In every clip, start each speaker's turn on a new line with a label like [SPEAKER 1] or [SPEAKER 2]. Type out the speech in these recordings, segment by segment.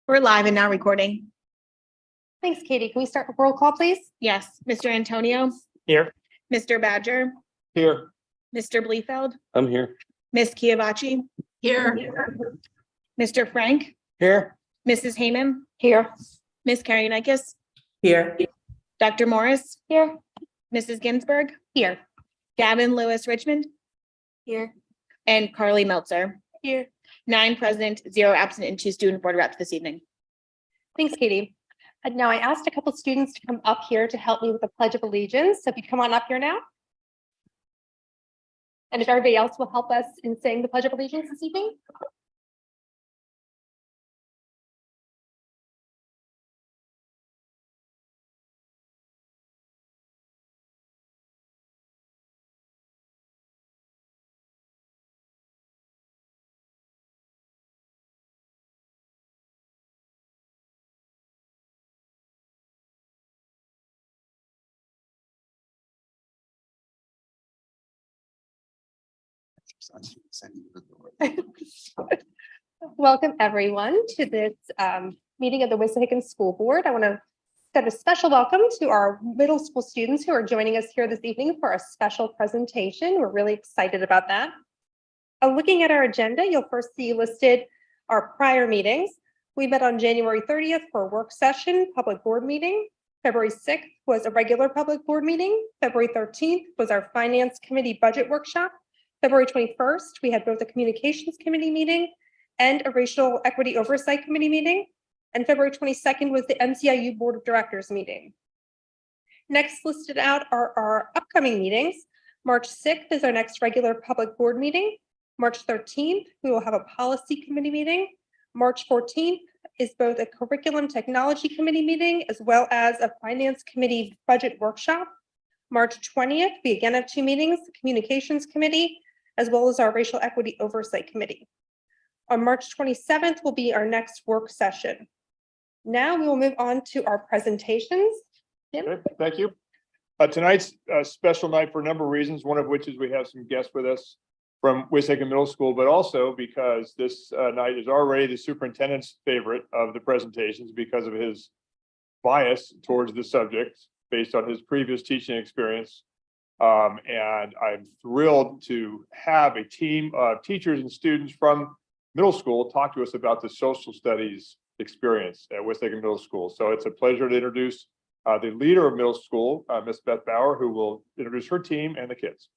[SPEAKER 1] We're live and now recording.
[SPEAKER 2] Thanks, Katie. Can we start with roll call, please?
[SPEAKER 1] Yes, Mr. Antonio,
[SPEAKER 3] Here.
[SPEAKER 1] Mr. Badger,
[SPEAKER 3] Here.
[SPEAKER 1] Mr. Bleefeld,
[SPEAKER 3] I'm here.
[SPEAKER 1] Ms. Kiavachi,
[SPEAKER 2] Here.
[SPEAKER 1] Mr. Frank,
[SPEAKER 3] Here.
[SPEAKER 1] Mrs. Hayman,
[SPEAKER 2] Here.
[SPEAKER 1] Ms. Kariunikis,
[SPEAKER 2] Here.
[SPEAKER 1] Dr. Morris,
[SPEAKER 2] Here.
[SPEAKER 1] Mrs. Ginsburg,
[SPEAKER 2] Here.
[SPEAKER 1] Gavin Lewis Richmond,
[SPEAKER 2] Here.
[SPEAKER 1] and Carly Meltzer.
[SPEAKER 2] Here.
[SPEAKER 1] 9 present, 0 absent, and 2 student board reps this evening.
[SPEAKER 2] Thanks, Katie. And now I asked a couple students to come up here to help me with the Pledge of Allegiance. So if you come on up here now. And if everybody else will help us in saying the Pledge of Allegiance this evening. Welcome, everyone, to this meeting of the Wissahickon School Board. I want to extend a special welcome to our middle school students who are joining us here this evening for a special presentation. We're really excited about that. Looking at our agenda, you'll first see listed our prior meetings. We met on January 30th for a work session, public board meeting. February 6th was a regular public board meeting. February 13th was our Finance Committee budget workshop. February 21st, we had both a Communications Committee meeting and a Racial Equity Oversight Committee meeting. And February 22nd was the MCIU Board of Directors meeting. Next listed out are our upcoming meetings. March 6th is our next regular public board meeting. March 13th, we will have a Policy Committee meeting. March 14th is both a Curriculum Technology Committee meeting as well as a Finance Committee budget workshop. March 20th, we again have 2 meetings, the Communications Committee, as well as our Racial Equity Oversight Committee. On March 27th will be our next work session. Now we will move on to our presentations. Tim?
[SPEAKER 4] Okay, thank you. Tonight's a special night for a number of reasons, one of which is we have some guests with us from Wissahickon Middle School, but also because this night is already the superintendent's favorite of the presentations because of his bias towards the subject based on his previous teaching experience. And I'm thrilled to have a team of teachers and students from middle school talk to us about the social studies experience at Wissahickon Middle School. So it's a pleasure to introduce the leader of middle school, Ms. Beth Bauer, who will introduce her team and the kids.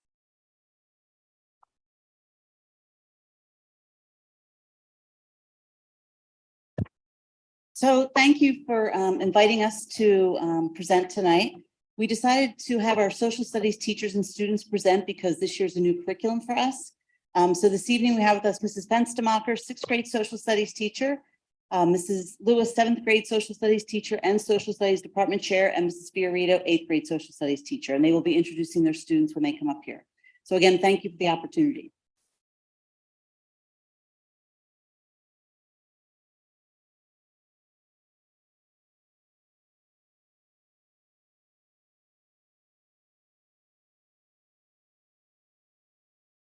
[SPEAKER 5] So thank you for inviting us to present tonight. We decided to have our social studies teachers and students present because this year's a new curriculum for us. So this evening we have with us Mrs. Fenstermacher, 6th grade social studies teacher, Mrs. Lewis, 7th grade social studies teacher and social studies department chair, and Mrs. Fiorito, 8th grade social studies teacher, and they will be introducing their students when they come up here. So again, thank you for the opportunity.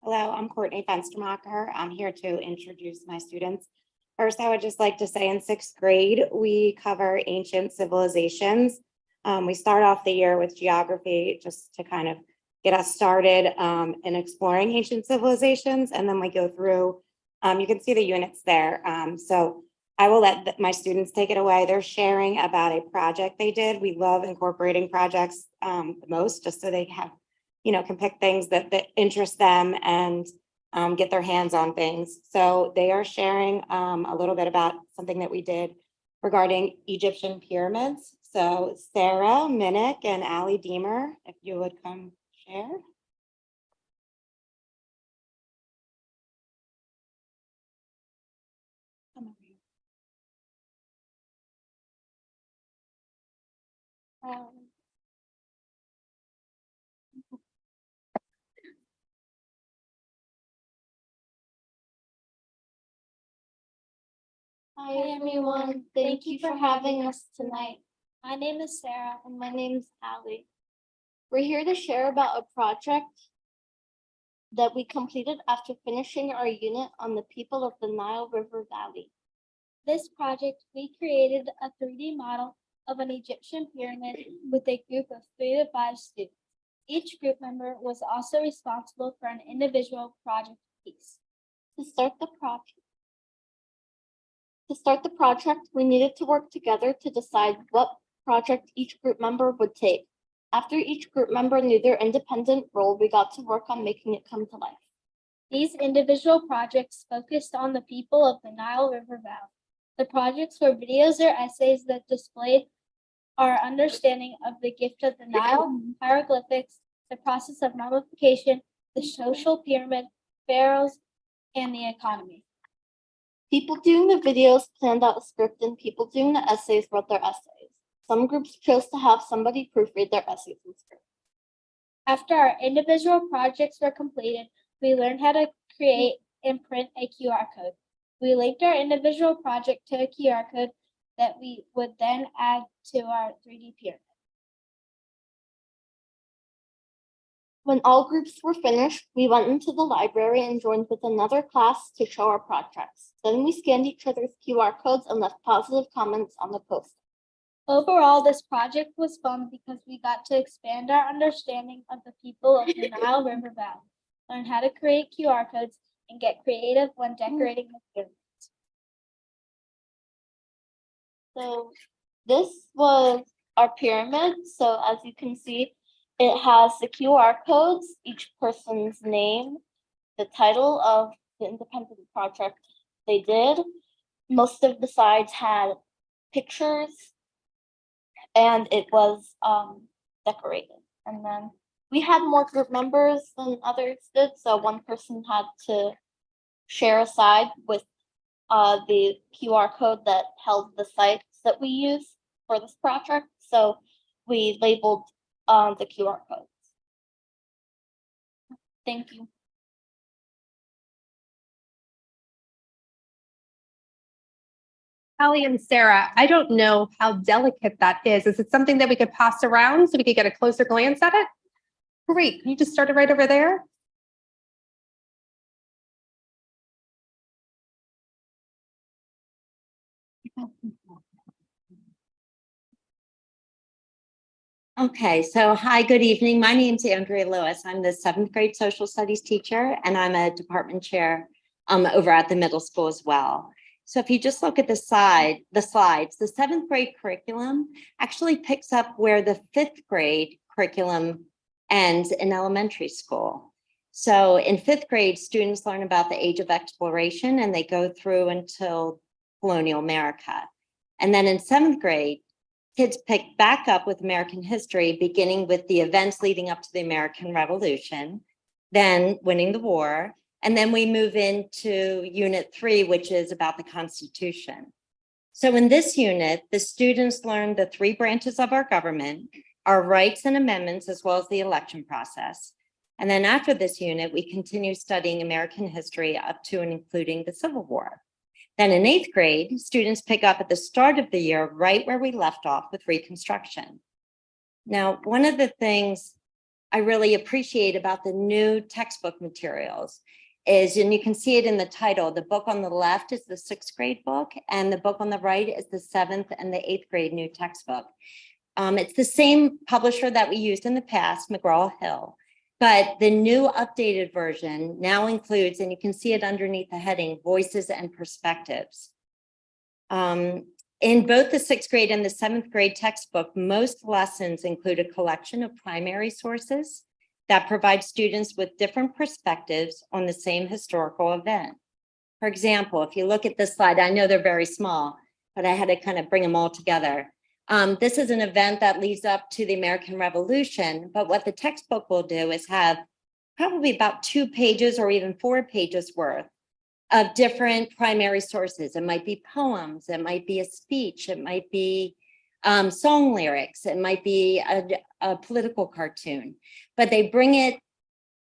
[SPEAKER 6] Hello, I'm Courtney Fenstermacher. I'm here to introduce my students. First, I would just like to say in 6th grade, we cover ancient civilizations. We start off the year with geography just to kind of get us started in exploring ancient civilizations. And then we go through, you can see the units there. So I will let my students take it away. They're sharing about a project they did. We love incorporating projects the most, just so they have, can pick things that interest them and get their hands on things. So they are sharing a little bit about something that we did regarding Egyptian pyramids. So Sarah Minnick and Ali Deemer, if you would come share.
[SPEAKER 7] Hi everyone, thank you for having us tonight. My name is Sarah and my name is Ali. We're here to share about a project that we completed after finishing our unit on the people of the Nile River Valley. this project, we created a 3D model of an Egyptian pyramid with a group of 3 to 5 students. Each group member was also responsible for an individual project piece. To start the project, we needed to work together to decide what project each group member would take. After each group member knew their independent role, we got to work on making it come to life. These individual projects focused on the people of the Nile River Valley. The projects were videos or essays that displayed our understanding of the gift of the Nile, hieroglyphics, the process of mummification, the social pyramid, pharaohs, and the economy. People doing the videos planned out a script, and people doing the essays wrote their essays. Some groups chose to have somebody proofread their essays and script. After our individual projects were completed, we learned how to create and print a QR code. We linked our individual project to a QR code that we would then add to our 3D pyramid. When all groups were finished, we went into the library and joined with another class to show our projects. Then we scanned each other's QR codes and left positive comments on the post. Overall, this project was fun because we got to expand our understanding of the people of the Nile River Valley, learn how to create QR codes, and get creative when decorating the pyramids. So this was our pyramid. So as you can see, it has the QR codes, each person's name, the title of the independent project they did. Most of the sides had pictures, and it was decorated. And then we had more group members than others did, so one person had to share a side with the QR code that held the sites that we use for this project. So we labeled the QR codes. Thank you.
[SPEAKER 2] Hallie and Sarah, I don't know how delicate that is. Is it something that we could pass around so we could get a closer glance at it? Great. Can you just start it right over there?
[SPEAKER 3] Okay, so hi, good evening. My name's Andrea Lewis. I'm the 7th grade social studies teacher, and I'm a department chair over at the middle school as well. So if you just look at the slides, the 7th grade curriculum actually picks up where the 5th grade curriculum ends in elementary school. So in 5th grade, students learn about the age of exploration, and they go through until colonial America. And then in 7th grade, kids pick back up with American history, beginning with the events leading up to the American Revolution, then winning the war, and then we move into Unit 3, which is about the Constitution. So in this unit, the students learn the 3 branches of our government, our rights and amendments, as well as the election process. And then after this unit, we continue studying American history up to and including the Civil War. Then in 8th grade, students pick up at the start of the year, right where we left off with Reconstruction. Now, one of the things I really appreciate about the new textbook materials is, and you can see it in the title, the book on the left is the 6th grade book, and the book on the right is the 7th and the 8th grade new textbook. It's the same publisher that we used in the past, McGraw-Hill. But the new updated version now includes, and you can see it underneath the heading, voices and perspectives. In both the 6th grade and the 7th grade textbook, most lessons include a collection of primary sources that provide students with different perspectives on the same historical event. For example, if you look at this slide, I know they're very small, but I had to kind of bring them all together. This is an event that leads up to the American Revolution, but what the textbook will do is have probably about 2 pages or even 4 pages worth of different primary sources. It might be poems, it might be a speech, it might be song lyrics, it might be a political cartoon, but they bring it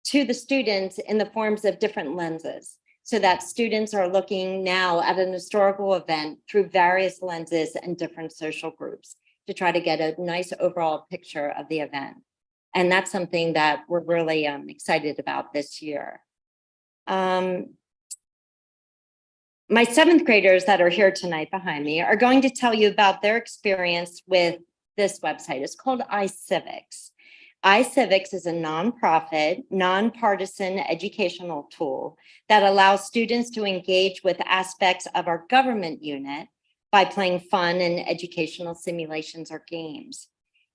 [SPEAKER 3] to the students in the forms of different lenses, so that students are looking now at an historical event through various lenses and different social groups to try to get a nice overall picture of the event. And that's something that we're really excited about this year. My seventh graders that are here tonight behind me are going to tell you about their experience with this website. It's called iCivics. iCivics is a nonprofit, nonpartisan educational tool that allows students to engage with aspects of our government unit by playing fun and educational simulations or games.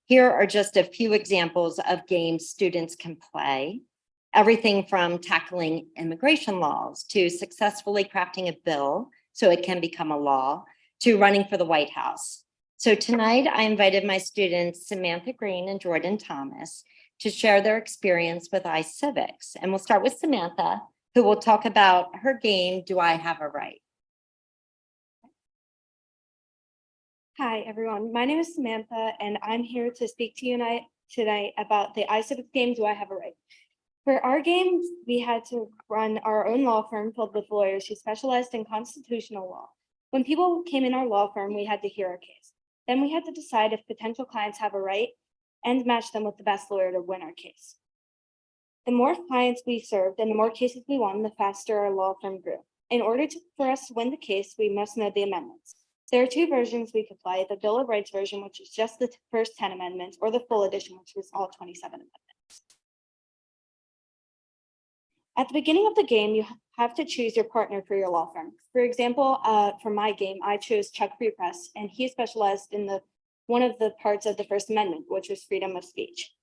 [SPEAKER 3] Here are just a few examples of games students can play. Everything from tackling immigration laws to successfully crafting a bill so it can become a law to running for the White House. So tonight I invited my students, Samantha Green and Jordan Thomas, to share their experience with iCivics. And we'll start with Samantha, who will talk about her game, Do I Have a Right?
[SPEAKER 8] Hi, everyone. My name is Samantha, and I'm here to speak to you tonight about the iCivics game, Do I Have a Right? For our games, we had to run our own law firm filled with lawyers who specialized in constitutional law. When people came in our law firm, we had to hear our case. Then we had to decide if potential clients have a right and match them with the best lawyer to win our case. The more clients we served and the more cases we won, the faster our law firm grew. In order for us to win the case, we must know the amendments. There are two versions we could play, the Bill of Rights version, which is just the first 10 amendments, or the full edition, which was all 27 amendments. At the beginning of the game, you have to choose your partner for your law firm. For example, for my game, I chose Chuck Freepress, and he specialized in one of the parts of the First Amendment, which was freedom of speech.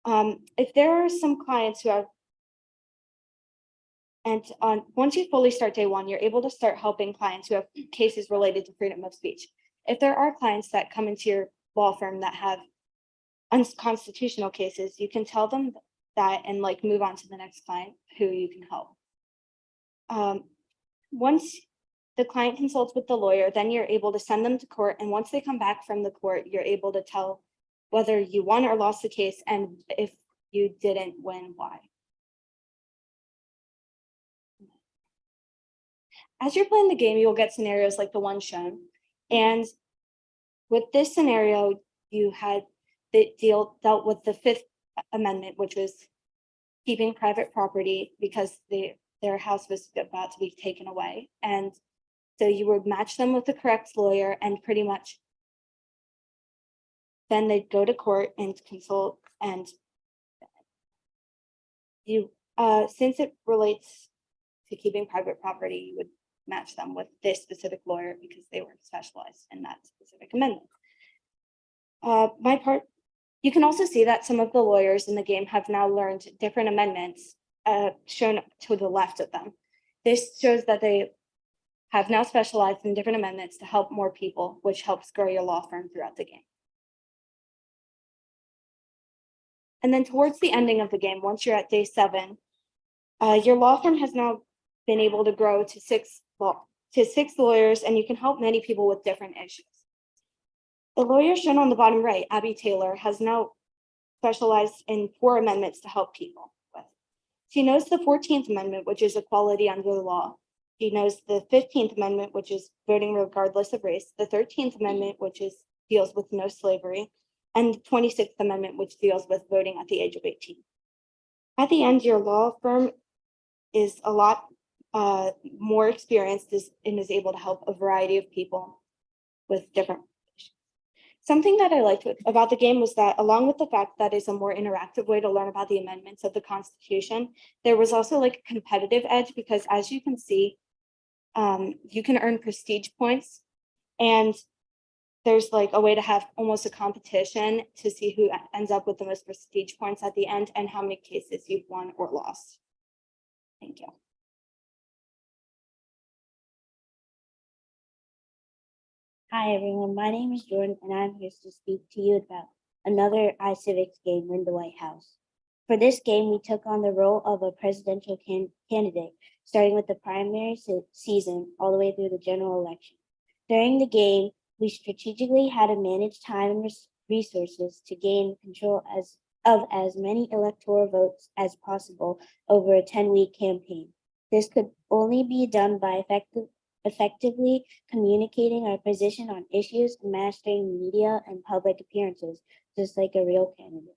[SPEAKER 8] If there are some clients who have, once you fully start day one, you're able to start helping clients who have cases related to freedom of speech. If there are clients that come into your law firm that have unconstitutional cases, you can tell them that and move on to the next client who you can help. Once the client consults with the lawyer, then you're able to send them to court. And once they come back from the court, you're able to tell whether you won or lost the case, and if you didn't win, why. As you're playing the game, you'll get scenarios like the one shown. And with this scenario, you had dealt with the Fifth Amendment, which was keeping private property because their house was about to be taken away. And so you would match them with the correct lawyer, and pretty much then they'd go to court and consult. And you, since it relates to keeping private property, you would match them with this specific lawyer because they were specialized in that specific amendment. You can also see that some of the lawyers in the game have now learned different amendments shown to the left of them. This shows that they have now specialized in different amendments to help more people, which helps grow your law firm throughout the game. And then towards the ending of the game, once you're at day 7, your law firm has now been able to grow to 6 lawyers, and you can help many people with different issues. The lawyer shown on the bottom right, Abby Taylor, has now specialized in 4 amendments to help people with. She knows the 14th Amendment, which is equality under the law. She knows the 15th Amendment, which is voting regardless of race, the 13th Amendment, which deals with no slavery, and the 26th Amendment, which deals with voting at the age of 18. At the end, your law firm is a lot more experienced and is able to help a variety of people with different issues. Something that I liked about the game was that, along with the fact that it's a more interactive way to learn about the amendments of the Constitution, there was also a competitive edge, because as you can see, you can earn prestige points, and there's a way to have almost a competition to see who ends up with the most prestige points at the end and how many cases you've won or lost. Thank you.
[SPEAKER 9] Hi, everyone. My name is Jordan, and I'm here to speak to you about another iCivics game, Win the White House. For this game, we took on the role of a presidential candidate, starting with the primary season all the way through the general election. During the game, we strategically had to manage time and resources to gain control of as many electoral votes as possible over a 10-week campaign. This could only be done by effectively communicating our position on issues and mastering media and public appearances, just like a real candidate.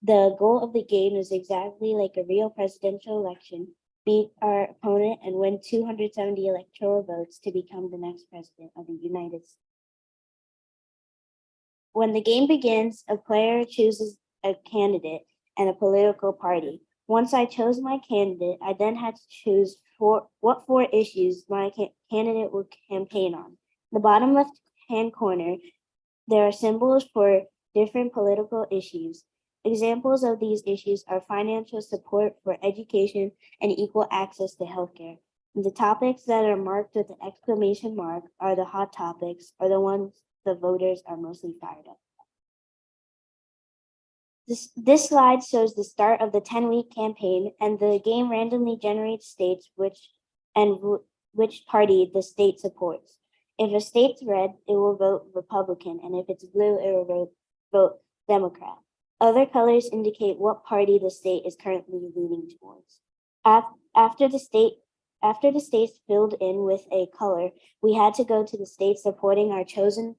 [SPEAKER 9] The goal of the game is exactly like a real presidential election. beat our opponent, and win 270 electoral votes to become the next president of the United States. When the game begins, a player chooses a candidate and a political party. Once I chose my candidate, I then had to choose what four issues my candidate would campaign on. In the bottom left-hand corner, there are symbols for different political issues. Examples of these issues are financial support for education and equal access to healthcare. And the topics that are marked with the exclamation mark are the hot topics, or the ones the voters are mostly fired up. This slide shows the start of the 10-week campaign, and the game randomly generates states which party the state supports. If a state's red, it will vote Republican, and if it's blue, it will vote Democrat. Other colors indicate what party the state is currently leaning towards. After the states filled in with a color, we had to go to the state supporting our chosen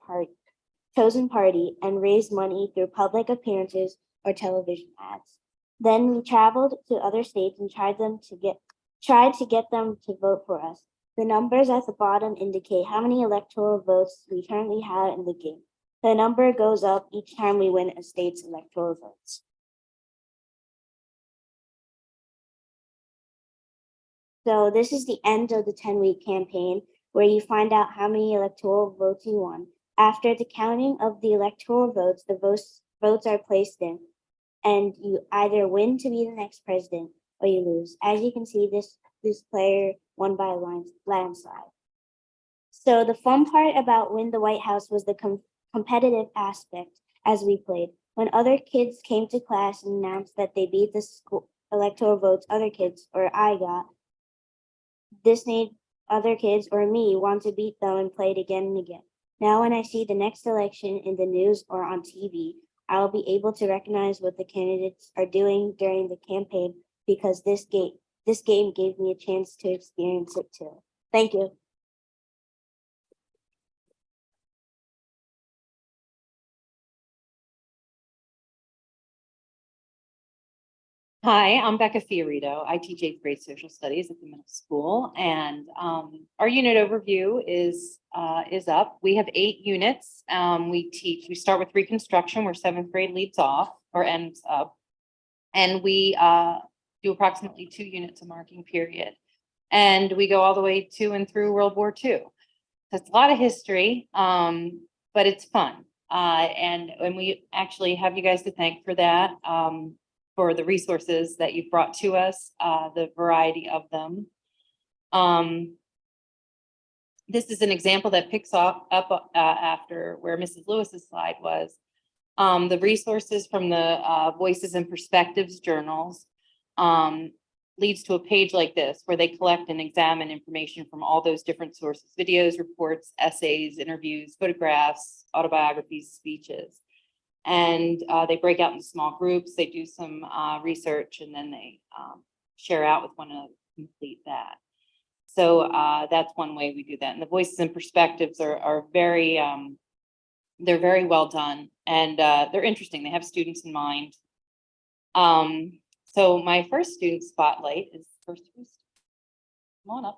[SPEAKER 9] party and raise money through public appearances or television ads. Then we traveled to other states and tried to get them to vote for us. The numbers at the bottom indicate how many electoral votes we currently have in the game. The number goes up each time we win a state's electoral votes. So this is the end of the 10-week campaign, where you find out how many electoral votes you won. After the counting of the electoral votes, the votes are placed in, and you either win to be the next president or you lose. As you can see, this player won by a landslide. So the fun part about Win the White House was the competitive aspect as we played. When other kids came to class and announced that they beat the school electoral votes other kids or I got, this made other kids or me want to beat them and play it again and again. Now when I see the next election in the news or on TV, I will be able to recognize what the candidates are doing during the campaign, because this game gave me a chance to experience it too. Thank you.
[SPEAKER 10] Hi, I'm Becca Fiorito. I teach 8th grade social studies at the middle school, and our unit overview is up. We have 8 units. We start with reconstruction, where 7th grade leads off or ends up, and we do approximately 2 units a marking period, and we go all the way to and through World War II. So it's a lot of history, but it's fun, and we actually have you guys to thank for that. For the resources that you've brought to us, the variety of them. This is an example that picks up after where Mrs. Lewis's slide was. The resources from the Voices and Perspectives journals leads to a page like this, where they collect and examine information from all those different sources: videos, reports, essays, interviews, photographs, autobiographies, speeches. And they break out into small groups. They do some research, and then they share out with one another to complete that. So that's one way we do that. And the Voices and Perspectives are very, they're very well done, and they're interesting. They have students in mind. So my first student spotlight is first. Come on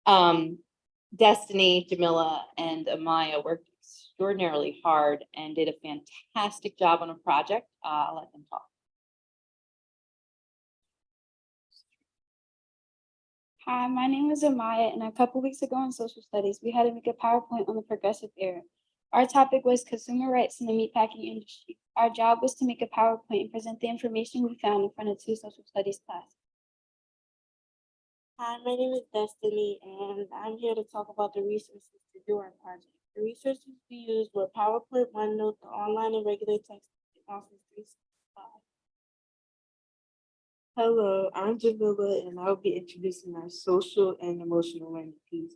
[SPEAKER 10] up. Destiny, Jamila, and Amaya worked extraordinarily hard and did a fantastic job on a project. I'll let them talk.
[SPEAKER 8] Hi, my name is Amaya, and a couple weeks ago in social studies, we had to make a PowerPoint on the progressive era. Our topic was consumer rights in the meatpacking industry. Our job was to make a PowerPoint and present the information we found in front of 2 social studies classes.
[SPEAKER 11] Hi, my name is Destiny, and I'm here to talk about the resources to do our project. The resources we used were PowerPoint, OneNote, the online and regular text, and Office 365. Hello, I'm Jamila, and I'll be introducing our social and emotional learning piece.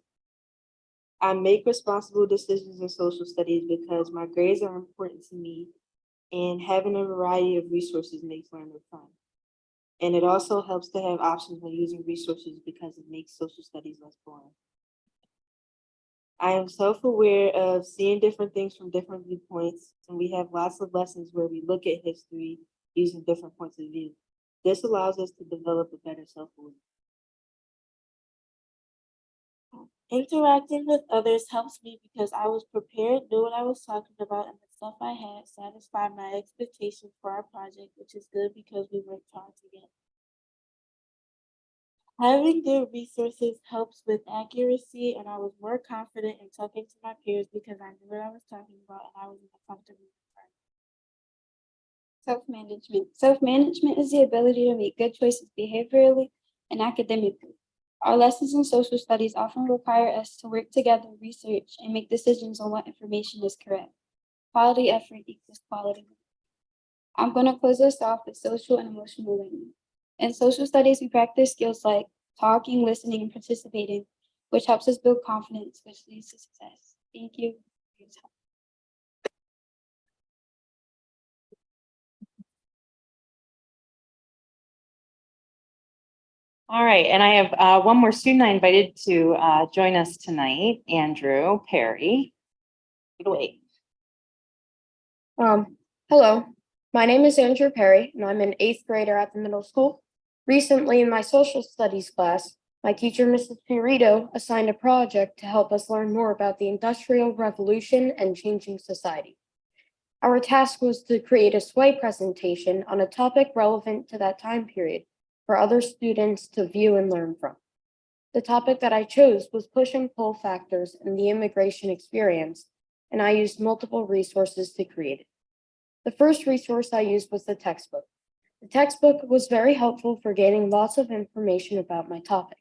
[SPEAKER 11] I make responsible decisions in social studies because my grades are important to me, and having a variety of resources makes learning fun. And it also helps to have options when using resources because it makes social studies less boring. I am self-aware of seeing different things from different viewpoints, and we have lots of lessons where we look at history using different points of view. This allows us to develop a better self-awareness. Interacting with others helps me because I was prepared, knew what I was talking about, and the stuff I had satisfied my expectations for our project, which is good because we worked hard together. Having good resources helps with accuracy, and I was more confident in talking to my peers because I knew what I was talking about and I was more comfortable.
[SPEAKER 8] Self-management. Self-management is the ability to make good choices behaviorally and academically. Our lessons in social studies often require us to work together, research, and make decisions on what information is correct. Quality effort equals quality. I'm going to close us off with social and emotional learning. In social studies, we practice skills like talking, listening, and participating, which helps us build confidence, which leads to success. Thank you.
[SPEAKER 10] All right, and I have one more student I invited to join us tonight, Andrew Perry. Take it away.
[SPEAKER 12] Hello, my name is Andrew Perry, and I'm an 8th grader at the middle school. Recently, in my social studies class, my teacher, Mrs. Fiorito, assigned a project to help us learn more about the Industrial Revolution and changing society. Our task was to create a sway presentation on a topic relevant to that time period for other students to view and learn from. The topic that I chose was push and pull factors in the immigration experience, and I used multiple resources to create it. The first resource I used was the textbook. The textbook was very helpful for gaining lots of information about my topic.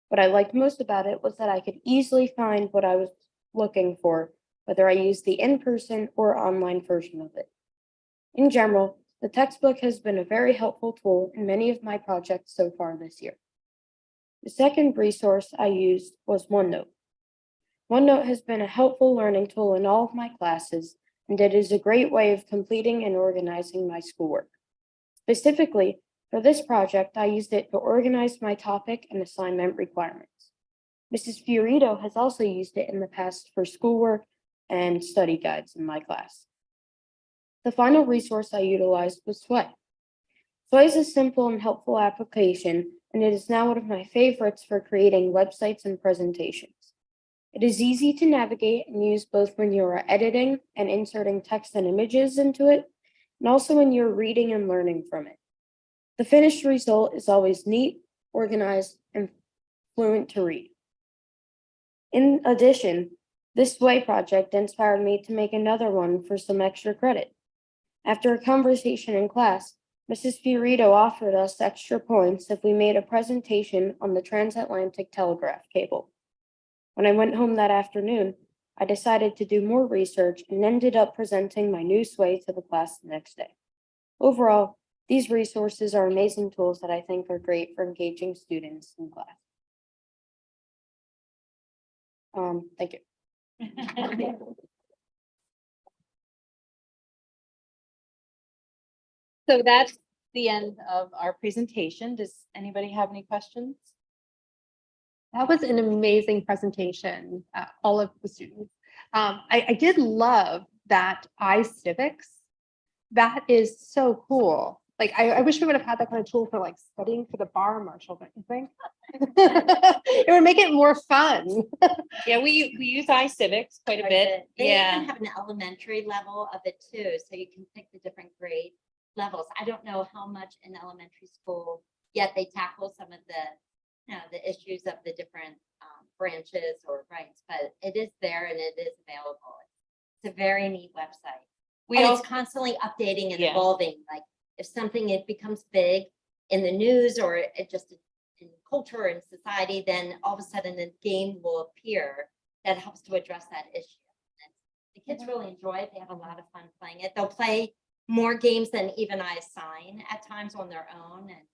[SPEAKER 12] What I liked most about it was that I could easily find what I was looking for, whether I used the in-person or online version of it. In general, the textbook has been a very helpful tool in many of my projects so far this year. The second resource I used was OneNote. OneNote has been a helpful learning tool in all of my classes, and it is a great way of completing and organizing my schoolwork. Specifically, for this project, I used it to organize my topic and assignment requirements. Mrs. Fiorito has also used it in the past for schoolwork and study guides in my class. The final resource I utilized was Sway. Sway is a simple and helpful application, and it is now one of my favorites for creating websites and presentations. It is easy to navigate and use both when you are editing and inserting text and images into it, and also when you're reading and learning from it. The finished result is always neat, organized, and fluent to read. In addition, this Sway project inspired me to make another one for some extra credit. After a conversation in class, Mrs. Fiorito offered us extra points if we made a presentation on the transatlantic telegraph cable. When I went home that afternoon, I decided to do more research and ended up presenting my new Sway to the class the next day. Overall, these resources are amazing tools that I think are great for engaging students in class. Thank you.
[SPEAKER 10] So that's the end of our presentation. Does anybody have any questions?
[SPEAKER 2] That was an amazing presentation, all of the students. I did love that iCivics. That is so cool. Like, I wish we would have had that kind of tool for like studying for the bar marshal, don't you think? It would make it more fun.
[SPEAKER 10] Yeah, we use iCivics quite a bit.
[SPEAKER 3] They
[SPEAKER 10] Yeah.
[SPEAKER 3] even have an elementary level of it too, so you can pick the different grade levels. I don't know how much in elementary school yet they tackle some of the issues of the different branches or ranks, but it is there and it is available. It's a very neat website.
[SPEAKER 10] We
[SPEAKER 3] And
[SPEAKER 10] also,
[SPEAKER 3] it's constantly updating and
[SPEAKER 10] Yeah.
[SPEAKER 3] evolving. Like if something it becomes big in the news or it just in culture and society, then all of a sudden a game will appear that helps to address that issue. And the kids really enjoy it. They have a lot of fun playing it. They'll play more games than even I assign at times on their own, and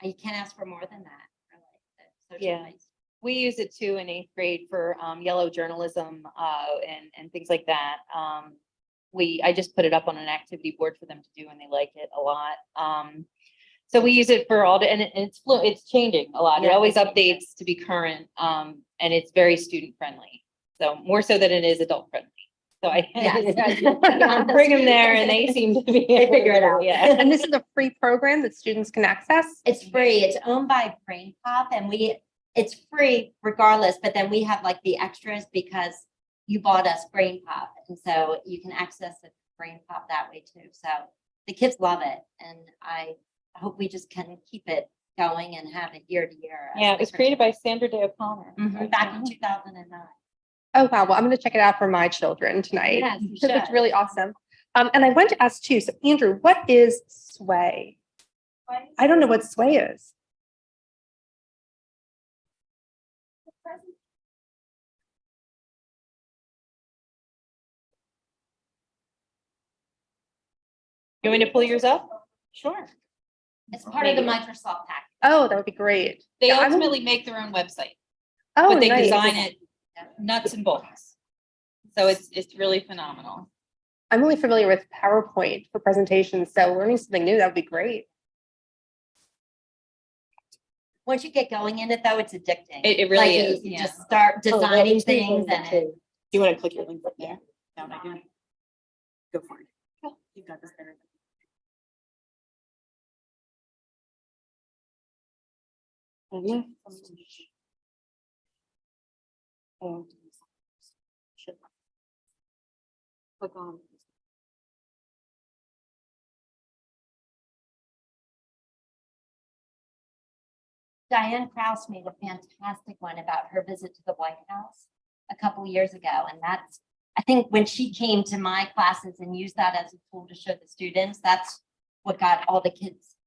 [SPEAKER 3] you can't ask for more than that. Really. The social
[SPEAKER 10] Yeah.
[SPEAKER 3] life.
[SPEAKER 10] we use it too in 8th grade for yellow journalism and things like that. I just put it up on an activity board for them to do and they like it a lot. So we use it for and it's changing a lot. It
[SPEAKER 3] Yeah,
[SPEAKER 10] always
[SPEAKER 3] it's changing.
[SPEAKER 10] updates to be current, and it's very student friendly. So more so than it is adult friendly. So I
[SPEAKER 3] Yes.
[SPEAKER 10] bring them there and they seem to be.
[SPEAKER 3] They figure it out.
[SPEAKER 10] Yeah.
[SPEAKER 2] And this is a free program that students can access?
[SPEAKER 3] It's free. It's owned by Brain Pop and it's free regardless, but then we have like the extras because you bought us Brain Pop. And so you can access the Brain Pop that way too. So the kids love it. And I hope we just can keep it going and have it year to year.
[SPEAKER 10] Yeah, it was created by Sandra Day O'Connor.
[SPEAKER 3] Back in 2009.
[SPEAKER 2] Oh, wow. Well, I'm going to check it out for my children tonight.
[SPEAKER 3] Yes, you
[SPEAKER 2] Because it's
[SPEAKER 3] should.
[SPEAKER 2] really awesome. And I want to ask too, so Andrew, what is Sway? I don't know what Sway is.
[SPEAKER 10] You want me to pull yours up? Sure.
[SPEAKER 3] It's part of the Microsoft pack.
[SPEAKER 2] Oh, that would be great.
[SPEAKER 10] They
[SPEAKER 2] Yeah, I'm-
[SPEAKER 10] ultimately make their own website,
[SPEAKER 2] Oh,
[SPEAKER 10] but they
[SPEAKER 2] nice.
[SPEAKER 10] design it nuts and bolts. So it's really phenomenal.
[SPEAKER 2] I'm only familiar with PowerPoint for presentations, so learning something new, that would be great.
[SPEAKER 3] Once you get going in it though, it's addicting.
[SPEAKER 10] It really
[SPEAKER 3] Like,
[SPEAKER 10] is,
[SPEAKER 3] You
[SPEAKER 10] yeah.
[SPEAKER 3] just start designing things and
[SPEAKER 5] Do you want to click your link up there? No, not yet. Go for it. You've got this better. Click on.
[SPEAKER 3] Diane Kraus made a fantastic one about her visit to the White House a couple years ago. And that's, I think when she came to my classes and used that as a tool to show the students, that's what got all the kids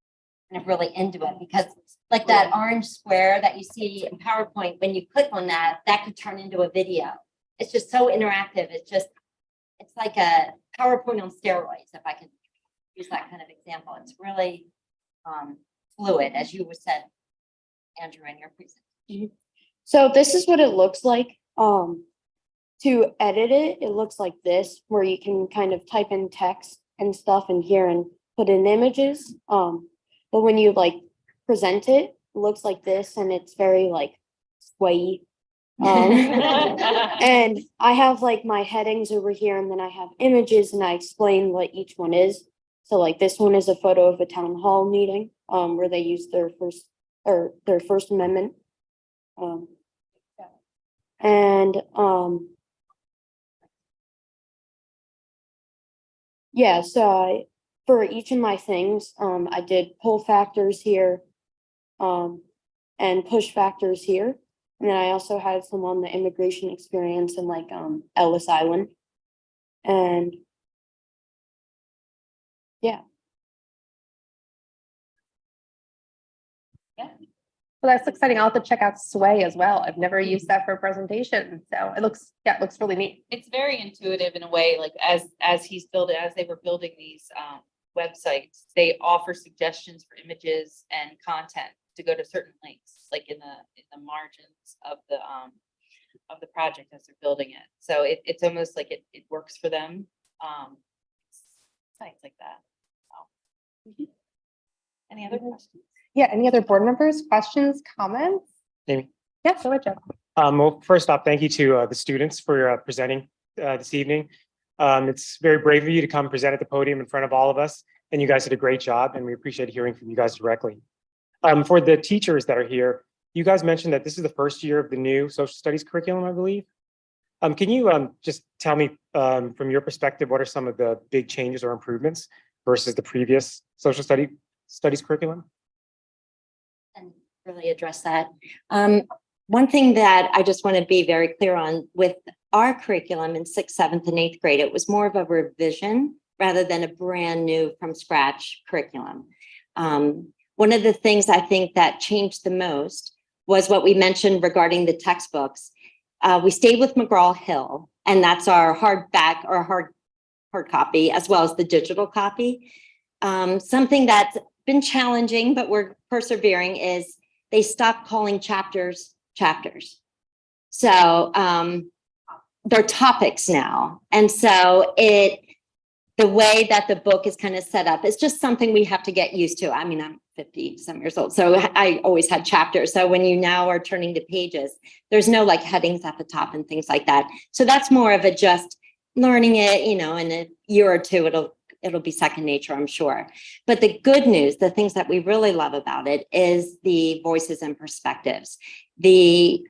[SPEAKER 3] kind of really into it. Because like that orange square that you see in PowerPoint, when you click on that, that could turn into a video. It's just so interactive. It's like a PowerPoint on steroids, if I could use that kind of example. It's really fluid, as you said, Andrew, in your presentation.
[SPEAKER 12] So this is what it looks like. To edit it, it looks like this, where you can kind of type in text and stuff in here and put in images. But when you like present it, it looks like this and it's very like sway. And I have like my headings over here and then I have images and I explain what each one is. So like this one is a photo of a town hall meeting, where they used their First Amendment. Yeah, so for each of my things, I did pull factors here, and push factors here. And then I also had some on the immigration experience in like, Ellis Island. And yeah.
[SPEAKER 2] Well, that's exciting. I'll have to check out Sway as well. I've never used that for a presentation. So it looks really neat.
[SPEAKER 10] It's very intuitive in a way, like as they were building these websites, they offer suggestions for images and content to go to certain links, like in the margins of the project as they're building it. So it's almost like it works for them. Sites like that. So. Any other questions?
[SPEAKER 2] Yeah, any other board members, questions, comments?
[SPEAKER 13] Amy.
[SPEAKER 2] Yeah, go ahead, Jeff.
[SPEAKER 13] Well, first off, thank you to the students for presenting this evening. It's very brave of you to come present at the podium in front of all of us, and you guys did a great job, and we appreciate hearing from you guys directly. For the teachers that are here, you guys mentioned that this is the first year of the new social studies curriculum, I believe. Can you just tell me from your perspective, what are some of the big changes or improvements versus the previous social studies curriculum?
[SPEAKER 3] And really address that. One thing that I just want to be very clear on with our curriculum in 6th, 7th, and 8th grade, it was more of a revision rather than a brand new from scratch curriculum. One of the things I think that changed the most was what we mentioned regarding the textbooks. We stayed with McGraw-Hill, and that's our hardback or hard copy, as well as the digital copy. Something that's been challenging, but we're persevering, is they stopped calling chapters. So they're topics now. And so the way that the book is kind of set up, it's just something we have to get used to. I mean, I'm 50 some years old, so I always had chapters. So when you now are turning to pages, there's no like headings at the top and things like that. So that's more of a just learning it, you know, in a year or two, it'll be second nature, I'm sure. But the good news, the things that we really love about it is the voices and perspectives. The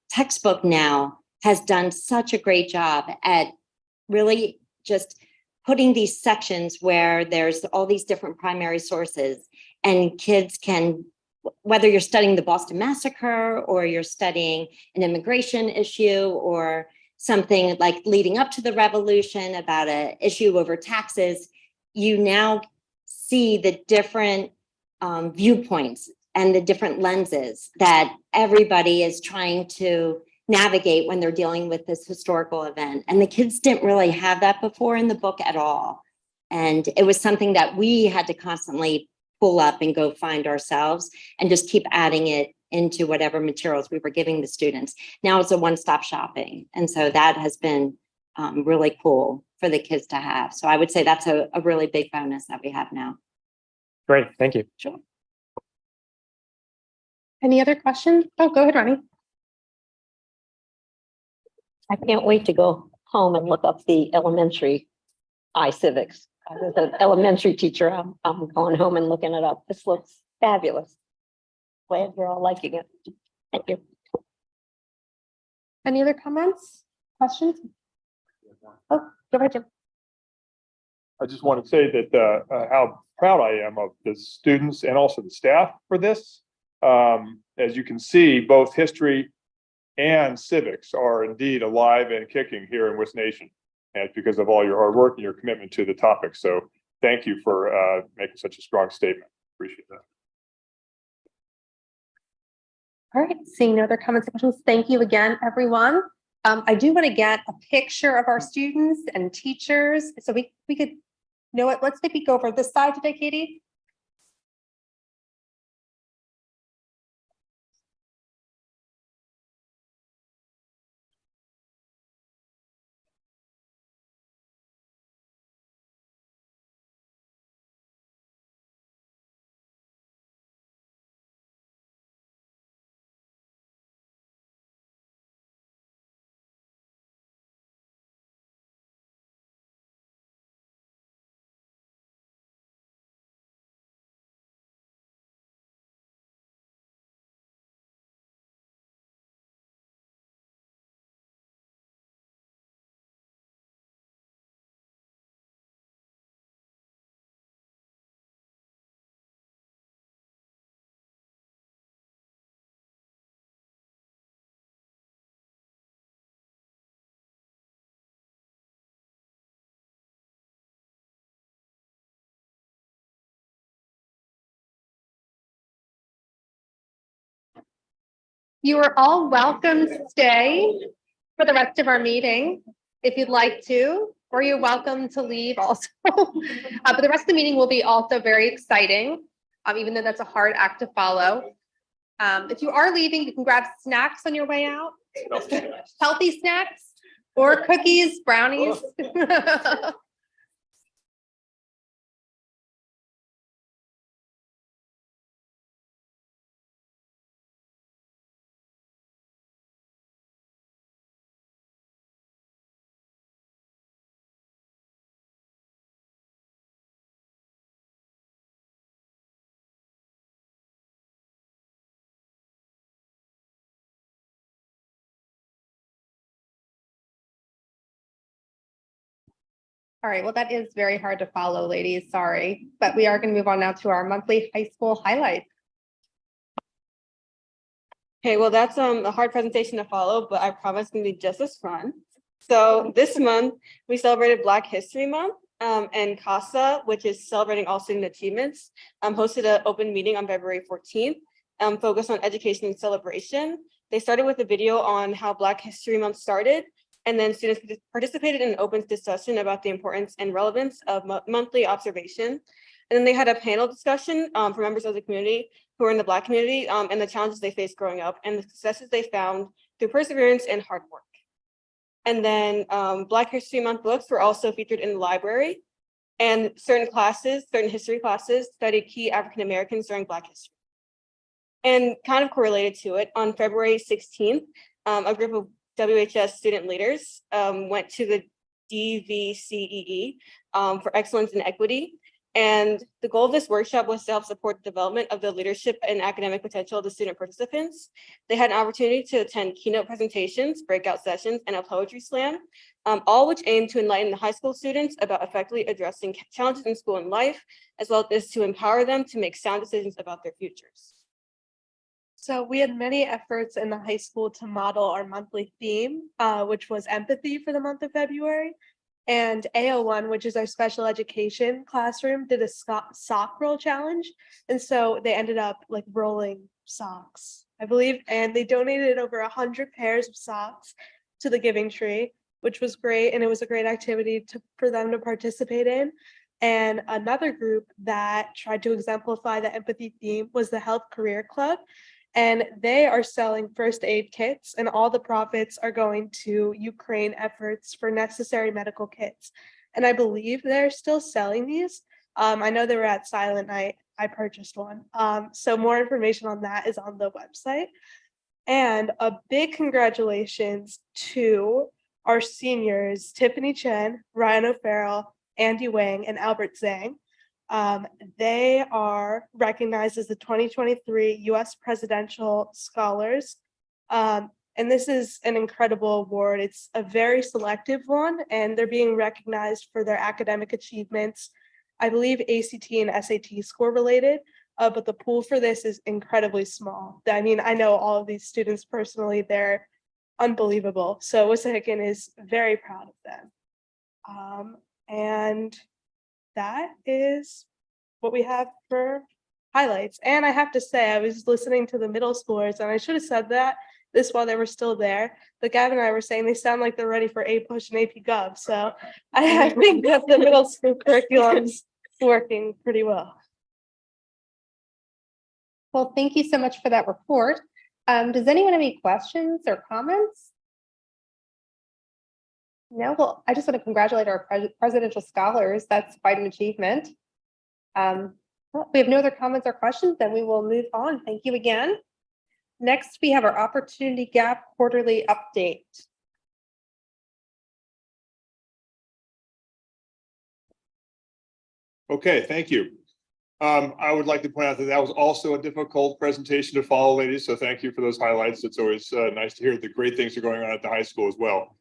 [SPEAKER 3] textbook now has done such a great job at really just putting these sections where there's all these different primary sources, and kids can, whether you're studying the Boston Massacre or you're studying an immigration issue or something like leading up to the revolution about an issue over taxes, you now see the different viewpoints and the different lenses that everybody is trying to navigate when they're dealing with this historical event. And the kids didn't really have that before in the book at all. And it was something that we had to constantly pull up and go find ourselves and just keep adding it into whatever materials we were giving the students. Now it's a one-stop shopping. And so that has been really cool for the kids to have. So I would say that's a really big bonus that we have now.
[SPEAKER 13] Great, thank you.
[SPEAKER 3] Sure.
[SPEAKER 2] Any other questions? Oh, go ahead, Ronnie.
[SPEAKER 14] I can't wait to go home and look up the elementary iCivics. I was an elementary teacher. I'm going home and looking it up. This looks fabulous. Glad you're all liking it. Thank you.
[SPEAKER 2] Any other comments, questions? Oh, go ahead, Jim.
[SPEAKER 4] I just want to say that how proud I am of the students and also the staff for this. As you can see, both history and civics are indeed alive and kicking here in West Nation. And it's because of all your hard work and your commitment to the topic. So thank you for making such a strong statement. Appreciate that.
[SPEAKER 2] All right, seeing no other comments or questions, thank you again, everyone. I do want to get a picture of our students and teachers. So we could, you know what, let's maybe go over this side today, Katie. You are all welcome to stay for the rest of our meeting if you'd like to, or you're welcome to leave also. But the rest of the meeting will be also very exciting, even though that's a hard act to follow. If you are leaving, you can grab snacks on your way out. Healthy snacks or cookies, brownies. All right, well, that is very hard to follow, ladies, sorry, but we are going to move on now to our monthly high school highlights.
[SPEAKER 11] Okay, well, that's a hard presentation to follow, but I promise it's gonna be just as fun. So this month, we celebrated Black History Month, and CASA, which is celebrating all student achievements, hosted an open meeting on February 14th, focused on education and celebration. They started with a video on how Black History Month started, and then students participated in an open discussion about the importance and relevance of monthly observation. And then they had a panel discussion for members of the community who are in the Black community and the challenges they faced growing up and the successes they found through perseverance and hard work. And then Black History Month books were also featured in the library, and certain history classes studied key African Americans during Black history. And kind of correlated to it, on February 16th, a group of WHS student leaders went to the
[SPEAKER 8] DVCEE, for excellence in equity. And the goal of this workshop was to help support the development of the leadership and academic potential of the student participants. They had an opportunity to attend keynote presentations, breakout sessions, and a poetry slam, all which aim to enlighten the high school students about effectively addressing challenges in school and life, as well as to empower them to make sound decisions about their futures.
[SPEAKER 2] So we had many efforts in the high school to model our monthly theme, which was empathy for the month of February. And AO1, which is our special education classroom, did a sock roll challenge. And so they ended up like rolling socks, I believe, and they donated over 100 pairs of socks to the Giving Tree, which was great. And it was a great activity for them to participate in. And another group that tried to exemplify the empathy theme was the Health Career Club. And they are selling first aid kits, and all the profits are going to Ukraine efforts for necessary medical kits. And I believe they're still selling these. I know they were at Silent Night. I purchased one. So more information on that is on the website. And a big congratulations to our seniors, Tiffany Chen, Ryan O'Farrell, Andy Wang, and Albert Zhang. They are recognized as the 2023 U.S. Presidential Scholars. And this is an incredible award. It's a very selective one, and they're being recognized for their academic achievements. I believe ACT and SAT score related, but the pool for this is incredibly small. I mean, I know all of these students personally, they're unbelievable. So Wissahickon is very proud of them. And that is what we have for highlights. And I have to say, I was listening to the middle schoolers, and I should have said this while they were still there. But Gavin and I were saying they sound like they're ready for APUSH and AP Gov. So I think that the middle school curriculum's working pretty well. Well, thank you so much for that report. Does anyone have any questions or comments? No, well, I just want to congratulate our presidential scholars. That's quite an achievement. Well, if we have no other comments or questions, then we will move on. Thank you again. Next, we have our Opportunity Gap Quarterly Update.
[SPEAKER 4] Okay, thank you. I would like to point out that that was also a difficult presentation to follow, ladies. So thank you for those highlights. It's always nice to hear the great things are going on at the high school as well.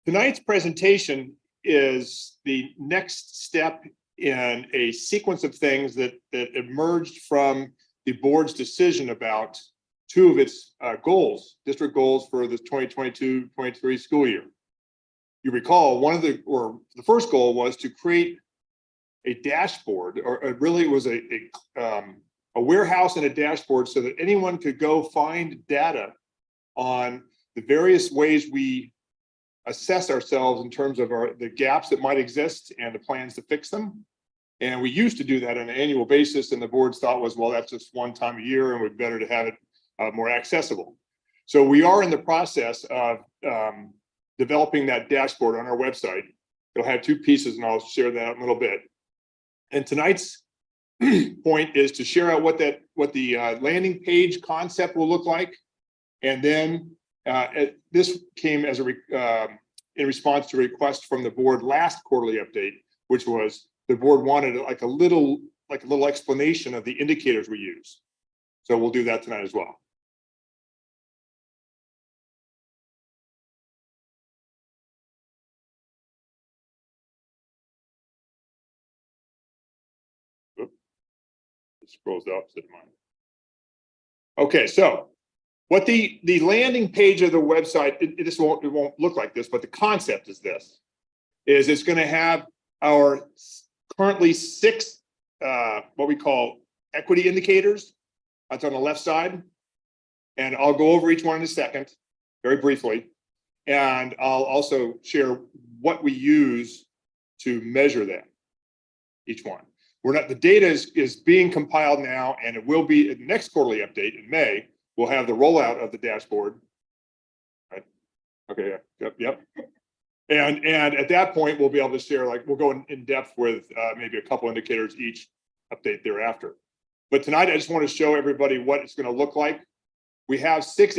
[SPEAKER 4] Tonight's presentation is the next step in a sequence of things that emerged from the board's decision about two of its goals, district goals for the 2022-23 school year. You recall the first goal was to create a dashboard, or really it was a warehouse and a dashboard so that anyone could go find data on the various ways we assess ourselves in terms of the gaps that might exist and the plans to fix them. And we used to do that on an annual basis, and the board's thought was, well, that's just one time a year and we'd better to have it more accessible. So we are in the process of developing that dashboard on our website. It'll have two pieces, and I'll share that in a little bit. And tonight's point is to share out what the landing page concept will look like. And then this came as in response to a request from the board last quarterly update, which was the board wanted like a little explanation of the indicators we use. So we'll do that tonight as well. It scrolls the opposite of mine. Okay, so what the landing page of the website, it won't look like this, but the concept is this, is it's going to have our currently 6 what we call equity indicators. That's on the left side. And I'll go over each one in a second, very briefly. And I'll also share what we use to measure them, each one. The data is being compiled now, and it will be in the next quarterly update in May. We'll have the rollout of the dashboard. Right? Okay, yep. And at that point, we'll be able to share, we'll go in depth with maybe a couple indicators each update thereafter. But tonight, I just want to show everybody what it's going to look like. We have 6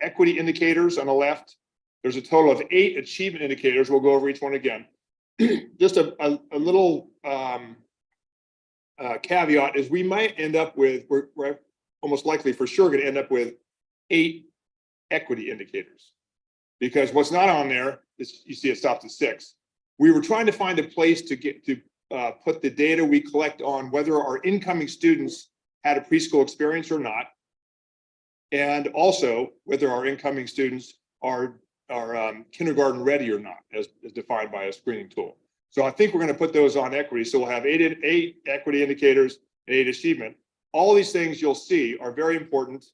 [SPEAKER 4] equity indicators on the left. There's a total of 8 achievement indicators. We'll go over each one again. Just a little caveat is we might end up with, we're almost likely for sure going to end up with 8 equity indicators. Because what's not on there is, you see it stops at 6. We were trying to find a place to get to put the data we collect on whether our incoming students had a preschool experience or not. And also whether our incoming students are kindergarten ready or not, as defined by a screening tool. So I think we're going to put those on equity. So we'll have 8 equity indicators and 8 achievement. All these things you'll see are very important.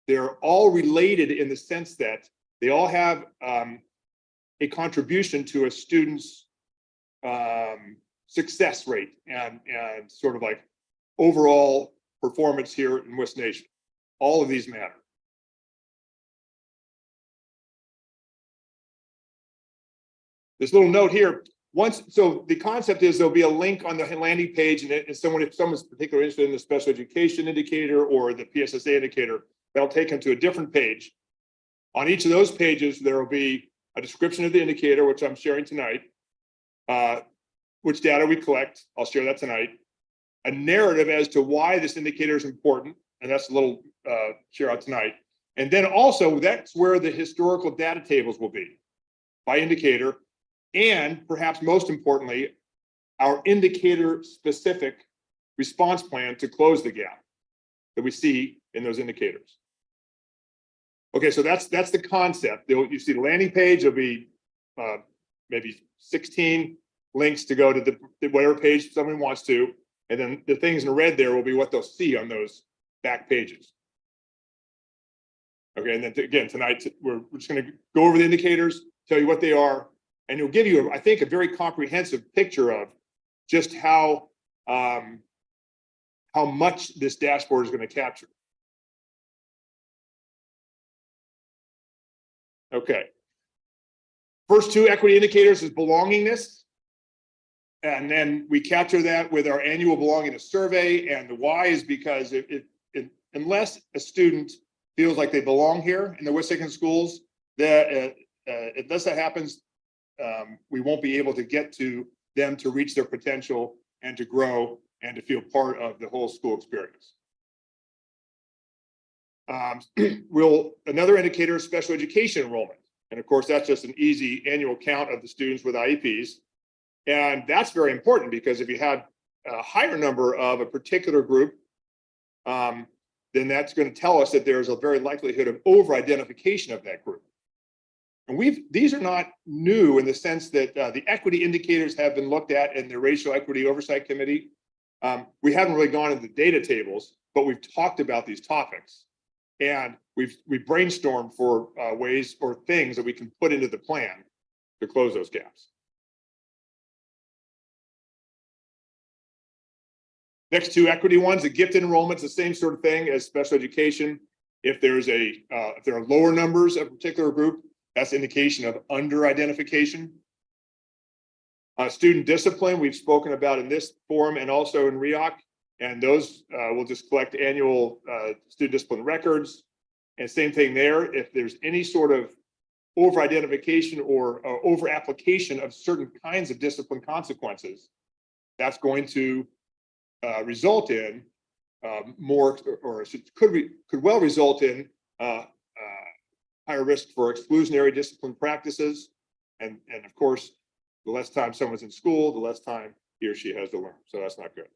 [SPEAKER 4] They're all related in the sense that they all have a contribution to a student's success rate and sort of like overall performance here in West Nation. All of these matter. This little note here, so the concept is there'll be a link on the landing page, and if someone's particularly interested in the special education indicator or the PSSA indicator, that'll take them to a different page. On each of those pages, there will be a description of the indicator, which I'm sharing tonight, which data we collect, I'll share that tonight, a narrative as to why this indicator is important, and that's a little share out tonight. And then also, that's where the historical data tables will be by indicator, and perhaps most importantly, our indicator specific response plan to close the gap that we see in those indicators. Okay, so that's the concept. You see the landing page, there'll be maybe 16 links to go to the whatever page someone wants to, and then the things in red there will be what they'll see on those back pages. Okay, and then again, tonight we're just going to go over the indicators, tell you what they are, and it'll give you, I think, a very comprehensive picture of just how much this dashboard is going to capture. Okay. First 2 equity indicators is belongingness. And then we capture that with our annual belongingness survey. And the why is because unless a student feels like they belong here in the Wissahickon schools, that unless that happens, we won't be able to get to them to reach their potential and to grow and to feel part of the whole school experience. Another indicator is special education enrollment. And of course, that's just an easy annual count of the students with IEPs. And that's very important because if you have a higher number of a particular group, then that's going to tell us that there's a very likelihood of over-identification of that group. And these are not new in the sense that the equity indicators have been looked at in the Racial Equity Oversight Committee. We haven't really gone into the data tables, but we've talked about these topics. And we brainstormed for ways or things that we can put into the plan to close those gaps. Next 2 equity ones, the gifted enrollment's the same sort of thing as special education. If there are lower numbers of a particular group, that's indication of under-identification. Student discipline, we've spoken about in this forum and also in REOC. And those will just collect annual student discipline records. And same thing there, if there's any sort of over-identification or over-application of certain kinds of discipline consequences, that's going to result in more, or could well result in higher risk for exclusionary discipline practices. And of course, the less time someone's in school, the less time he or she has to learn. So that's not good.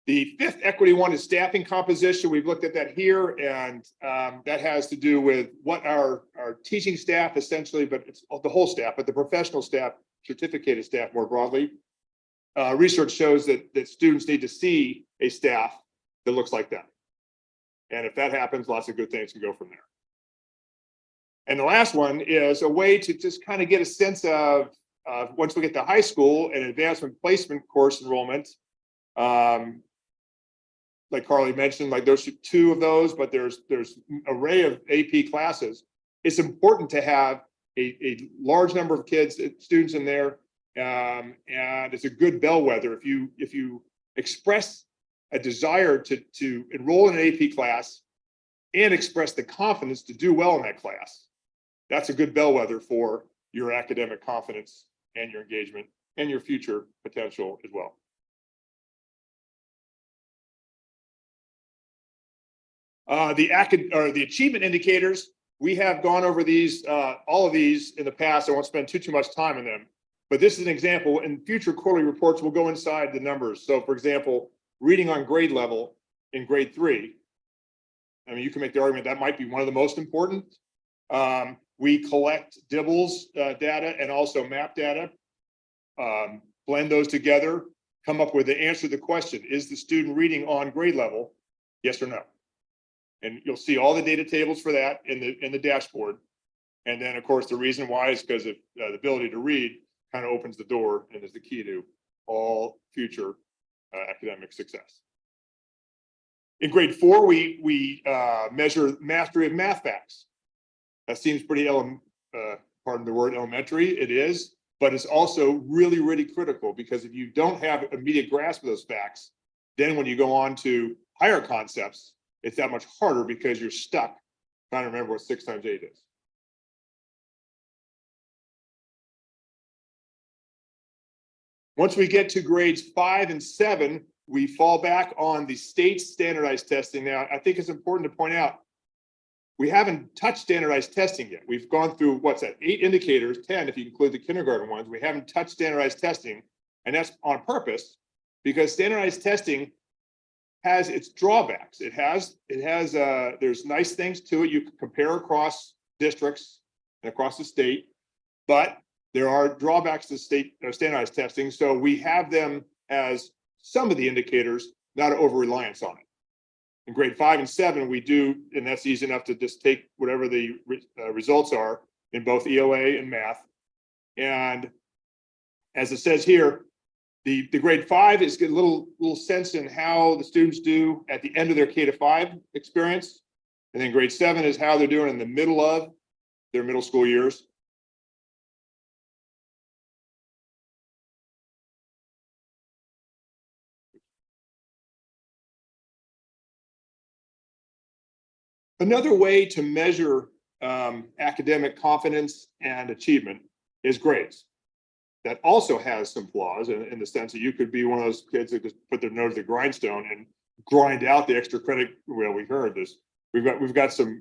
[SPEAKER 4] The 5th equity one is staffing composition. We've looked at that here, and that has to do with what our teaching staff essentially, but it's the whole staff, but the professional staff, certificated staff more broadly. Research shows that students need to see a staff that looks like that. And if that happens, lots of good things can go from there. And the last one is a way to just kind of get a sense of once we get to high school and advancement placement course enrollment. Like Carly mentioned, like there's 2 of those, but there's an array of AP classes. It's important to have a large number of students in there, and it's a good bellwether. If you express a desire to enroll in an AP class and express the confidence to do well in that class. That's a good bellwether for your academic confidence and your engagement and your future potential as well. The achievement indicators, we have gone over these, all of these in the past. I won't spend too much time on them, but this is an example. In future quarterly reports, we'll go inside the numbers. So for example, reading on grade level in grade 3, I mean, you can make the argument that might be one of the most important. We collect DIBELS data and also MAP data, blend those together, come up with the answer to the question, is the student reading on grade level? Yes or no? And you'll see all the data tables for that in the dashboard. And then of course, the reason why is because of the ability to read kind of opens the door and is the key to all future academic success. In grade 4, we measure mastery of math facts. That seems pretty, pardon the word, elementary. It is, but it's also really, really critical because if you don't have immediate grasp of those facts, then when you go on to higher concepts, it's that much harder because you're stuck trying to remember what 6 times 8 is. Once we get to grades 5 and 7, we fall back on the state standardized testing. Now, I think it's important to point out, we haven't touched standardized testing yet. We've gone through, what's that, 8 indicators, 10 if you include the kindergarten ones. We haven't touched standardized testing, and that's on purpose because standardized testing has its drawbacks. There's nice things to it. You can compare across districts and across the state, but there are drawbacks to state standardized testing. So we have them as some of the indicators, not an over-reliance on it. In grade 5 and 7, we do, and that's easy enough to just take whatever the results are in both ELA and math. And as it says here, the grade 5 is get a little sense in how the students do at the end of their K-5 experience. And then grade 7 is how they're doing in the middle of their middle school years. Another way to measure academic confidence and achievement is grades. That also has some flaws in the sense that you could be one of those kids that just put their nose to the grindstone and grind out the extra credit. Well, we heard this. We've got some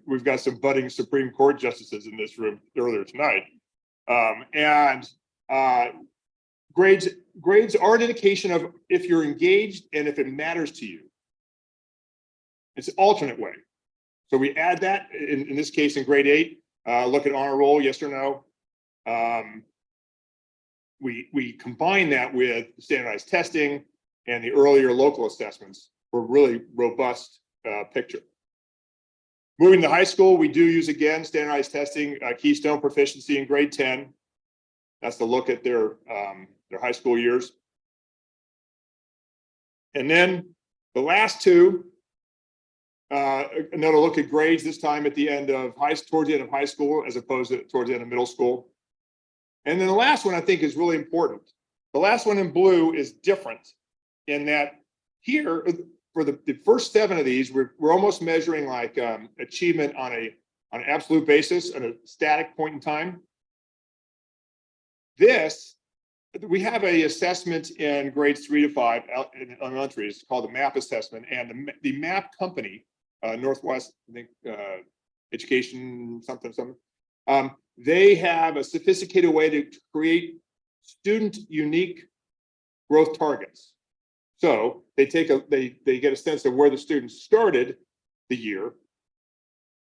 [SPEAKER 4] budding Supreme Court justices in this room earlier tonight, grades are an indication of if you're engaged and if it matters to you. It's an alternate way. So we add that in this case in grade 8. Look at honor roll, yes or no. We combine that with standardized testing and the earlier local assessments for a really robust picture. Moving to high school, we do use again standardized testing, Keystone proficiency in grade 10. That's the look at their high school years. And then the last two, another look at grades, this time at the end of towards the end of high school, as opposed to towards the end of middle school. And then the last one I think is really important. The last one in blue is different in that here, for the first 7 of these, we're almost measuring like achievement on an absolute basis at a static point in time. We have a assessment in grades 3 to 5 in elementary. It's called the MAP assessment, and the MAP company, Northwest, I think, Education something. They have a sophisticated way to create student unique growth targets. So they get a sense of where the student started the year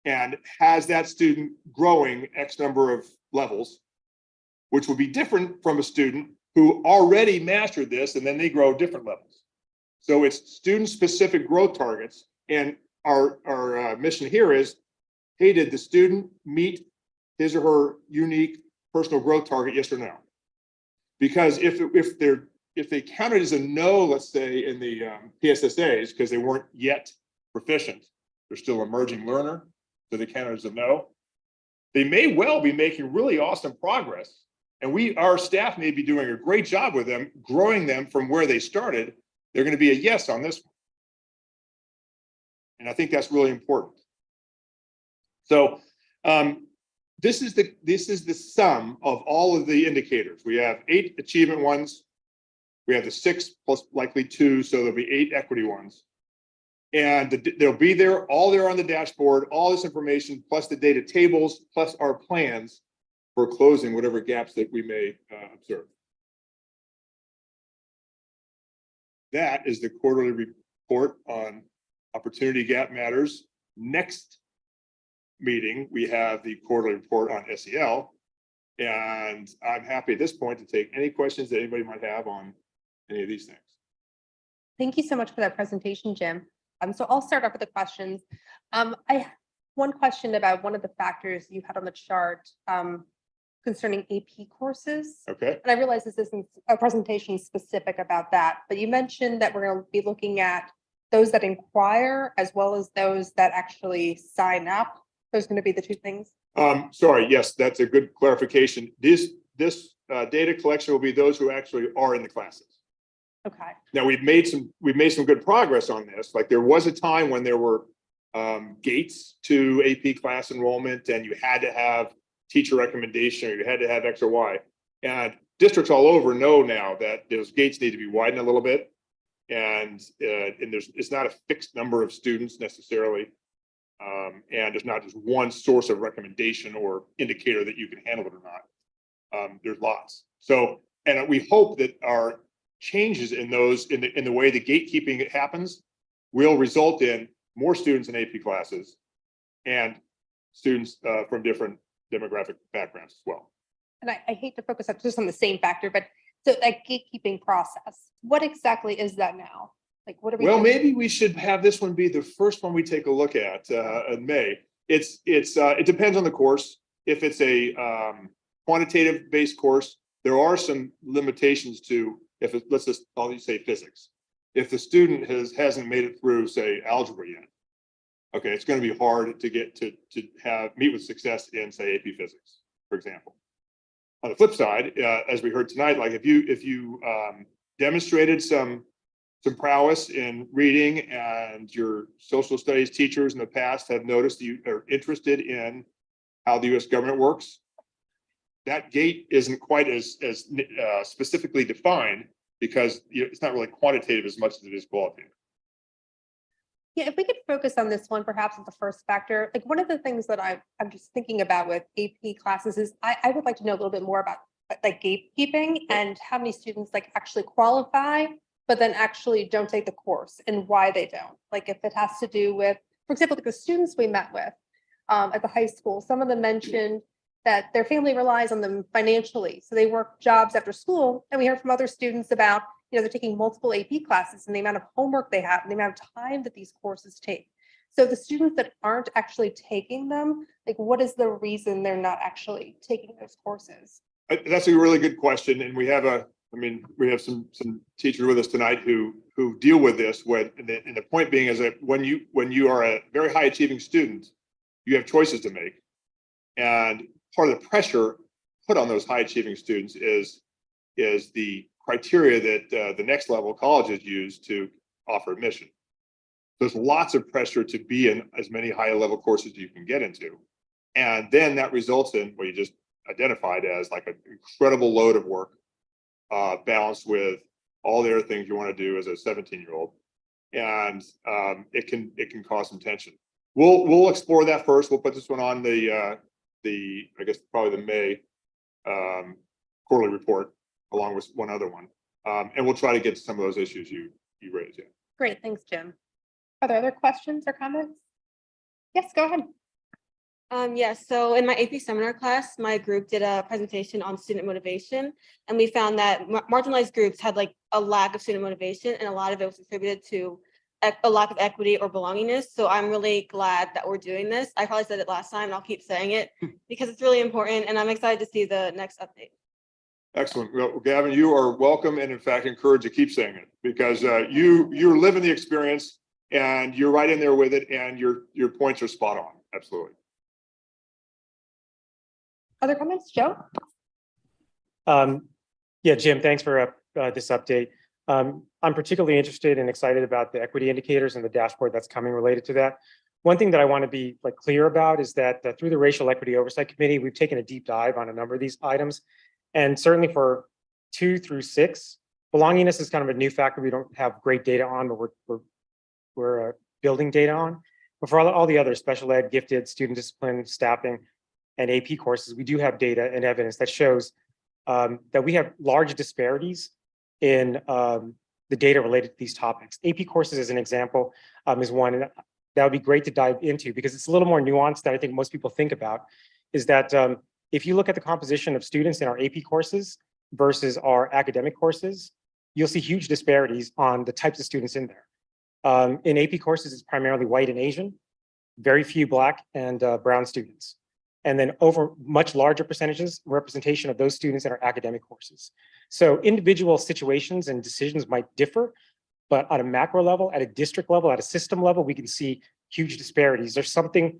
[SPEAKER 4] and has that student growing X number of levels, which will be different from a student who already mastered this and then they grow different levels. So it's student specific growth targets. And our mission here is, hey, did the student meet his or her unique personal growth target, yes or no? Because if they counted as a no, let's say in the PSSAs, because they weren't yet proficient, they're still emerging learner, so they counted as a no, they may well be making really awesome progress. And our staff may be doing a great job with them, growing them from where they started. They're going to be a yes on this one. And I think that's really important. So this is the sum of all of the indicators. We have 8 achievement ones. We have the 6 plus likely 2, so there'll be 8 equity ones. And they'll be there, all there on the dashboard, all this information, plus the data tables, plus our plans for closing whatever gaps that we may observe. That is the quarterly report on Opportunity Gap Matters. Next meeting, we have the quarterly report on SEL. And I'm happy at this point to take any questions that anybody might have on any of these things.
[SPEAKER 2] Thank you so much for that presentation, Jim. So I'll start off with the questions. I have one question about one of the factors you had on the chart concerning AP courses.
[SPEAKER 4] Okay.
[SPEAKER 2] And I realize this isn't a presentation specific about that, but you mentioned that we're going to be looking at those that inquire as well as those that actually sign up. Those are going to be the 2 things.
[SPEAKER 4] Sorry, yes, that's a good clarification. This data collection will be those who actually are in the classes.
[SPEAKER 2] Okay.
[SPEAKER 4] Now, we've made some good progress on this. Like there was a time when there were gates to AP class enrollment and you had to have teacher recommendation or you had to have X or Y. And districts all over know now that those gates need to be widened a little bit. And it's not a fixed number of students necessarily. And there's not just one source of recommendation or indicator that you can handle it or not. There's lots. So, and we hope that our changes in those, in the way the gatekeeping happens, will result in more students in AP classes and students from different demographic backgrounds as well.
[SPEAKER 2] And I hate to focus just on the same factor, but so that gatekeeping process, what exactly is that now? Like, what are we?
[SPEAKER 4] Well,
[SPEAKER 2] doing?
[SPEAKER 4] maybe we should have this one be the first one we take a look at in May. It depends on the course. If it's a quantitative based course, there are some limitations to, if it, let's just, I'll just say physics. If the student hasn't made it through, say, algebra yet, okay, it's going to be hard to get to meet with success in, say, AP physics, for example. On the flip side, as we heard tonight, like if you demonstrated some prowess in reading and your social studies teachers in the past have noticed that you are interested in how the U.S. government works, that gate isn't quite as specifically defined because it's not really quantitative as much as it is qualitative.
[SPEAKER 2] Yeah, if we could focus on this one, perhaps as the first factor, like one of the things that I'm just thinking about with AP classes is I would like to know a little bit more about like gatekeeping and how many students like actually qualify, but then actually don't take the course and why they don't. Like if it has to do with, for example, like the students we met with at the high school, some of them mentioned that their family relies on them financially. So they work jobs after school. And we heard from other students about, they're taking multiple AP classes and the amount of homework they have and the amount of time that these courses take. So the students that aren't actually taking them, like what is the reason they're not actually taking those courses?
[SPEAKER 4] That's a really good question. And we have we have some teachers with us tonight who deal with this. And the point being is that when you are a very high achieving student, you have choices to make. And part of the pressure put on those high achieving students is the criteria that the next level colleges use to offer admission. There's lots of pressure to be in as many high level courses as you can get into. And then that results in what you just identified as like an incredible load of work balanced with all the other things you want to do as a 17-year-old. And it can cause some tension. We'll explore that first. We'll put this one on the I guess probably the May quarterly report along with one other one. And we'll try to get to some of those issues you raised. Yeah.
[SPEAKER 2] Great, thanks, Jim. Are there other questions or comments? Yes, go ahead.
[SPEAKER 15] Yes, so in my AP seminar class, my group did a presentation on student motivation, and we found that marginalized groups had like a lack of student motivation, and a lot of it was attributed to a lack of equity or belongingness. So I'm really glad that we're doing this. I probably said it last time, and I'll keep saying it because it's really important, and I'm excited to see the next update.
[SPEAKER 4] Excellent. Well, Gavin, you are welcome, and in fact, encouraged to keep saying it because you're living the experience, and you're right in there with it, and your points are spot on. Absolutely.
[SPEAKER 2] Other comments, Joe?
[SPEAKER 13] Yeah, Jim, thanks for this update. I'm particularly interested and excited about the equity indicators and the dashboard that's coming related to that. One thing that I want to be clear about is that through the Racial Equity Oversight Committee, we've taken a deep dive on a number of these items. And certainly for 2 through 6, belongingness is kind of a new factor we don't have great data on, but we're building data on. But for all the other special ed, gifted, student discipline, staffing, and AP courses, we do have data and evidence that shows that we have large disparities in the data related to these topics. AP courses, as an example, is one that would be great to dive into because it's a little more nuanced than I think most people think about, is that if you look at the composition of students in our AP courses versus our academic courses, you'll see huge disparities on the types of students in there. In AP courses, it's primarily white and Asian, very few Black and brown students. And then over much larger percentages, representation of those students in our academic courses. So individual situations and decisions might differ, but on a macro level, at a district level, at a system level, we can see huge disparities. There's something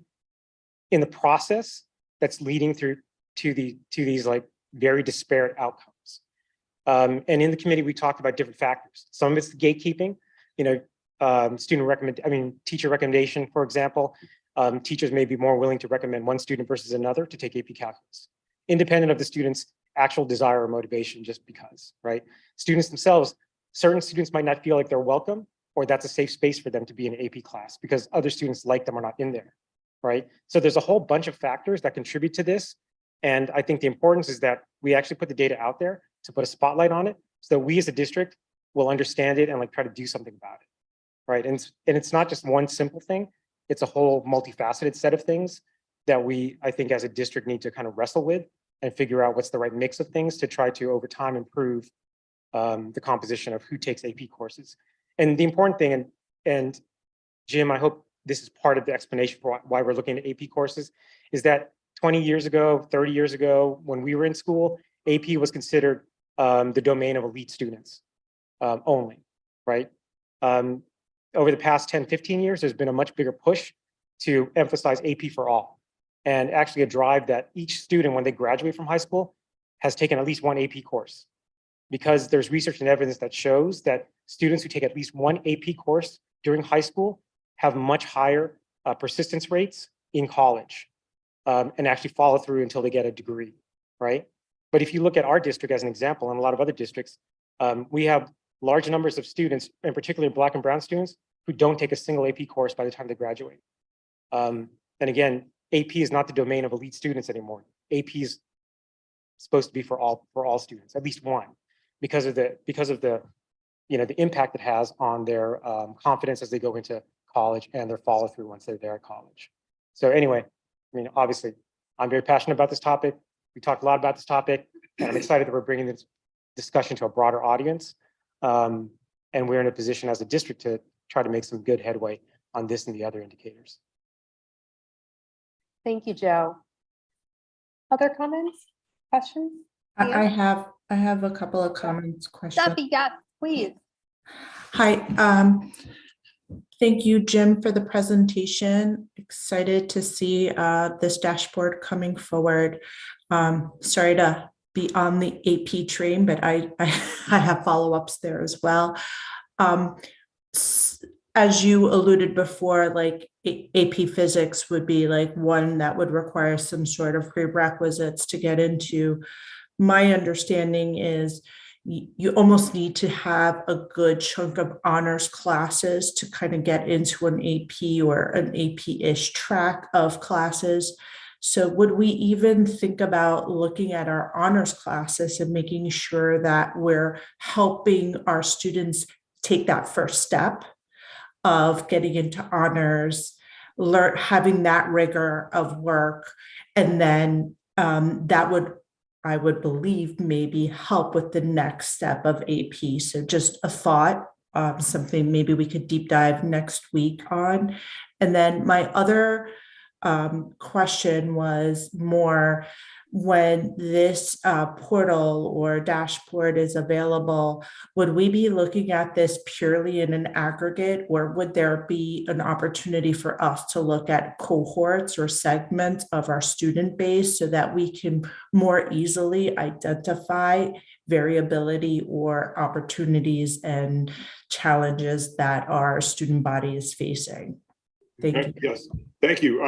[SPEAKER 13] in the process that's leading through to these very disparate outcomes. And in the committee, we talked about different factors. Some of it's the gatekeeping, teacher recommendation, for example. Teachers may be more willing to recommend one student versus another to take AP Calculus, independent of the student's actual desire or motivation, just because, right? Students themselves, certain students might not feel like they're welcome or that's a safe space for them to be in an AP class because other students like them are not in there, right? So there's a whole bunch of factors that contribute to this. And I think the importance is that we actually put the data out there to put a spotlight on it so that we as a district will understand it and try to do something about it, right? And it's not just one simple thing. It's a whole multifaceted set of things that we, I think, as a district need to kind of wrestle with and figure out what's the right mix of things to try to, over time, improve the composition of who takes AP courses. And the important thing, and Jim, I hope this is part of the explanation for why we're looking at AP courses, is that 20 years ago, 30 years ago, when we were in school, AP was considered the domain of elite students only, right? Over the past 10, 15 years, there's been a much bigger push to emphasize AP for all, and actually a drive that each student, when they graduate from high school, has taken at least one AP course. Because there's research and evidence that shows that students who take at least one AP course during high school have much higher persistence rates in college and actually follow through until they get a degree, right? But if you look at our district as an example, and a lot of other districts, we have large numbers of students, in particular Black and brown students, who don't take a single AP course by the time they graduate. And again, AP is not the domain of elite students anymore. AP is supposed to be for all students, at least one, because of the the impact it has on their confidence as they go into college and their follow through once they're there at college. So anyway, obviously, I'm very passionate about this topic. We talked a lot about this topic, and I'm excited that we're bringing this discussion to a broader audience. And we're in a position as a district to try to make some good headway on this and the other indicators.
[SPEAKER 2] Thank you, Joe. Other comments, questions?
[SPEAKER 16] I have a couple of comments, questions.
[SPEAKER 2] Duffy, yeah, please.
[SPEAKER 16] Hi, thank you, Jim, for the presentation. Excited to see this dashboard coming forward. Sorry to be on the AP train, but I have follow-ups there as well. As you alluded before, AP physics would be one that would require some sort of prerequisites to get into. My understanding is you almost need to have a good chunk of honors classes to kind of get into an AP or an AP-ish track of classes. So would we even think about looking at our honors classes and making sure that we're helping our students take that first step of getting into honors, having that rigor of work, and then that would, I would believe, maybe help with the next step of AP. So just a thought, something maybe we could deep dive next week on. And then my other question was more when this portal or dashboard is available, would we be looking at this purely in an aggregate, or would there be an opportunity for us to look at cohorts or segments of our student base so that we can more easily identify variability or opportunities and challenges that our student body is facing? Thank you.
[SPEAKER 4] Yes, thank you.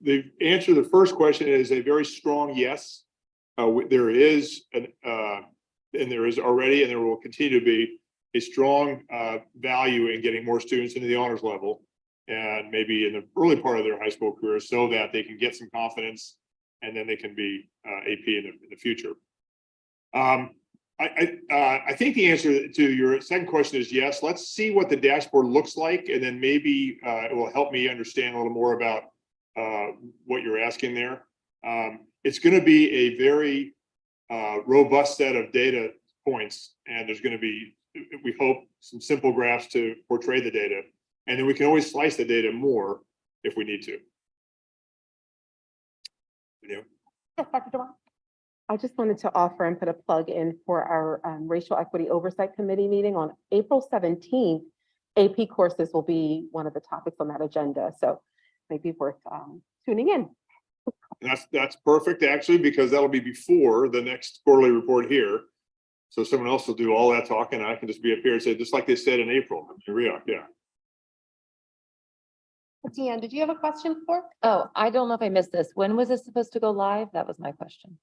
[SPEAKER 4] The answer to the first question is a very strong yes. There is and there is already, and there will continue to be a strong value in getting more students into the honors level, and maybe in the early part of their high school career, so that they can get some confidence, and then they can be AP in the future. I think the answer to your second question is yes. Let's see what the dashboard looks like, and then maybe it will help me understand a little more about what you're asking there. It's going to be a very robust set of data points, and there's going to be, we hope, some simple graphs to portray the data, and then we can always slice the data more if we need to.
[SPEAKER 2] Yes, Dr. DeWine.
[SPEAKER 17] I just wanted to offer and put a plug in for our Racial Equity Oversight Committee meeting on April 17th. AP courses will be one of the topics on that agenda, so maybe worth tuning in.
[SPEAKER 4] That's perfect, actually, because that'll be before the next quarterly report here. So someone else will do all that talking, and I can just be up here and say, just like they said in April, yeah.
[SPEAKER 2] Deanne, did you have a question for?
[SPEAKER 18] Oh, I don't know if I missed this. When was this supposed to go live? That was my question.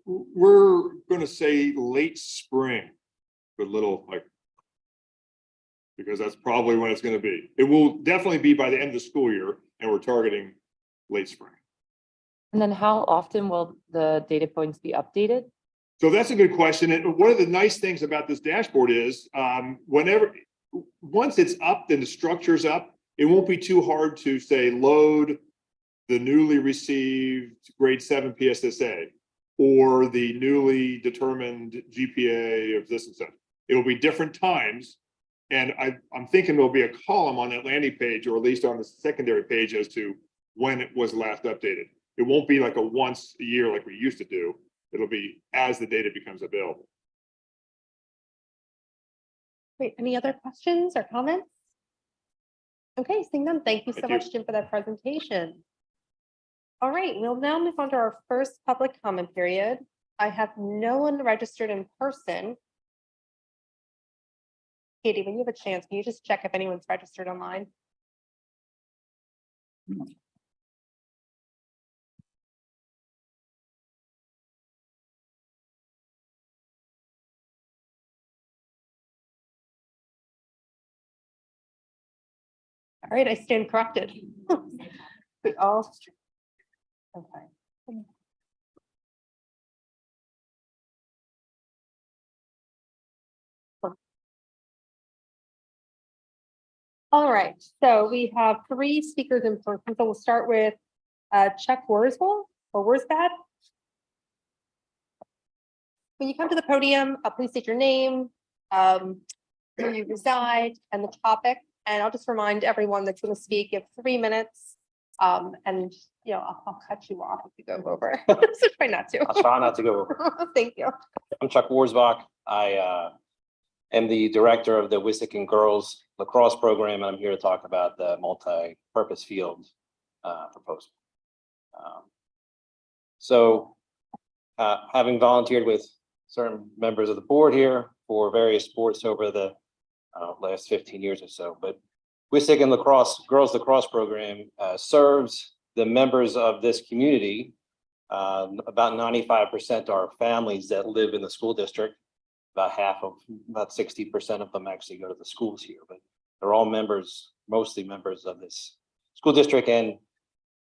[SPEAKER 4] We're gonna say late spring, but little like, because that's probably when it's gonna be. It will definitely be by the end of the school year, and we're targeting late spring.
[SPEAKER 18] And then how often will the data points be updated?
[SPEAKER 4] So that's a good question. And one of the nice things about this dashboard is once it's up, then the structure's up, it won't be too hard to say load the newly received grade 7 PSSA or the newly determined GPA of this and such. It will be different times. And I'm thinking there'll be a column on that landing page, or at least on the secondary page, as to when it was last updated. It won't be like a once a year like we used to do. It'll be as the data becomes available.
[SPEAKER 2] Great. Any other questions or comments? Okay, seeing none. Thank you so
[SPEAKER 4] Thank you.
[SPEAKER 2] much, Jim, for that presentation. All right, we'll now move on to our first public comment period. I have no one registered in person. Katie, when you have a chance, can you just check if anyone's registered online? All right, I stand corrected. We all. Okay. All right, so we have 3 speakers in person. So we'll start with Chuck Worsbad or Worsbad. When you come to the podium, please state your name, where you reside, and the topic. And I'll just remind everyone that's going to speak, you have 3 minutes. And I'll cut you off if you go over. So try not to.
[SPEAKER 19] I'll try not to go over.
[SPEAKER 2] Thank you.
[SPEAKER 19] I'm Chuck Worsbach. I am the director of the Wissahickon Girls Lacrosse Program, and I'm here to talk about the multi-purpose field proposal. Having volunteered with certain members of the board here for various sports over the last 15 years or so, but Wissahickon Girls Lacrosse Program serves the members of this community. About 95% are families that live in the school district. About 60% of them actually go to the schools here, but they're all mostly members of this school district. And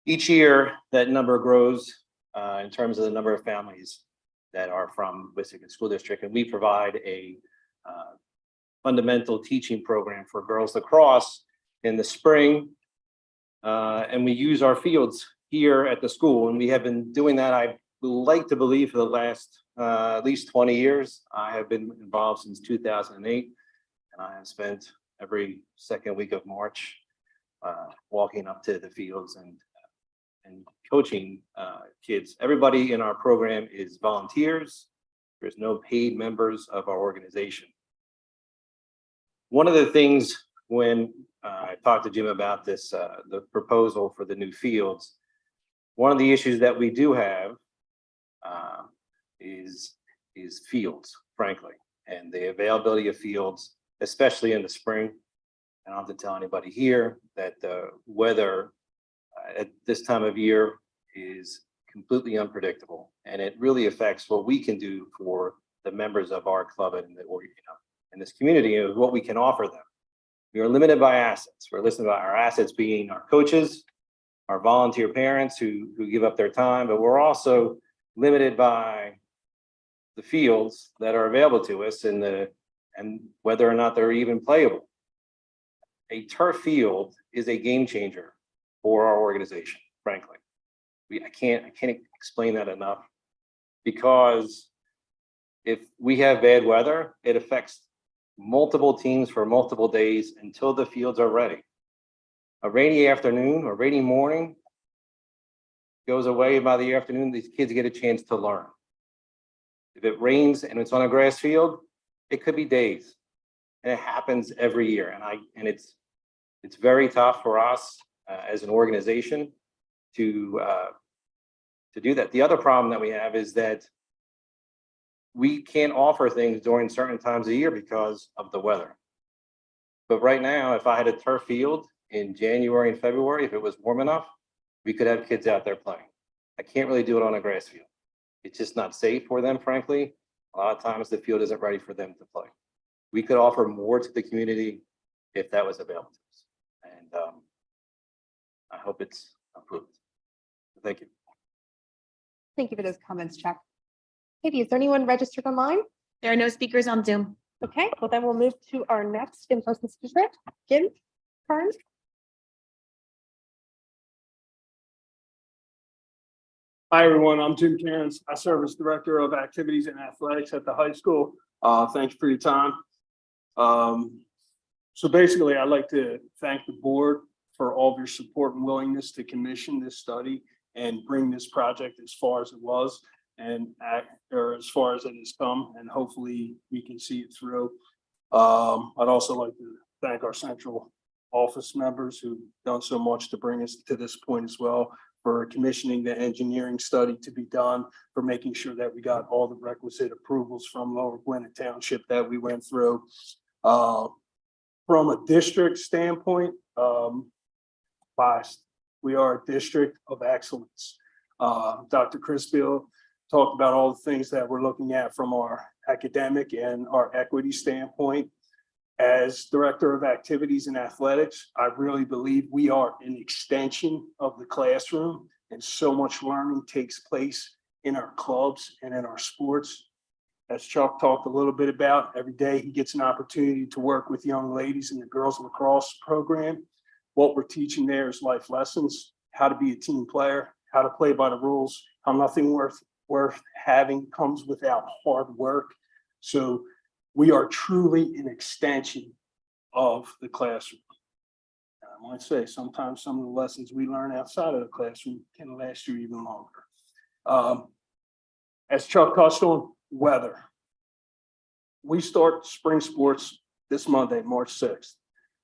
[SPEAKER 19] each year that number grows in terms of the number of families that are from Wissahickon School District. And we provide a fundamental teaching program for girls lacrosse in the spring. And we use our fields here at the school. And we have been doing that, I like to believe, for the last at least 20 years. I have been involved since 2008. And I have spent every second week of March walking up to the fields and and coaching kids. Everybody in our program is volunteers. There's no paid members of our organization. One of the things when I talked to Jim about this, the proposal for the new fields, one of the issues that we do have is fields, frankly, and the availability of fields, especially in the spring. I don't have to tell anybody here that the weather at this time of year is completely unpredictable, and it really affects what we can do for the members of our club and in this community, and what we can offer them. We are limited by assets. We're listening about our assets being our coaches, our volunteer parents who give up their time, but we're also limited by the fields that are available to us and whether or not they're even playable. A turf field is a game changer for our organization, frankly. I can't explain that enough, because if we have bad weather, it affects multiple teams for multiple days until the fields are ready. A rainy afternoon or rainy morning goes away. By the afternoon, these kids get a chance to learn. If it rains and it's on a grass field, it could be days, and it happens every year. And it's very tough for us as an organization to do that. The other problem that we have is that we can't offer things during certain times of the year because of the weather. But right now, if I had a turf field in January and February, if it was warm enough, we could have kids out there playing. I can't really do it on a grass field. It's just not safe for them, frankly. A lot of times the field isn't ready for them to play. We could offer more to the community if that was available to us. And I hope it's approved. Thank you.
[SPEAKER 2] Thank you for those comments, Chuck. Katie, is there anyone registered online?
[SPEAKER 1] There are no speakers on Zoom.
[SPEAKER 2] Okay, well then we'll move to our next in-person speaker, Jim Carnes.
[SPEAKER 20] Hi, everyone. I'm Jim Cairns. I serve as Director of Activities and Athletics at the high school. Thank you for your time. So basically, I'd like to thank the board for all of your support and willingness to commission this study and bring this project as far as it was or as far as it has come, and hopefully we can see it through. I'd also like to thank our central office members who've done so much to bring us to this point as well, for commissioning the engineering study to be done, for making sure that we got all the requisite approvals from Lower Gwinnett Township that we went through. From a district standpoint, we are a district of excellence. Dr. Crisfield talked about all the things that we're looking at from our academic and our equity standpoint. As Director of Activities and Athletics, I really believe we are an extension of the classroom, and so much learning takes place in our clubs and in our sports. As Chuck talked a little bit about, every day he gets an opportunity to work with young ladies in the girls lacrosse program. What we're teaching there is life lessons, how to be a team player, how to play by the rules, how nothing worth having comes without hard work. So we are truly an extension of the classroom. And I might say sometimes some of the lessons we learn outside of the classroom can last you even longer. As Chuck touched on, weather. We start spring sports this Monday, March 6th.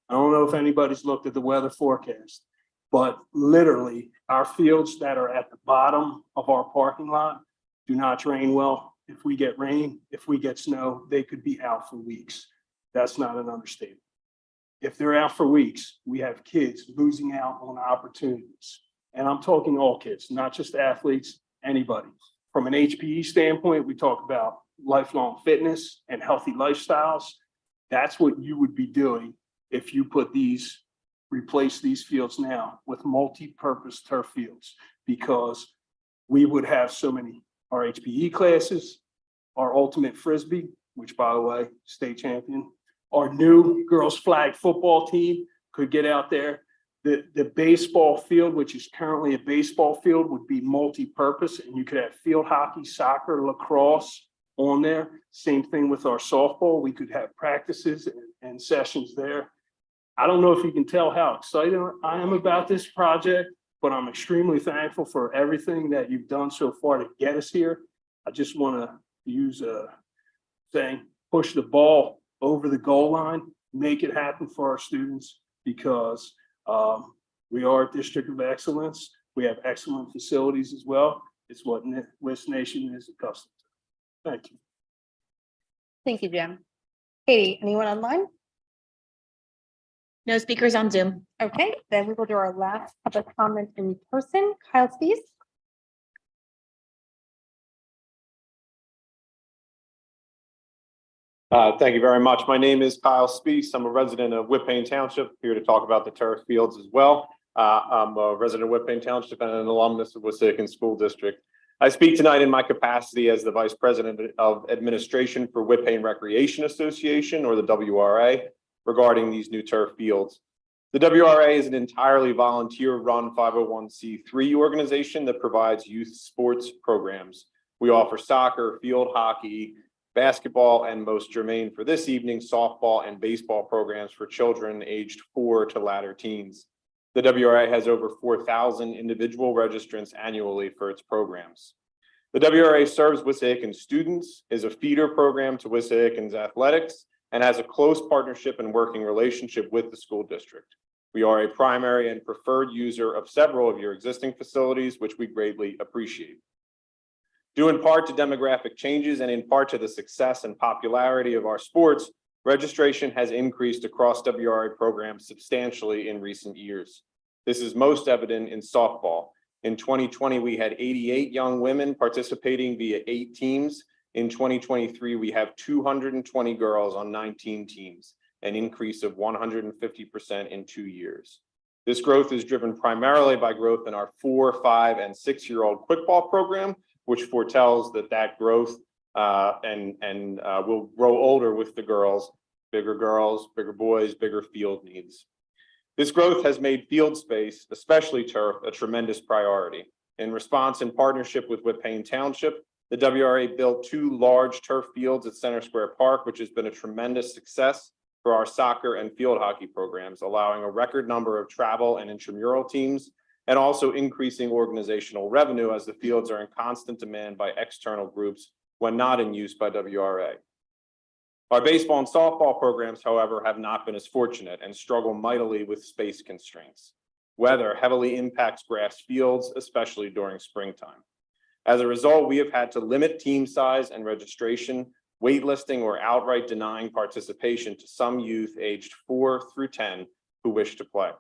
[SPEAKER 20] I don't know if anybody's looked at the weather forecast, but literally our fields that are at the bottom of our parking lot do not drain well. If we get rain, if we get snow, they could be out for weeks. That's not an understatement. If they're out for weeks, we have kids losing out on opportunities. And I'm talking all kids, not just athletes, anybody. From an HPE standpoint, we talk about lifelong fitness and healthy lifestyles. That's what you would be doing if you replace these fields now with multi-purpose turf fields, because we would have so many, our HPE classes, our ultimate frisbee, which by the way, state champion, our new girls flag football team could get out there. The baseball field, which is currently a baseball field, would be multi-purpose, and you could have field hockey, soccer, lacrosse on there. Same thing with our softball. We could have practices and sessions there. I don't know if you can tell how excited I am about this project. but I'm extremely thankful for everything that you've done so far to get us here. I just want to use a saying, push the ball over the goal line, make it happen for our students, because we are a district of excellence. We have excellent facilities as well. It's what West Nation is accustomed to. Thank you.
[SPEAKER 2] Thank you, Jim. Katie, anyone online?
[SPEAKER 1] No speakers on Zoom.
[SPEAKER 2] Okay, then we will do our last public comment in person. Kyle Spees.
[SPEAKER 21] Thank you very much. My name is Kyle Spees. I'm a resident of Whippane Township, here to talk about the turf fields as well. I'm a resident of Whippane Township and an alumnus of Wissahickon School District. I speak tonight in my capacity as the Vice President of Administration for Whippane Recreation Association, or the WRA, regarding these new turf fields. The WRA is an entirely volunteer-run 501c3 organization that provides youth sports programs. We offer soccer, field hockey, basketball, and most germane for this evening, softball and baseball programs for children aged 4 to latter teens. The WRA has over 4,000 individual registrants annually for its programs. The WRA serves Wissahickon students, is a feeder program to Wissahickon's athletics, and has a close partnership and working relationship with the school district. We are a primary and preferred user of several of your existing facilities, which we greatly appreciate. Due in part to demographic changes and in part to the success and popularity of our sports, registration has increased across WRA programs substantially in recent years. This is most evident in softball. In 2020, we had 88 young women participating via 8 teams. In 2023, we have 220 girls on 19 teams, an increase of 150% in 2 years. This growth is driven primarily by growth in our 4-, 5-, and 6-year-old quickball program, which foretells that growth will grow older with the girls, bigger boys, bigger field needs. This growth has made field space, especially turf, a tremendous priority. In response, in partnership with Whippane Township, the WRA built 2 large turf fields at Center Square Park, which has been a tremendous success for our soccer and field hockey programs, allowing a record number of travel and intramural teams, and also increasing organizational revenue as the fields are in constant demand by external groups when not in use by WRA. Our baseball and softball programs, however, have not been as fortunate and struggle mightily with space constraints. Weather heavily impacts grass fields, especially during springtime. As a result, we have had to limit team size and registration, waitlisting or outright denying participation to some youth aged 4 through 10 who wish to play.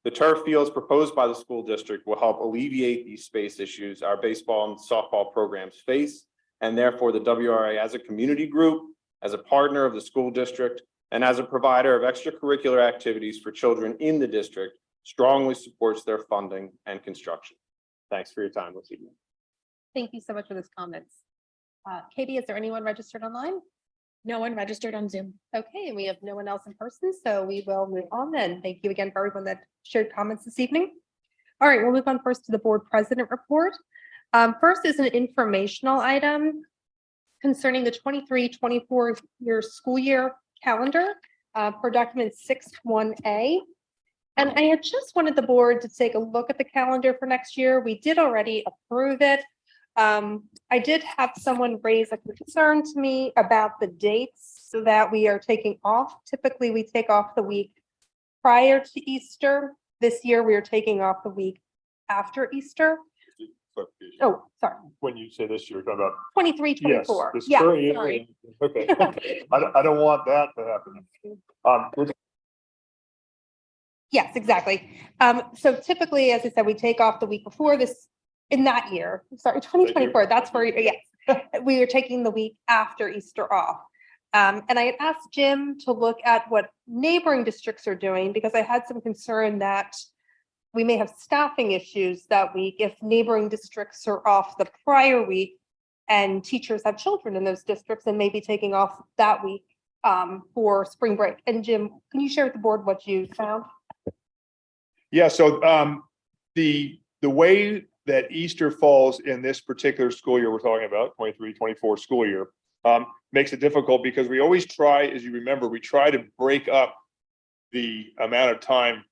[SPEAKER 21] The turf fields proposed by the school district will help alleviate these space issues our baseball and softball programs face, and therefore the WRA as a community group, as a partner of the school district, and as a provider of extracurricular activities for children in the district, strongly supports their funding and construction. Thanks for your time this evening.
[SPEAKER 2] Thank you so much for those comments. Katie, is there anyone registered online?
[SPEAKER 1] No one registered on Zoom.
[SPEAKER 2] Okay, and we have no one else in person, so we will move on then. Thank you again for everyone that shared comments this evening. All right, we'll move on first to the board president report. First is an informational item concerning the 23-24 year school year calendar per document 6-1A. And I had just wanted the board to take a look at the calendar for next year. We did already approve it. I did have someone raise a concern to me about the dates so that we are taking off. Typically, we take off the week prior to Easter. This year, we are taking off the week after Easter. Oh, sorry,
[SPEAKER 4] When you say this, you're talking about.
[SPEAKER 2] 23, 24.
[SPEAKER 4] Yes, this
[SPEAKER 2] Yeah,
[SPEAKER 4] current year.
[SPEAKER 2] sorry.
[SPEAKER 4] Okay. I don't want that to happen.
[SPEAKER 2] Yes, exactly. So typically, as I said, we take off the week before this in that year. Sorry, 2024. That's where, yes, we are taking the week after Easter off. And I had asked Jim to look at what neighboring districts are doing because I had some concern that we may have staffing issues that week if neighboring districts are off the prior week and teachers have children in those districts and may be taking off that week for spring break. And Jim, can you share with the board what you found?
[SPEAKER 4] Yeah, so the way that Easter falls in this particular school year we're talking about, 23-24 school year, makes it difficult because we always try, as you remember, we try to break up the amount of time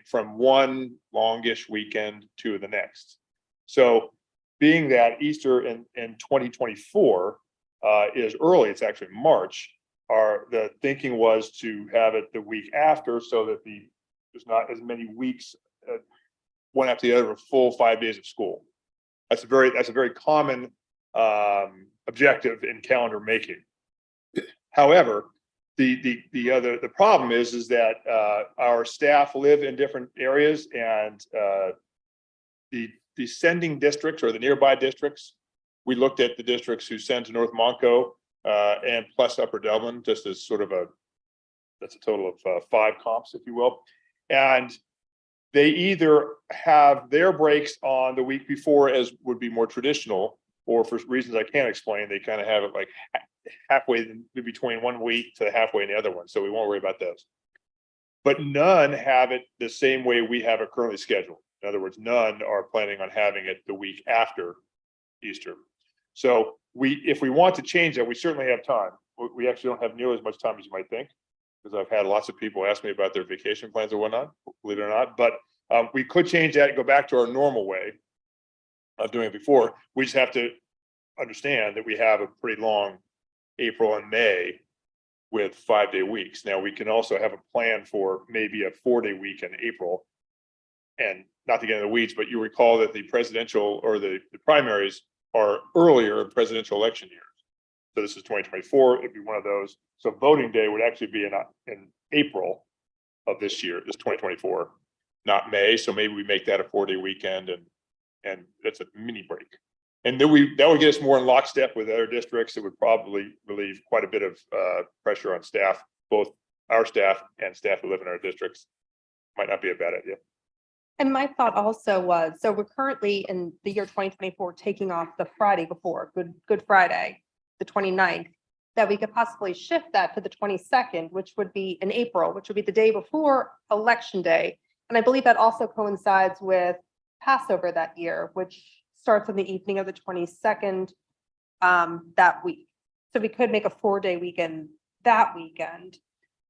[SPEAKER 4] from one longish weekend to the next. So being that Easter in 2024 is early, it's actually March, the thinking was to have it the week after so that there's not as many weeks, one after the other, a full 5 days of school. That's a very common objective in calendar making. However, the problem is that our staff live in different areas, and the sending districts or the nearby districts, we looked at the districts who send to North Monco and plus Upper Dublin, just as sort of that's a total of 5 comps, if you will. And they either have their breaks on the week before, as would be more traditional, or for reasons I can't explain, they kind of have it like halfway in between one week to halfway in the other one. So we won't worry about those. But none have it the same way we have it currently scheduled. In other words, none are planning on having it the week after Easter. So if we want to change that, we certainly have time. We actually don't have nearly as much time as you might think, because I've had lots of people ask me about their vacation plans or whatnot, believe it or not. But we could change that and go back to our normal way of doing it before. We just have to understand that we have a pretty long April and May with 5-day weeks. Now, we can also have a plan for maybe a 4-day week in April. And not to get into the weeds, but you recall that the presidential or the primaries are earlier in presidential election years. So this is 2024, it'd be one of those. So voting day would actually be in April of this year, this 2024, not May. So maybe we make that a 4-day weekend and that's a mini break. And then that would get us more in lockstep with other districts. It would probably relieve quite a bit of pressure on staff, both our staff and staff who live in our districts. Might not be a bad idea.
[SPEAKER 2] And my thought also was, so we're currently in the year 2024, taking off the Friday before, Good Friday, the 29th, that we could possibly shift that to the 22nd, which would be in April, which would be the day before Election Day. And I believe that also coincides with Passover that year, which starts on the evening of the 22nd that week. So we could make a 4-day weekend that weekend.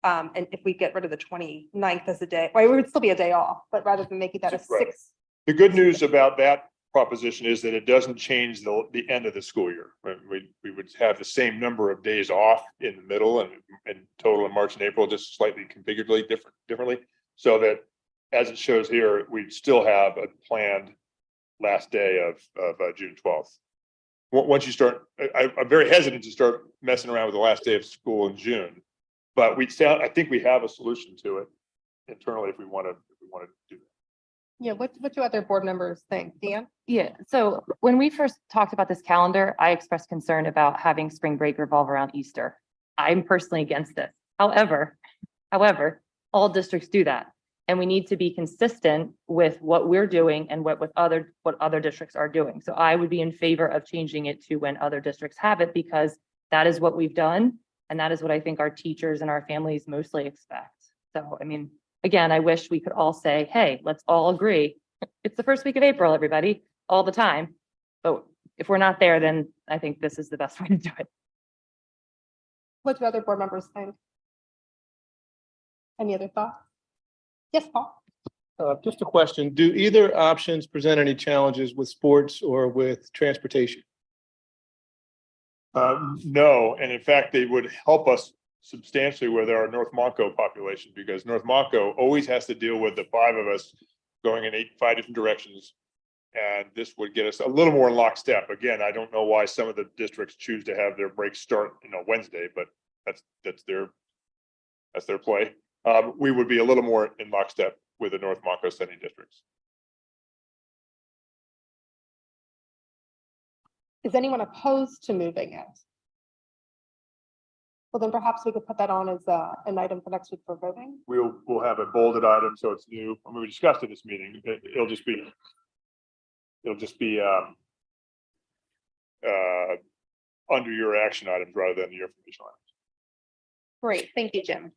[SPEAKER 2] And if we get rid of the 29th as a day, well, it would still be a day off, but rather than making that a
[SPEAKER 4] Right.
[SPEAKER 2] 6.
[SPEAKER 4] The good news about that proposition is that it doesn't change the end of the school year. We would have the same number of days off in the middle and total in March and April, just slightly configuredly differently. So that as it shows here, we'd still have a planned last day of June 12th. Once you start, I'm very hesitant to start messing around with the last day of school in June. But I think we have a solution to it internally if we want to do that.
[SPEAKER 2] Yeah, what do other board members think? Dan?
[SPEAKER 18] Yeah, so when we first talked about this calendar, I expressed concern about having spring break revolve around Easter. I'm personally against this. However, all districts do that. And we need to be consistent with what we're doing and what other districts are doing. So I would be in favor of changing it to when other districts have it, because that is what we've done. And that is what I think our teachers and our families mostly expect. So, I mean, again, I wish we could all say, hey, let's all agree. It's the first week of April, everybody, all the time. But if we're not there, then I think this is the best way to do it.
[SPEAKER 2] What do other board members think? Any other thoughts? Yes, Paul?
[SPEAKER 6] Just a question. Do either options present any challenges with sports or with transportation?
[SPEAKER 4] No, and in fact, they would help us substantially with our North Monco population, because North Monco always has to deal with the 5 of us going in 5 different directions. And this would get us a little more in lockstep. Again, I don't know why some of the districts choose to have their breaks start, Wednesday, but that's their play. We would be a little more in lockstep with the North Monco sending districts.
[SPEAKER 2] Is anyone opposed to moving it? Well, then perhaps we could put that on as an item for next week for voting.
[SPEAKER 4] We'll have a bolded item, so it's new. I mean, we discussed it this meeting. It'll just be under your action items rather than your information items.
[SPEAKER 2] Great, thank you, Jim.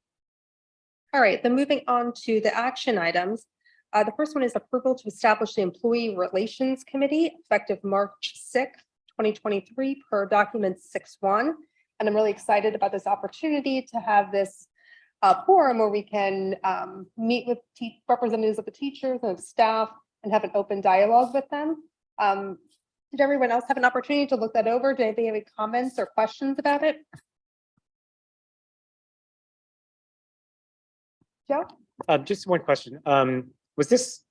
[SPEAKER 2] All right, then moving on to the action items. The first one is approval to establish the Employee Relations Committee effective March 6th, 2023 per document 6-1. And I'm really excited about this opportunity to have this forum where we can meet with representatives of the teachers and of staff and have an open dialogue with them. Did everyone else have an opportunity to look that over? Did anybody have any comments or questions about it? Joe?
[SPEAKER 13] Just one question. Was this,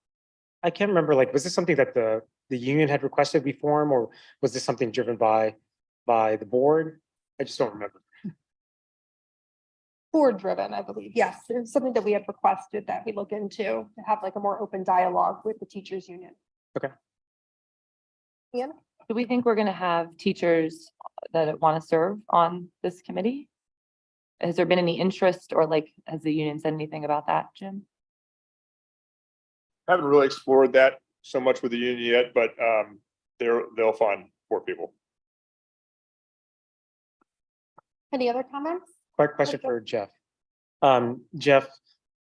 [SPEAKER 13] I can't remember, like, was this something that the union had requested we form, or was this something driven by the board? I just don't remember.
[SPEAKER 2] Board driven, I believe. Yes, it's something that we had requested that we look into to have like a more open dialogue with the teachers union.
[SPEAKER 13] Okay.
[SPEAKER 2] Ian?
[SPEAKER 18] Do we think we're gonna have teachers that want to serve on this committee? Has there been any interest, or like, has the union said anything about that, Jim?
[SPEAKER 4] Haven't really explored that so much with the union yet, but they'll find 4 people.
[SPEAKER 2] Any other comments?
[SPEAKER 13] Quick question for Jeff. Jeff,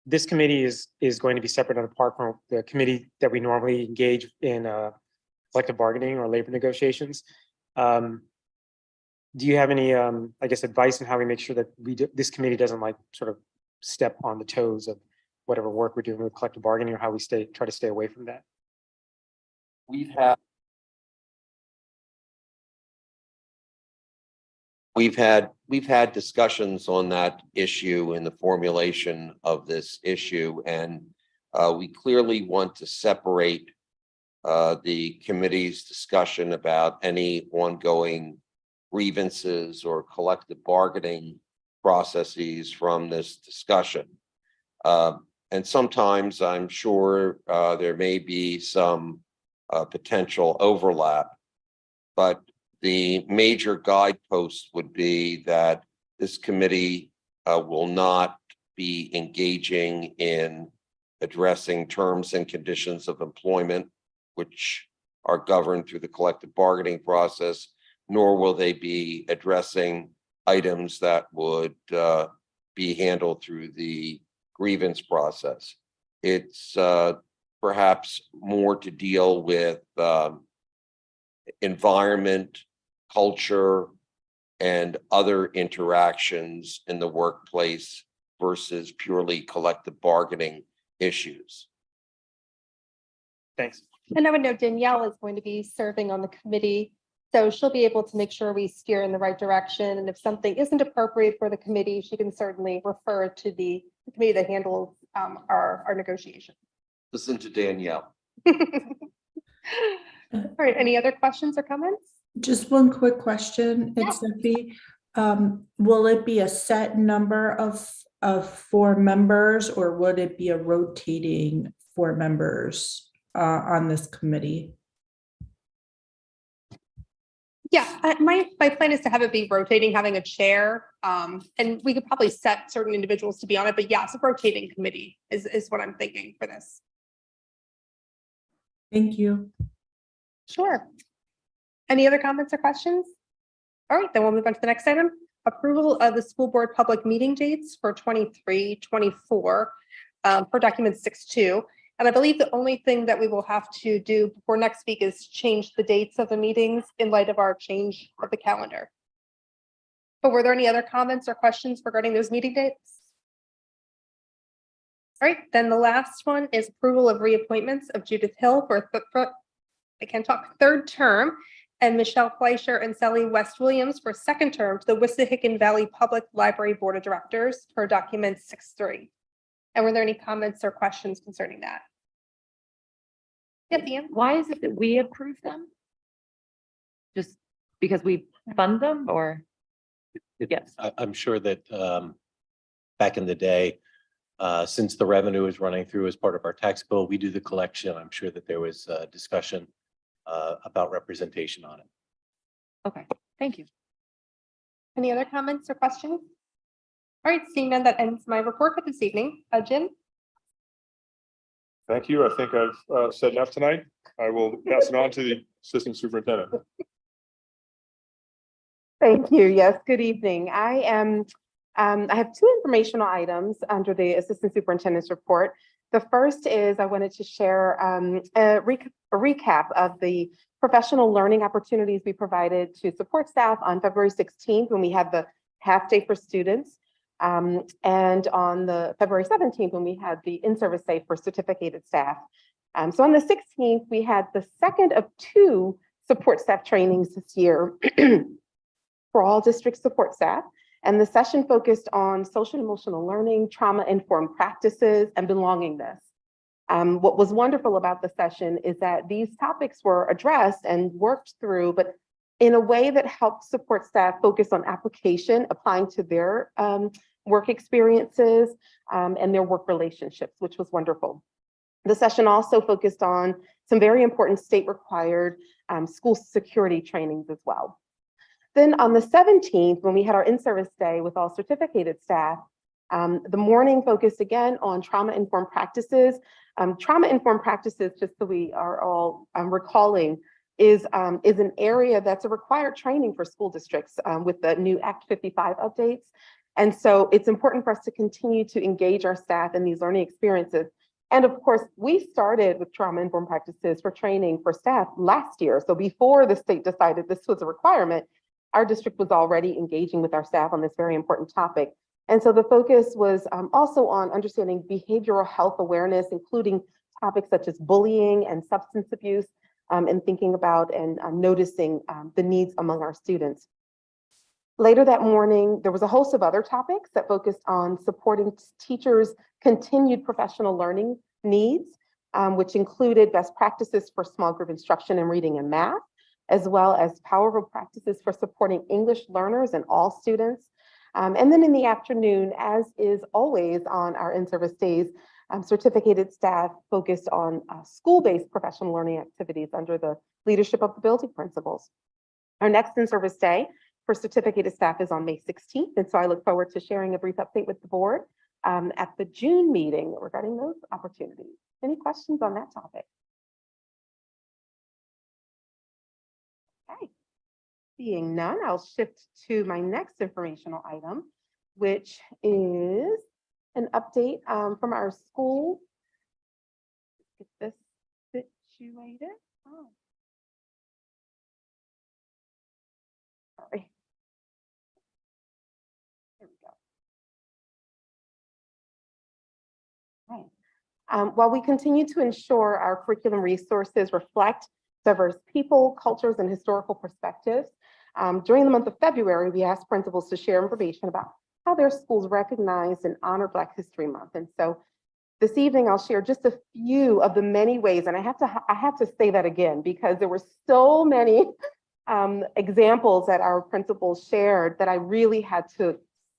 [SPEAKER 13] this committee is going to be separate and apart from the committee that we normally engage in collective bargaining or labor negotiations. Do you have any, I guess, advice on how we make sure that this committee doesn't like sort of step on the toes of whatever work we're doing with collective bargaining, or how we try to stay away from that?
[SPEAKER 7] We've had discussions on that issue in the formulation of this issue, and we clearly want to separate the committee's discussion about any ongoing grievances or collective bargaining processes from this discussion. And sometimes I'm sure there may be some potential overlap, but the major guidepost would be that this committee will not be engaging in addressing terms and conditions of employment, which are governed through the collective bargaining process, nor will they be addressing items that would be handled through the grievance process. It's perhaps more to deal with environment, culture, and other interactions in the workplace versus purely collective bargaining issues.
[SPEAKER 13] Thanks.
[SPEAKER 2] And I would know Danielle is going to be serving on the committee, so she'll be able to make sure we steer in the right direction. And if something isn't appropriate for the committee, she can certainly refer to the committee that handles our negotiations.
[SPEAKER 7] Listen to Danielle.
[SPEAKER 2] All right, any other questions or comments?
[SPEAKER 16] Just one quick question.
[SPEAKER 2] Yeah.
[SPEAKER 16] It's Sophie. Will it be a set number of 4 members, or would it be a rotating 4 members on this committee?
[SPEAKER 2] Yeah, my plan is to have it be rotating, having a chair. And we could probably set certain individuals to be on it, but yes, a rotating committee is what I'm thinking for this.
[SPEAKER 16] Thank you.
[SPEAKER 2] Sure. Any other comments or questions? All right, then we'll move on to the next item. Approval of the school board public meeting dates for 23-24 for document 6-2. And I believe the only thing that we will have to do before next week is change the dates of the meetings in light of our change of the calendar. But were there any other comments or questions regarding those meeting dates? All right, then the last one is approval of reappointments of Judith Hill for I can't talk, 3rd term, and Michelle Fleischer and Sally West Williams for 2nd term to the Wissahickon Valley Public Library Board of Directors per document 6-3. And were there any comments or questions concerning that? Yes, Ian?
[SPEAKER 18] Why is it that we approve them? Just because we fund them, or? Yes.
[SPEAKER 19] I'm sure that back in the day, since the revenue is running through as part of our tax bill, we do the collection. I'm sure that there was a discussion about representation on it.
[SPEAKER 18] Okay, thank you.
[SPEAKER 2] Any other comments or questions? All right, seeing none, that ends my report for this evening. Jim?
[SPEAKER 4] Thank you. I think I've said enough tonight. I will pass it on to the assistant superintendent.
[SPEAKER 17] Thank you. Yes, good evening. I have 2 informational items under the Assistant Superintendent's report. The first is I wanted to share a recap of the professional learning opportunities we provided to support staff on February 16th when we had the half day for students. And on the February 17th, when we had the in-service day for certificated staff. So on the 16th, we had the second of 2 support staff trainings this year for all district support staff. And the session focused on social and emotional learning, trauma-informed practices, and belongingness. What was wonderful about the session is that these topics were addressed and worked through, but in a way that helped support staff focus on application, applying to their work experiences and their work relationships, which was wonderful. The session also focused on some very important state-required school security trainings as well. Then on the 17th, when we had our in-service day with all certificated staff, the morning focused again on trauma-informed practices. Trauma-informed practices, just so we are all recalling, is an area that's a required training for school districts with the new Act 55 updates. And so it's important for us to continue to engage our staff in these learning experiences. And of course, we started with trauma-informed practices for training for staff last year. So before the state decided this was a requirement, our district was already engaging with our staff on this very important topic. And so the focus was also on understanding behavioral health awareness, including topics such as bullying and substance abuse, and thinking about and noticing the needs among our students. Later that morning, there was a host of other topics that focused on supporting teachers' continued professional learning needs, which included best practices for small group instruction in reading and math, as well as powerful practices for supporting English learners and all students. And then in the afternoon, as is always on our in-service days, certificated staff focused on school-based professional learning activities under the leadership of the building principals. Our next in-service day for certificated staff is on May 16th. And so I look forward to sharing a brief update with the board at the June meeting regarding those opportunities. Any questions on that topic? Okay. Seeing none, I'll shift to my next informational item, which is an update from our school. Get this situated. Oh. Sorry. Here we go. Right. While we continue to ensure our curriculum resources reflect diverse people, cultures, and historical perspectives, during the month of February, we asked principals to share information about how their schools recognize and honor Black History Month. And so this evening, I'll share just a few of the many ways, and I have to say that again, because there were so many examples that our principals shared that I really had to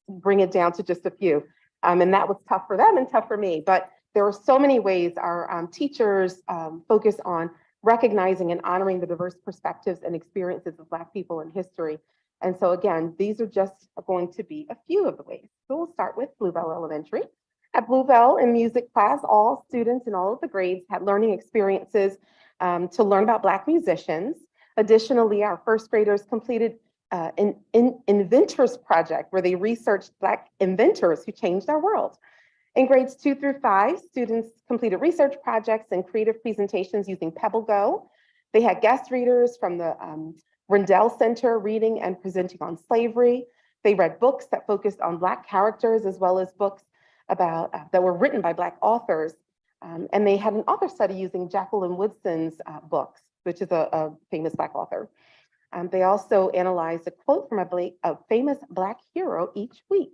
[SPEAKER 17] bring it down to just a few. And that was tough for them and tough for me. But there were so many ways our teachers focus on recognizing and honoring the diverse perspectives and experiences of Black people in history. And so again, these are just going to be a few of the ways. So we'll start with Bluebell Elementary. At Bluebell in music class, all students in all of the grades had learning experiences to learn about Black musicians. Additionally, our first graders completed an inventors project where they researched Black inventors who changed our world. In grades 2 through 5, students completed research projects and creative presentations using PebbleGo. They had guest readers from the Rendell Center reading and presenting on slavery. They read books that focused on Black characters, as well as books about that were written by Black authors. And they had an author study using Jacqueline Woodson's books, which is a famous Black author. They also analyzed a quote from a famous Black hero each week.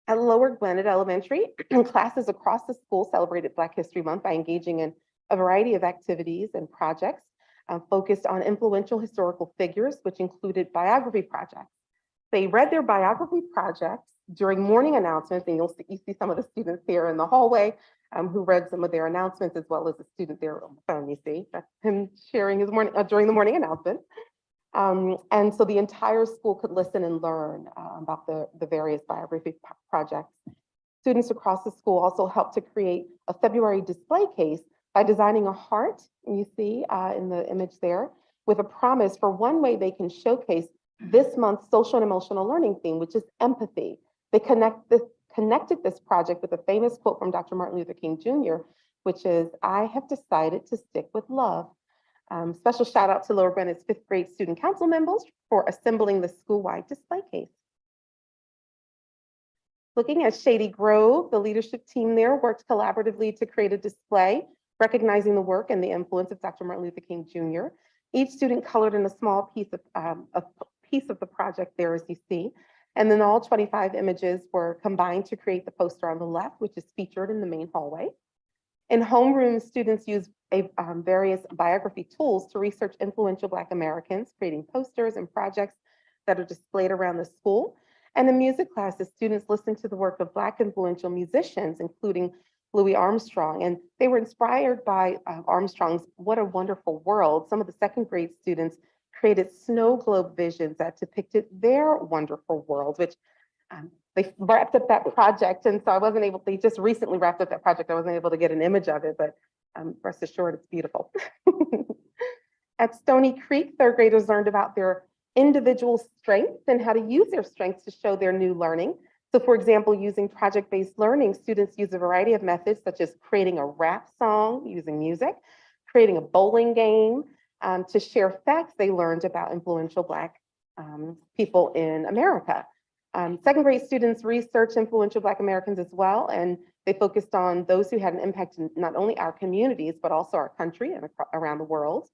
[SPEAKER 17] At Lower Gwinnett Elementary, classes across the school celebrated Black History Month by engaging in a variety of activities and projects focused on influential historical figures, which included biography projects. They read their biography projects during morning announcements, and you see some of the students here in the hallway who read some of their announcements, as well as the student there on the phone, you see. That's him sharing his morning during the morning announcement. And so the entire school could listen and learn about the various biography projects. Students across the school also helped to create a February display case by designing a heart, you see in the image there, with a promise for one way they can showcase this month's social and emotional learning theme, which is empathy. They connected this project with a famous quote from Dr. Martin Luther King Jr., which is, "I have decided to stick with love." Special shout out to Lower Gwinnett's 5th grade student council members for assembling the school-wide display case. Looking at Shady Grove, the leadership team there worked collaboratively to create a display recognizing the work and the influence of Dr. Martin Luther King Jr. Each student colored in a small piece of the project there, as you see. And then all 25 images were combined to create the poster on the left, which is featured in the main hallway. In homeroom, students used various biography tools to research influential Black Americans, creating posters and projects that are displayed around the school. And in music classes, students listened to the work of Black influential musicians, including Louis Armstrong, and they were inspired by Armstrong's What a Wonderful World. Some of the second grade students created snow globe visions that depicted their wonderful world, which they wrapped up that project. And so I wasn't able, they just recently wrapped up that project. I wasn't able to get an image of it, but rest assured it's beautiful. At Stony Creek, third graders learned about their individual strengths and how to use their strengths to show their new learning. So for example, using project-based learning, students use a variety of methods such as creating a rap song using music, creating a bowling game to share facts they learned about influential Black people in America. Second grade students researched influential Black Americans as well, and they focused on those who had an impact in not only our communities, but also our country and around the world.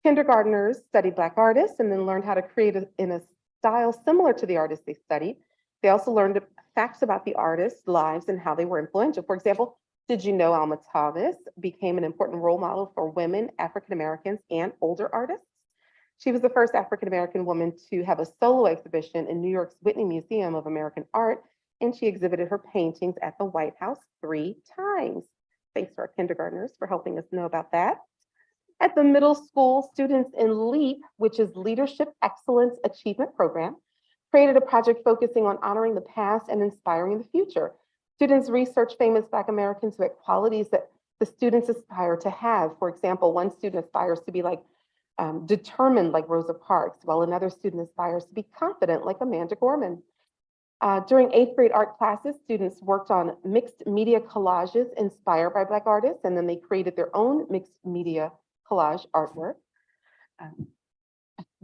[SPEAKER 17] Kindergartners studied Black artists and then learned how to create in a style similar to the artists they studied. They also learned facts about the artists' lives and how they were influential. For example, did you know Alma Thomas became an important role model for women, African Americans, and older artists? She was the first African American woman to have a solo exhibition in New York's Whitney Museum of American Art, and she exhibited her paintings at the White House 3 times. Thanks to our kindergartners for helping us know about that. At the middle school, students in LEAP, which is Leadership Excellence Achievement Program, created a project focusing on honoring the past and inspiring the future. Students researched famous Black Americans who had qualities that the students aspire to have. For example, one student aspires to be determined like Rosa Parks, while another student aspires to be confident like Amanda Gorman. During 8th grade art classes, students worked on mixed media collages inspired by Black artists, and then they created their own mixed media collage artwork.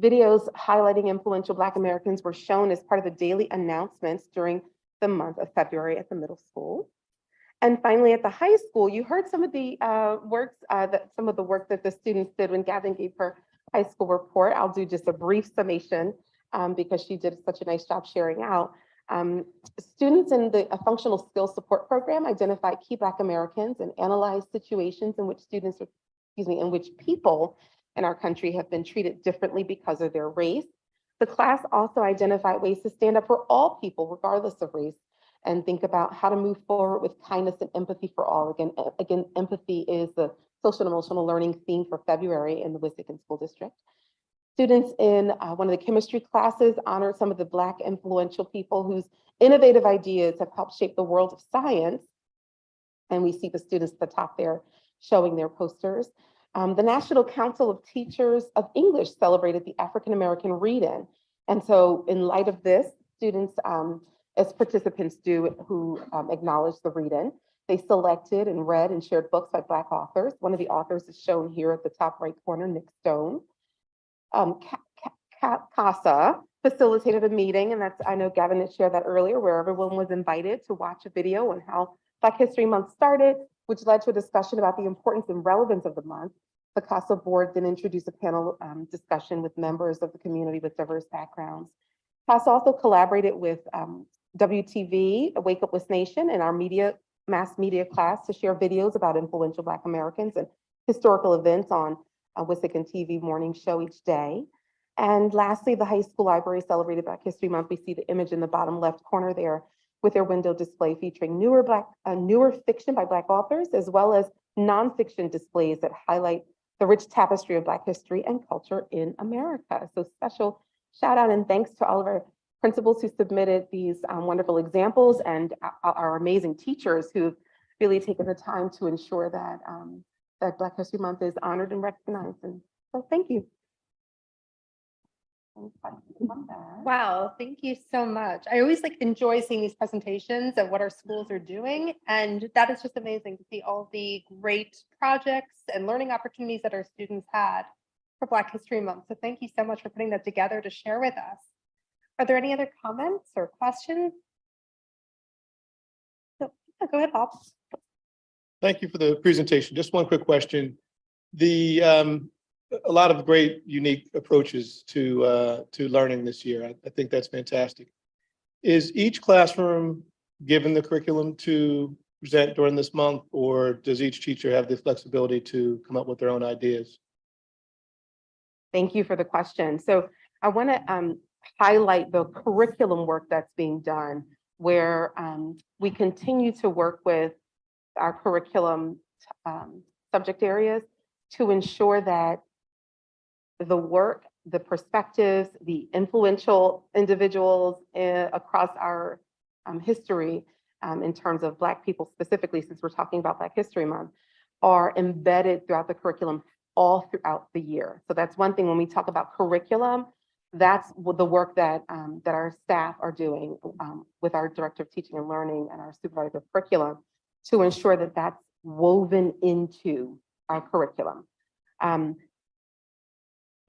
[SPEAKER 17] Videos highlighting influential Black Americans were shown as part of the daily announcements during the month of February at the middle school. And finally, at the high school, you heard some of the work that the students did when Gavin gave her high school report. I'll do just a brief summation because she did such a nice job sharing out. Students in the functional skills support program identified key Black Americans and analyzed situations in which in which people in our country have been treated differently because of their race. The class also identified ways to stand up for all people, regardless of race, and think about how to move forward with kindness and empathy for all. Again, empathy is the social and emotional learning theme for February in the Wissahickon School District. Students in one of the chemistry classes honored some of the Black influential people whose innovative ideas have helped shape the world of science. And we see the students at the top there showing their posters. The National Council of Teachers of English celebrated the African American read-in. And so in light of this, students, as participants do who acknowledge the read-in, they selected and read and shared books by Black authors. One of the authors is shown here at the top right corner, Nick Stone. CASA facilitated a meeting, and I know Gavin had shared that earlier, where everyone was invited to watch a video on how Black History Month started, which led to a discussion about the importance and relevance of the month. The CASA board then introduced a panel discussion with members of the community with diverse backgrounds. CASA also collaborated with WTV, Wake Up West Nation, and our mass media class to share videos about influential Black Americans and historical events on Wissahickon TV morning show each day. And lastly, the high school library celebrated Black History Month. We see the image in the bottom left corner there with their window display featuring newer fiction by Black authors, as well as nonfiction displays that highlight the rich tapestry of Black history and culture in America. So special shout out and thanks to all of our principals who submitted these wonderful examples, and our amazing teachers who've really taken the time to ensure that, that Black History Month is honored and recognized. And so thank you.
[SPEAKER 2] Wow, thank you so much. I always enjoy seeing these presentations of what our schools are doing, and that is just amazing to see all the great projects and learning opportunities that our students had for Black History Month. So thank you so much for putting that together to share with us. Are there any other comments or questions? Go ahead, Bob.
[SPEAKER 6] Thank you for the presentation. Just one quick question. A lot of great unique approaches to learning this year. I think that's fantastic. Is each classroom given the curriculum to present during this month, or does each teacher have the flexibility to come up with their own ideas?
[SPEAKER 17] Thank you for the question. So I want to highlight the curriculum work that's being done, where we continue to work with our curriculum subject areas to ensure that the work, the perspectives, the influential individuals across our history in terms of Black people specifically, since we're talking about Black History Month, are embedded throughout the curriculum all throughout the year. So that's one thing when we talk about curriculum, that's the work that that our staff are doing with our Director of Teaching and Learning and our Supervisor of Curriculum to ensure that that's woven into our curriculum.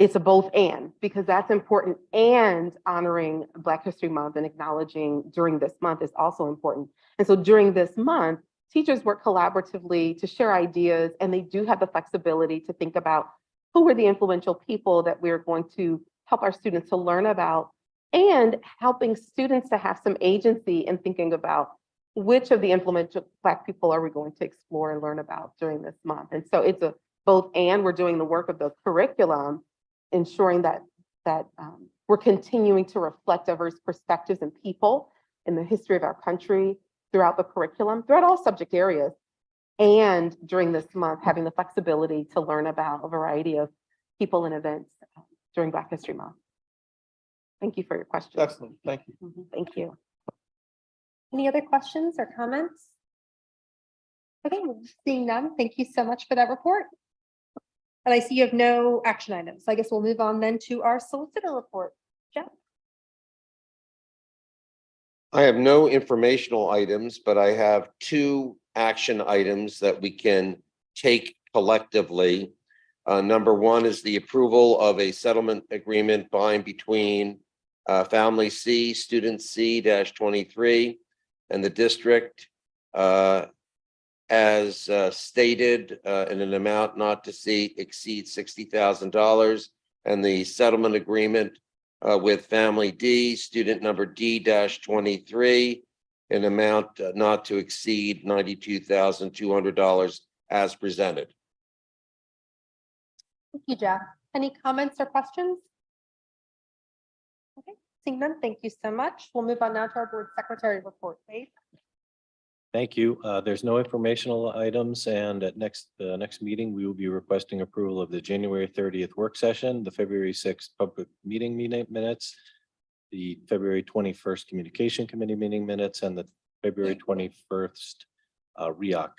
[SPEAKER 17] It's a both and, because that's important, and honoring Black History Month and acknowledging during this month is also important. And so during this month, teachers work collaboratively to share ideas, and they do have the flexibility to think about who are the influential people that we're going to help our students to learn about, and helping students to have some agency in thinking about which of the influential Black people are we going to explore and learn about during this month. And so it's a both and. We're doing the work of the curriculum, ensuring that we're continuing to reflect diverse perspectives and people in the history of our country throughout the curriculum, throughout all subject areas. And during this month, having the flexibility to learn about a variety of people and events during Black History Month. Thank you for your question.
[SPEAKER 6] Excellent. Thank you.
[SPEAKER 2] Thank you. Any other questions or comments? Okay, seeing none, thank you so much for that report. And I see you have no action items. I guess we'll move on then to our solicitor report. Jeff?
[SPEAKER 7] I have no informational items, but I have two action items that we can take collectively. Number one is the approval of a settlement agreement by and between Family C, Student C-23, and the district as stated in an amount not to exceed $60,000, and the settlement agreement with Family D, student number D-23, an amount not to exceed $92,200 as presented.
[SPEAKER 2] Thank you, Jeff. Any comments or questions? Okay, seeing none, thank you so much. We'll move on now to our board secretary report, Wade.
[SPEAKER 19] Thank you. There's no informational items, and at the next meeting, we will be requesting approval of the January 30th work session, the February 6th public meeting minutes, the February 21st communication committee meeting minutes, and the February 21st REOC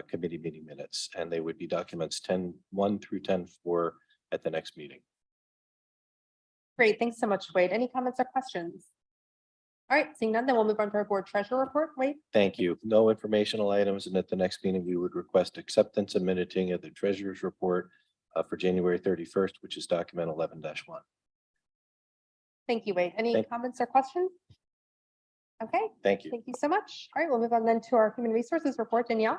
[SPEAKER 19] committee meeting minutes, and they would be documents 10-1 through 10-4 at the next meeting.
[SPEAKER 2] Great, thanks so much, Wade. Any comments or questions? All right, seeing none, then we'll move on to our board treasurer report. Wade?
[SPEAKER 19] Thank you. No informational items, and at the next meeting, we would request acceptance and minuting of the treasurer's report for January 31st, which is document 11-1.
[SPEAKER 2] Thank you, Wade. Any comments or questions? Okay.
[SPEAKER 19] Thank you.
[SPEAKER 2] Thank you so much. All right, we'll move on then to our human resources report. Danielle?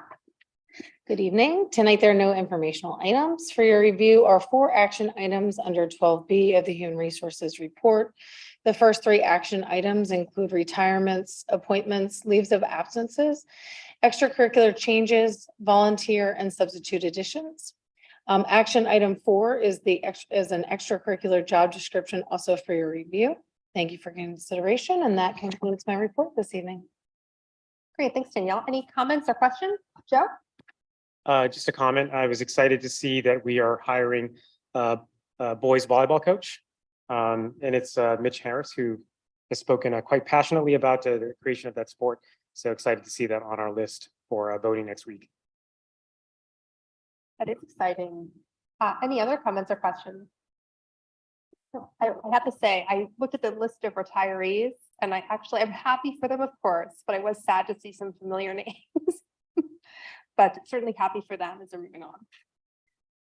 [SPEAKER 10] Good evening. Tonight, there are no informational items. For your review are 4 action items under 12B of the Human Resources Report. The first 3 action items include retirements, appointments, leaves of absences, extracurricular changes, volunteer and substitute additions. Action item 4 is an extracurricular job description, also for your review. Thank you for consideration, and that concludes my report this evening.
[SPEAKER 2] Great, thanks, Danielle. Any comments or questions? Joe?
[SPEAKER 13] Just a comment. I was excited to see that we are hiring a boys volleyball coach. And it's Mitch Harris, who has spoken quite passionately about the creation of that sport. So excited to see that on our list for voting next week.
[SPEAKER 2] That is exciting. Any other comments or questions? I have to say, I looked at the list of retirees, and I'm happy for them, of course, but I was sad to see some familiar names. But certainly happy for them as they're moving on. All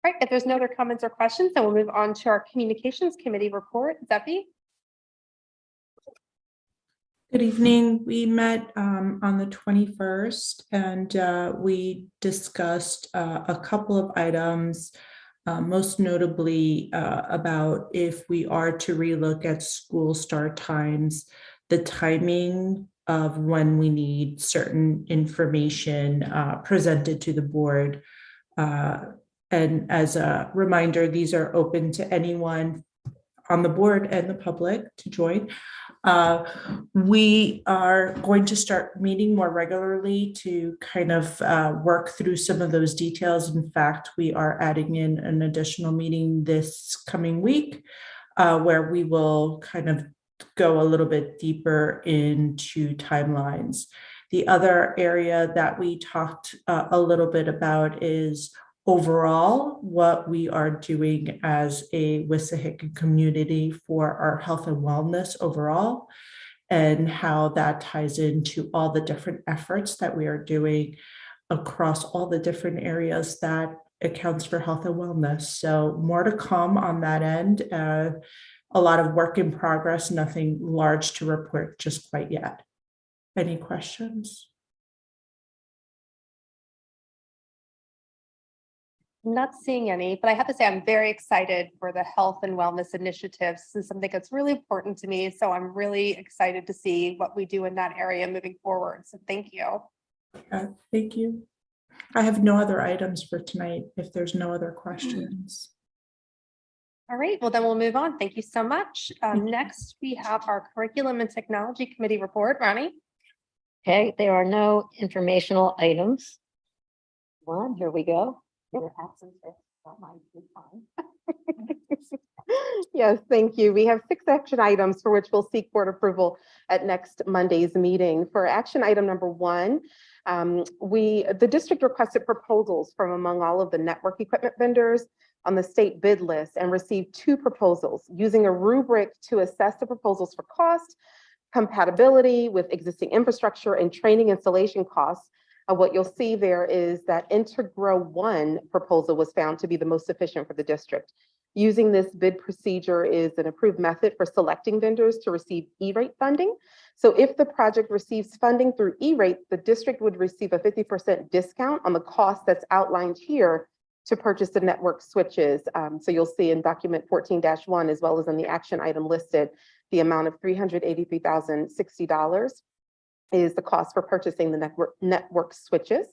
[SPEAKER 2] right, if there's no other comments or questions, then we'll move on to our communications committee report. Zeppi?
[SPEAKER 16] Good evening. We met on the 21st and we discussed a couple of items, most notably about if we are to relook at school start times, the timing of when we need certain information presented to the board. And as a reminder, these are open to anyone on the board and the public to join. We are going to start meeting more regularly to kind of work through some of those details. In fact, we are adding in an additional meeting this coming week where we will kind of go a little bit deeper into timelines. The other area that we talked a little bit about is overall what we are doing as a Wissahickon community for our health and wellness overall, and how that ties into all the different efforts that we are doing across all the different areas that accounts for health and wellness. So more to come on that end. A lot of work in progress, nothing large to report just quite yet. Any questions?
[SPEAKER 2] I'm not seeing any, but I have to say I'm very excited for the health and wellness initiatives. This is something that's really important to me. So I'm really excited to see what we do in that area moving forward. So thank you.
[SPEAKER 16] Thank you. I have no other items for tonight if there's no other questions.
[SPEAKER 2] All right, well then we'll move on. Thank you so much. Next, we have our Curriculum and Technology Committee report. Ronnie?
[SPEAKER 14] Okay, there are no informational items. One, here we go. Your absence is not mine, it's fine.
[SPEAKER 17] Yes, thank you. We have 6 action items for which we'll seek board approval at next Monday's meeting. For action item number 1, the district requested proposals from among all of the network equipment vendors on the state bid list and received 2 proposals using a rubric to assess the proposals for cost, compatibility with existing infrastructure, and training installation costs. What you'll see there is that Integro 1 proposal was found to be the most efficient for the district. Using this bid procedure is an approved method for selecting vendors to receive E-rate funding. So if the project receives funding through E-rate, the district would receive a 50% discount on the cost that's outlined here to purchase the network switches. So you'll see in document 14-1, as well as in the action item listed, the amount of $383,060 is the cost for purchasing the network switches.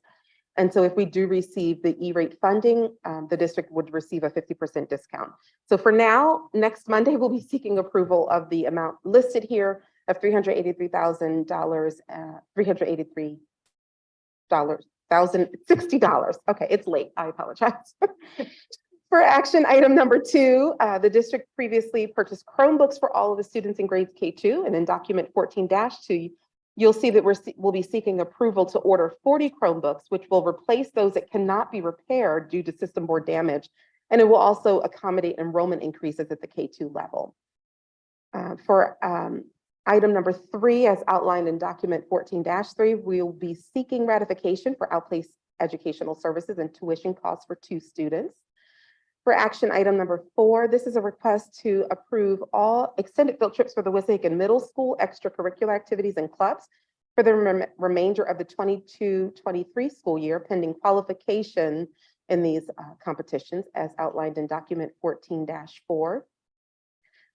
[SPEAKER 17] And so if we do receive the E-rate funding, the district would receive a 50% discount. So for now, next Monday, we'll be seeking approval of the amount listed here of $383,000, $383,060. Okay, it's late, I apologize. For action item number 2, the district previously purchased Chromebooks for all of the students in grades K2, and in document 14-2, you'll see that we'll be seeking approval to order 40 Chromebooks, which will replace those that cannot be repaired due to system board damage. And it will also accommodate enrollment increases at the K2 level. For item number 3, as outlined in document 14-3, we'll be seeking ratification for outplaced educational services and tuition costs for 2 students. For action item number 4, this is a request to approve all extended field trips for the Wissahickon Middle School extracurricular activities and clubs for the remainder of the 22-23 school year, pending qualification in these competitions as outlined in document 14-4. For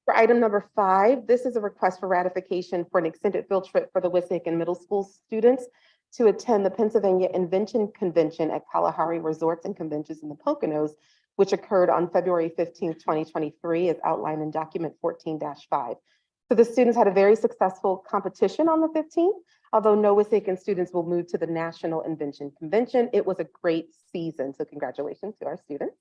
[SPEAKER 17] item number 5, this is a request for ratification for an extended field trip for the Wissahickon Middle School students to attend the Pennsylvania Invention Convention at Kalahari Resorts and Conventions in the Poconos, which occurred on February 15, 2023, as outlined in document 14-5. So the students had a very successful competition on the 15th, although no Wissahickon students will move to the National Invention Convention. It was a great season, so congratulations to our students.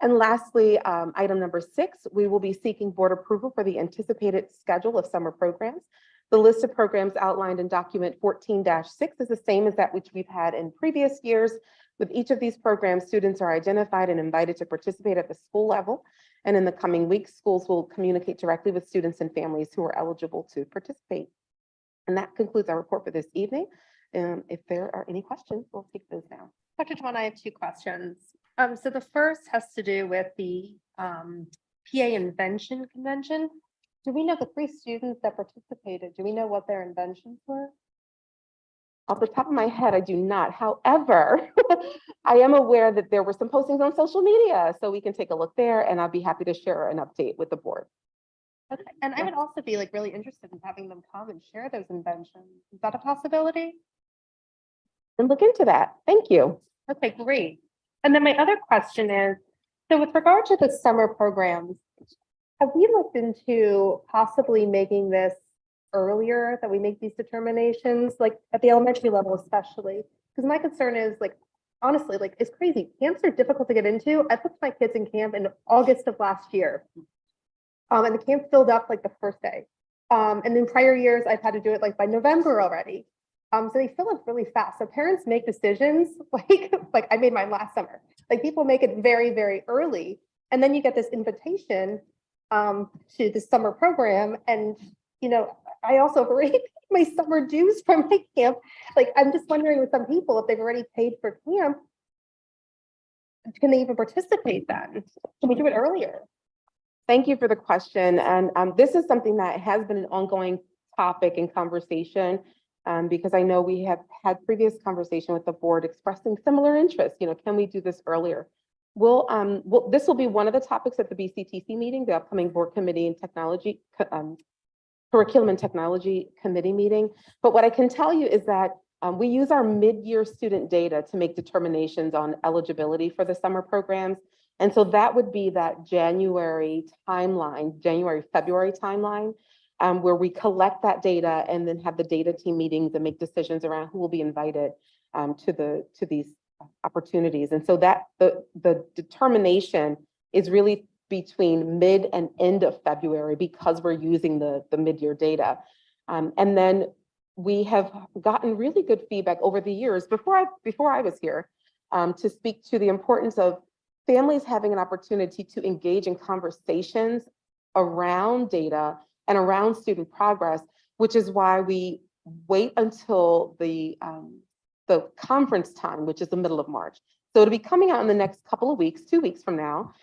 [SPEAKER 17] And lastly, item number 6, we will be seeking board approval for the anticipated schedule of summer programs. The list of programs outlined in document 14-6 is the same as that which we've had in previous years. With each of these programs, students are identified and invited to participate at the school level. And in the coming weeks, schools will communicate directly with students and families who are eligible to participate. And that concludes our report for this evening. If there are any questions, we'll take those now.
[SPEAKER 2] Dr. Juan, I have 2 questions. So the first has to do with the PA Invention Convention. Do we know the 3 students that participated? Do we know what their inventions were?
[SPEAKER 17] Off the top of my head, I do not. However, I am aware that there were some postings on social media, so we can take a look there and I'll be happy to share an update with the board.
[SPEAKER 2] Okay, and I would also be like really interested in having them come and share those inventions. Is that a possibility?
[SPEAKER 17] And look into that. Thank you.
[SPEAKER 2] Okay, great. And then my other question is, so with regard to the summer programs, have we looked into possibly making this earlier, that we make these determinations, like at the elementary level especially? Because my concern is like, honestly, like it's crazy. Camps are difficult to get into. I put my kids in camp in August of last year. And the camp filled up like the first day. And in prior years, I've had to do it like by November already. So they fill up really fast. So parents make decisions like I made mine last summer. Like people make it very, very early. And then you get this invitation to the summer program. And, you know, I also have already paid my summer dues from my camp. Like, I'm just wondering with some people, if they've already paid for camp, can they even participate then? Can we do it earlier?
[SPEAKER 17] Thank you for the question. And this is something that has been an ongoing topic and conversation because I know we have had previous conversation with the board expressing similar interests. You know, can we do this earlier? This will be one of the topics at the BCTC meeting, the upcoming board committee and technology, curriculum and technology committee meeting. But what I can tell you is that we use our mid-year student data to make determinations on eligibility for the summer programs. And so that would be that January timeline, February timeline, where we collect that data and then have the data team meetings and make decisions around who will be invited to these opportunities. And so that the determination is really between mid and end of February because we're using the mid-year data. And then we have gotten really good feedback over the years before I was here to speak to the importance of families having an opportunity to engage in conversations around data and around student progress, which is why we wait until the conference time, which is the middle of March. So it'll be coming out in the next couple of weeks, 2 weeks from now,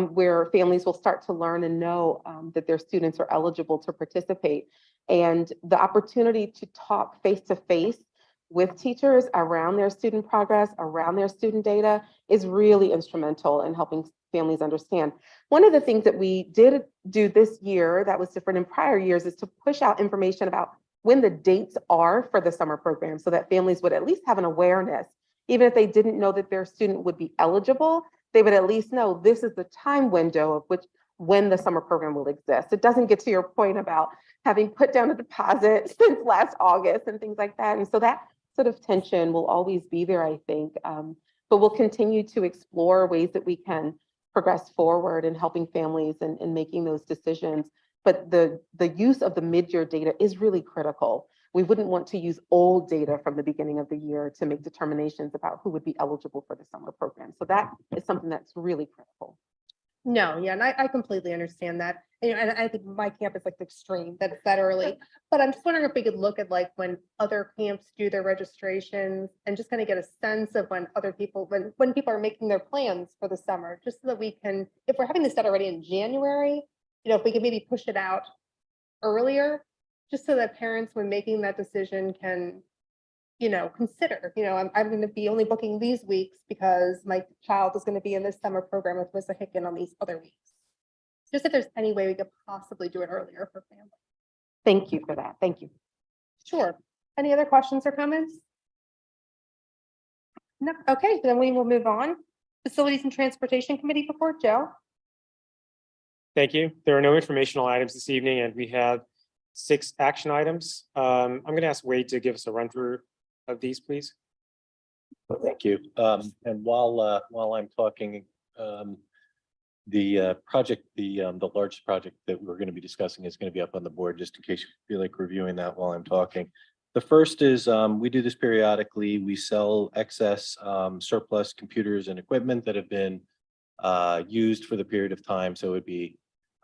[SPEAKER 17] where families will start to learn and know that their students are eligible to participate. And the opportunity to talk face-to-face with teachers around their student progress, around their student data is really instrumental in helping families understand. One of the things that we did do this year that was different in prior years is to push out information about when the dates are for the summer program so that families would at least have an awareness. Even if they didn't know that their student would be eligible, they would at least know this is the time window of when the summer program will exist. It doesn't get to your point about having put down a deposit since last August and things like that. And so that sort of tension will always be there, I think. But we'll continue to explore ways that we can progress forward in helping families and making those decisions. But the use of the mid-year data is really critical. We wouldn't want to use old data from the beginning of the year to make determinations about who would be eligible for the summer program. So that is something that's really critical.
[SPEAKER 2] No, yeah, and I completely understand that. And I think my camp is like the extreme, that it's that early. But I'm just wondering if we could look at like when other camps do their registrations and just kind of get a sense of when other people, when people are making their plans for the summer, just so that we can, if we're having this done already in January, you know, if we could maybe push it out earlier, just so that parents, when making that decision, can, you know, consider, you know, I'm going to be only booking these weeks because my child is going to be in this summer program with Wissahickon on these other weeks. Just if there's any way we could possibly do it earlier for families.
[SPEAKER 17] Thank you for that. Thank you.
[SPEAKER 2] Sure. Any other questions or comments? No. Okay, then we will move on. Facilities and Transportation Committee report, Joe.
[SPEAKER 13] Thank you. There are no informational items this evening, and we have 6 action items. I'm going to ask Wade to give us a run through of these, please.
[SPEAKER 9] Thank you. And while I'm talking, the project, the largest project that we're going to be discussing is going to be up on the board, just in case you feel like reviewing that while I'm talking. The first is we do this periodically. We sell excess surplus computers and equipment that have been used for the period of time. So it would be,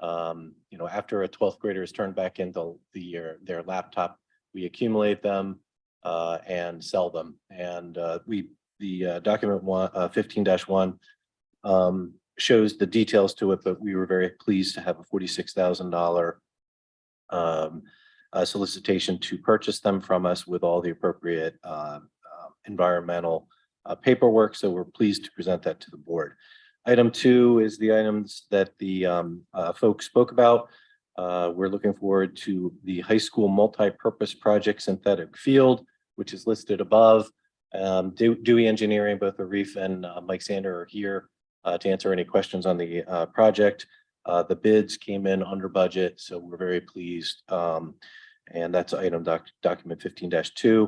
[SPEAKER 9] you know, after a 12th grader is turned back into their laptop, we accumulate them and sell them. And the document 15-1 shows the details to it, but we were very pleased to have a $46,000 solicitation to purchase them from us with all the appropriate environmental paperwork. So we're pleased to present that to the board. Item 2 is the items that the folks spoke about. We're looking forward to the high school multi-purpose project synthetic field, which is listed above. Dewey Engineering, both Arif and Mike Sander are here to answer any questions on the project. The bids came in under budget, so we're very pleased. And that's item document 15-2.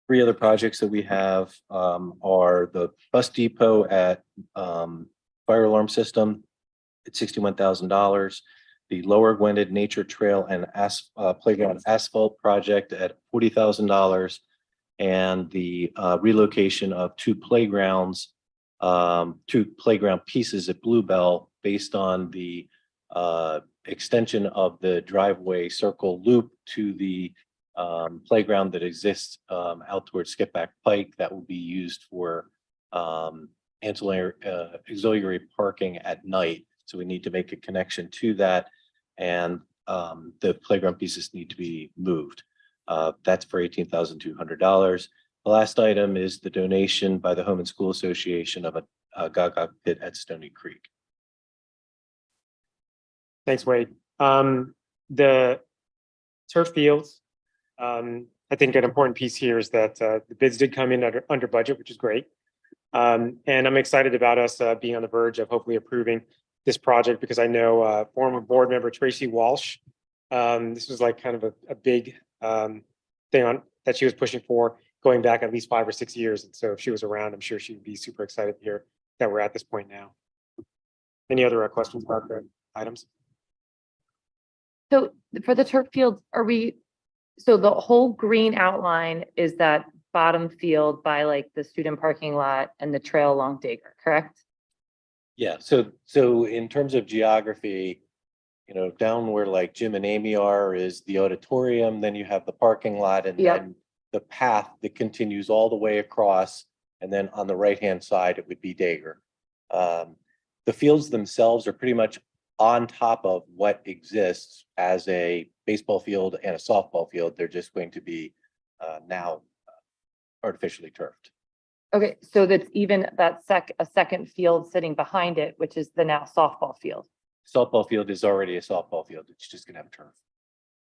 [SPEAKER 9] 3 other projects that we have are the bus depot at fire alarm system at $61,000. The Lower Gwynedd Nature Trail and Playground Asphalt Project at $40,000. And the relocation of 2 playgrounds, 2 playground pieces at Bluebell based on the extension of the driveway circle loop to the playground that exists out towards Skipback Pike that will be used for ancillary auxiliary parking at night. So we need to make a connection to that, and the playground pieces need to be moved. That's for $18,200. The last item is the donation by the Home and School Association of a Gaga pit at Stony Creek.
[SPEAKER 13] Thanks, Wade. The turf fields, I think an important piece here is that the bids did come in under budget, which is great. And I'm excited about us being on the verge of hopefully approving this project, because I know former board member Tracy Walsh, this was like kind of a big thing that she was pushing for going back at least 5 or 6 years. And so if she was around, I'm sure she'd be super excited to hear that we're at this point now. Any other questions about the items?
[SPEAKER 18] So for the turf fields, so the whole green outline is that bottom field by like the student parking lot and the trail along Dagger, correct?
[SPEAKER 9] Yeah, so in terms of geography, you know, down where like Jim and Amy are is the auditorium, then you have the parking lot, and then the path that continues all the way across, and then on the right-hand side, it would be Dagger. The fields themselves are pretty much on top of what exists as a baseball field and a softball field. They're just going to be now artificially turfed.
[SPEAKER 18] Okay, so that's even a second field sitting behind it, which is the now softball field.
[SPEAKER 9] Softball field is already a softball field. It's just gonna have turf.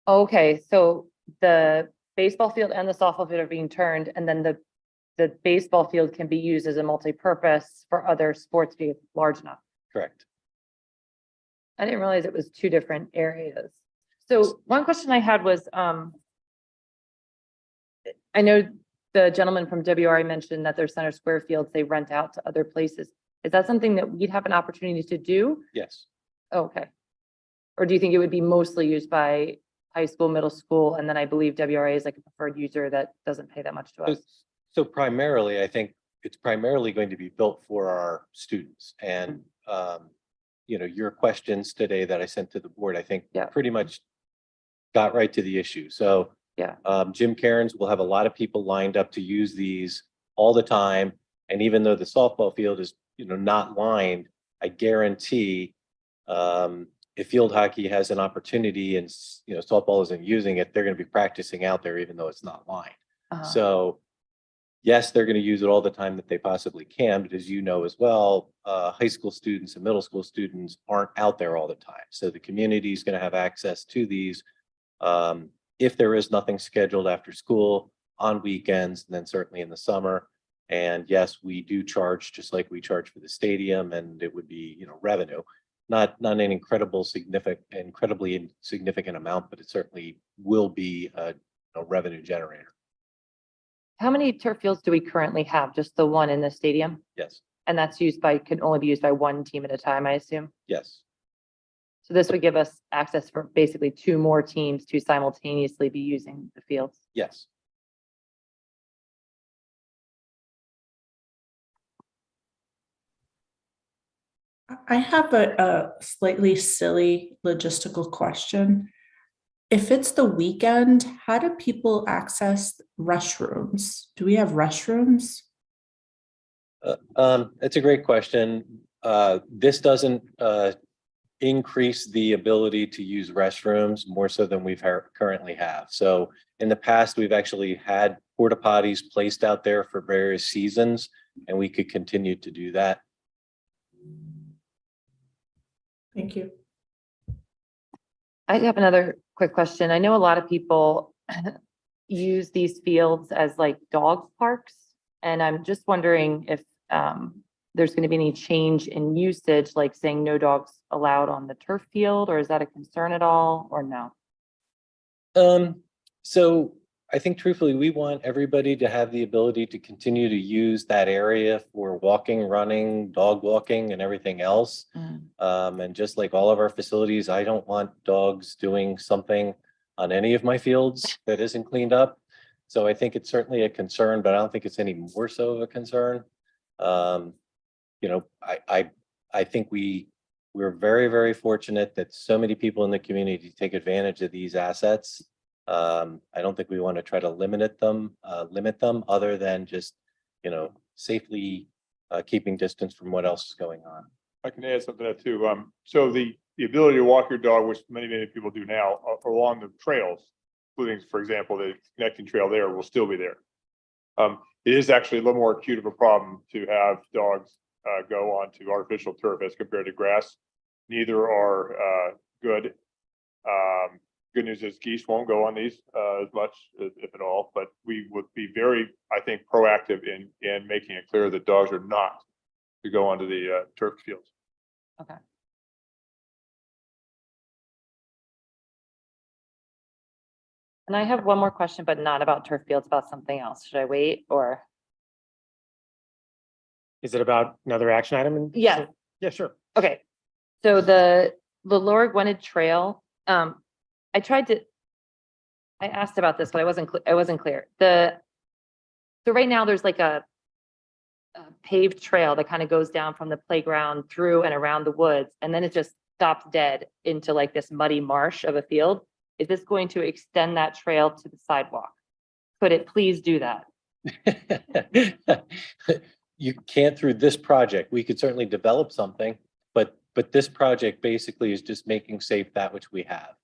[SPEAKER 18] Okay, so the baseball field and the softball field are being turned, and then the baseball field can be used as a multi-purpose for other sports being large enough.
[SPEAKER 9] Correct.
[SPEAKER 18] I didn't realize it was 2 different areas. So one question I had was, I know the gentleman from WRI mentioned that their Center Square fields they rent out to other places. Is that something that we'd have an opportunity to do?
[SPEAKER 9] Yes.
[SPEAKER 18] Okay. Or do you think it would be mostly used by high school, middle school, and then I believe WRA is like a preferred user that doesn't pay that much to us?
[SPEAKER 9] So primarily, I think it's primarily going to be built for our students. And, you know, your questions today that I sent to the board, I think pretty much got right to the issue. So Jim Cairns will have a lot of people lined up to use these all the time. And even though the softball field is, you know, not lined, I guarantee if field hockey has an opportunity and, you know, softball isn't using it, they're going to be practicing out there, even though it's not lined. So yes, they're going to use it all the time that they possibly can, but as you know as well, high school students and middle school students aren't out there all the time. So the community is going to have access to these if there is nothing scheduled after school, on weekends, and then certainly in the summer. And yes, we do charge just like we charge for the stadium, and it would be, you know, revenue, not an incredibly significant amount, but it certainly will be a revenue generator.
[SPEAKER 18] How many turf fields do we currently have? Just the one in the stadium?
[SPEAKER 9] Yes.
[SPEAKER 18] And that's can only be used by one team at a time, I assume?
[SPEAKER 9] Yes.
[SPEAKER 18] So this would give us access for basically 2 more teams to simultaneously be using the fields?
[SPEAKER 9] Yes.
[SPEAKER 16] I have a slightly silly logistical question. If it's the weekend, how do people access restrooms? Do we have restrooms?
[SPEAKER 9] It's a great question. This doesn't increase the ability to use restrooms more so than we've currently have. So in the past, we've actually had porta potties placed out there for various seasons, and we could continue to do that.
[SPEAKER 16] Thank you.
[SPEAKER 18] I have another quick question. I know a lot of people use these fields as like dog parks. And I'm just wondering if there's going to be any change in usage, like saying no dogs allowed on the turf field, or is that a concern at all, or no?
[SPEAKER 9] So I think truthfully, we want everybody to have the ability to continue to use that area for walking, running, dog walking, and everything else. And just like all of our facilities, I don't want dogs doing something on any of my fields that isn't cleaned up. So I think it's certainly a concern, but I don't think it's any more so of a concern. You know, I think we're very, very fortunate that so many people in the community take advantage of these assets. I don't think we want to try to limit them other than just, you know, safely keeping distance from what else is going on.
[SPEAKER 4] I can add something to that too. So the ability to walk your dog, which many people do now, along the trails, including, for example, the connecting trail there will still be there. It is actually a little more acute of a problem to have dogs go onto artificial turf as compared to grass. Neither are good. Good news is geese won't go on these as much, if at all, but we would be very, I think, proactive in making it clear that dogs are not to go onto the turf fields.
[SPEAKER 18] Okay. And I have one more question, but not about turf fields, about something else. Should I wait or?
[SPEAKER 13] Is it about another action item?
[SPEAKER 18] Yeah.
[SPEAKER 13] Yeah, sure.
[SPEAKER 18] Okay. So the Laura Gwynedd Trail, I asked about this, but I wasn't clear. So right now there's like a paved trail that kind of goes down from the playground through and around the woods, and then it just stops dead into like this muddy marsh of a field. Is this going to extend that trail to the sidewalk? Could it please do that?
[SPEAKER 9] You can't through this project. We could certainly develop something, but this project basically is just making safe that which we have.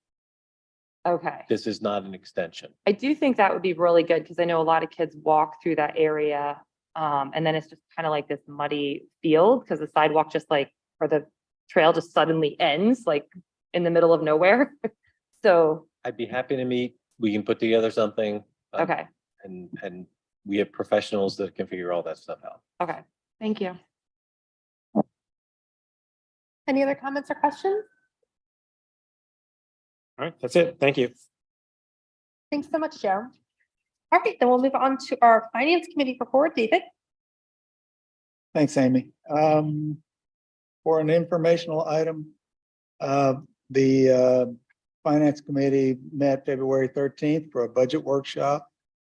[SPEAKER 18] Okay.
[SPEAKER 9] This is not an extension.
[SPEAKER 18] I do think that would be really good because I know a lot of kids walk through that area. And then it's just kind of like this muddy field because the sidewalk just like, or the trail just suddenly ends like in the middle of nowhere. So.
[SPEAKER 9] I'd be happy to meet. We can put together something.
[SPEAKER 18] Okay.
[SPEAKER 9] And we have professionals that can figure all that stuff out.
[SPEAKER 18] Okay. Thank you.
[SPEAKER 2] Any other comments or questions?
[SPEAKER 13] All right, that's it. Thank you.
[SPEAKER 2] Thanks so much, Joe. All right, then we'll move on to our Finance Committee report. David?
[SPEAKER 5] Thanks, Amy. For an informational item, the Finance Committee met February 13th for a budget workshop,